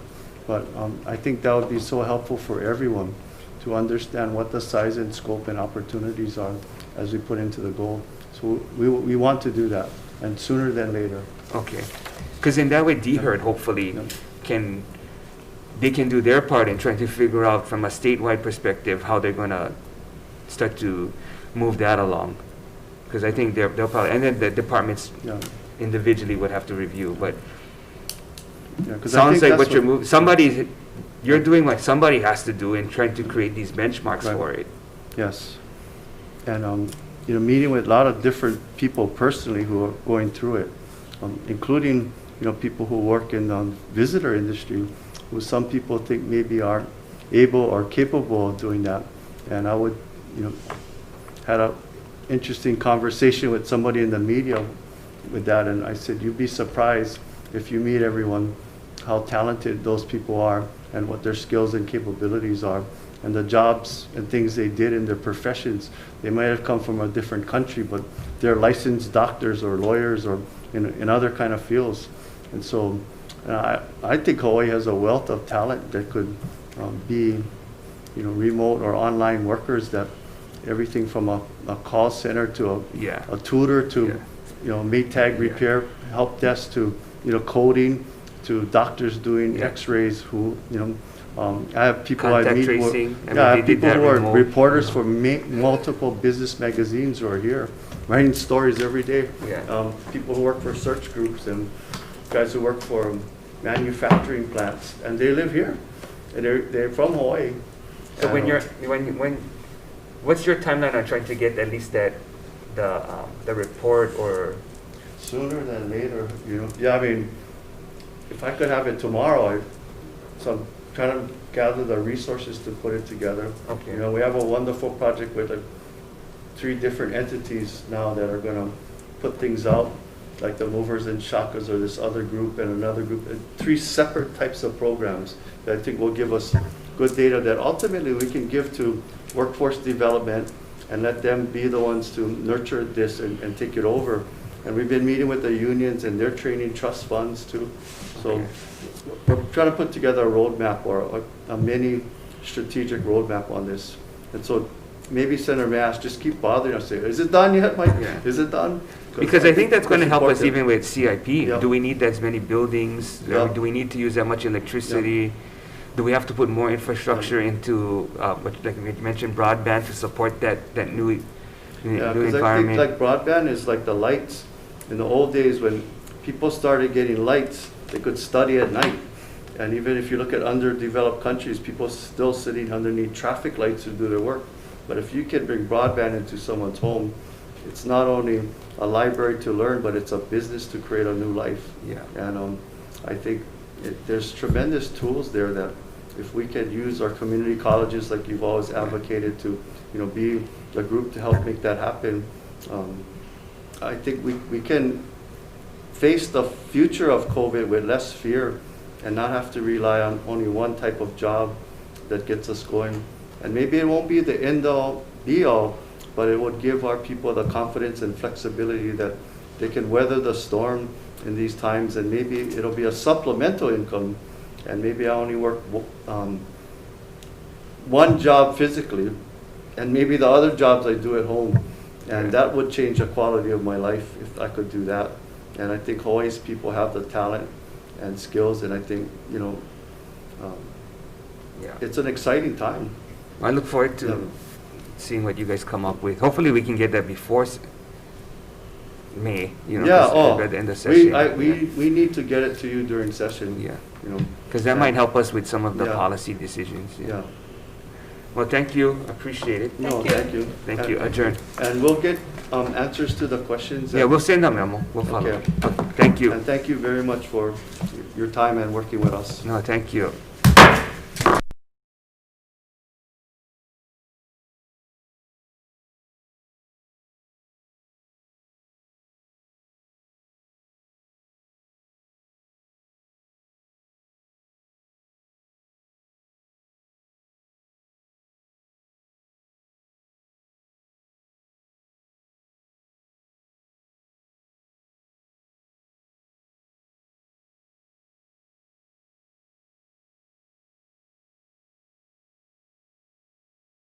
But I think that would be so helpful for everyone to understand what the size and scope and opportunities are as we put into the goal. So we want to do that, and sooner than later. Okay, because in that way, DHERD hopefully they can do their part in trying to figure out from a statewide perspective how they're gonna start to move that along. Because I think they'll probably, and then the departments individually would have to review, but sounds like what you're doing what somebody has to do in trying to create these benchmarks for it. Yes. And, meeting with a lot of different people personally who are going through it, including, people who work in the visitor industry, who some people think maybe aren't able or capable of doing that. And I would, had a interesting conversation with somebody in the media with that, and I said, you'd be surprised if you meet everyone how talented those people are and what their skills and capabilities are, and the jobs and things they did in their professions. They might have come from a different country, but they're licensed doctors or lawyers or in other kind of fields. And so I think Hawaii has a wealth of talent that could be remote or online workers, that everything from a call center to a tutor to Maytag repair help desk to coding to doctors doing X-rays who I have people Contact I meet tracing. who, I have people who are remote. reporters for multiple business magazines who are here writing stories every day. People who work for search groups and guys who work for manufacturing plants, and they live here, and they're from Hawaii. So what's your timeline on trying to get at least the report, or sooner than later? Yeah, I mean, if I could have it tomorrow, so I'm trying to gather the resources to put it together. Okay. We have a wonderful project with 3 different entities now that are going to put things out, like the movers and shakas, or this other group and another group, 3 separate types of programs that I think will give us good data that ultimately we can give to workforce development and let them be the ones to nurture this and take it over. And we've been meeting with the unions, and they're training trust funds too. So we're trying to put together a roadmap, or a mini strategic roadmap on this. And so maybe Senator Mass, just keep bothering us. Say, is it done yet, Mike? Is it done? Because I think that's going to help us even with CIP. Yeah. Do we need as many buildings? Yeah. Do we need to use that much electricity? Do we have to put more infrastructure into, like you mentioned, broadband to support that new Because environment? I think broadband is like the lights. In the old days when people started getting lights, they could study at night. And even if you look at underdeveloped countries, people still sitting underneath traffic lights to do their work. But if you can bring broadband into someone's home, it's not only a library to learn, but it's a business to create a new life. And I think there's tremendous tools there that if we can use our community colleges, like you've always advocated, to be the group to help make that happen, I think we can face the future of COVID with less fear and not have to rely on only one type of job that gets us going. And maybe it won't be the end all be all, but it would give our people the confidence and flexibility that they can weather the storm in these times, and maybe it'll be a supplemental income, and maybe I only work one job physically, and maybe the other jobs I do at home, and that would change the quality of my life if I could do that. And I think Hawaii's people have the talent and skills, and I think, you know, it's an exciting time. I look forward to seeing what you guys come up with. Hopefully we can get that before May, you know, at the end of session. We need to get it to you during session. Yeah. You know, because that might help us with some of the policy decisions. Yeah. Well, thank you. Appreciate it. Thank you. Thank you. Adjourn. And we'll get answers to the questions. Yeah, we'll send a memo. We'll follow. Okay. Thank you. And thank you very much for your time and working with us. No, thank you.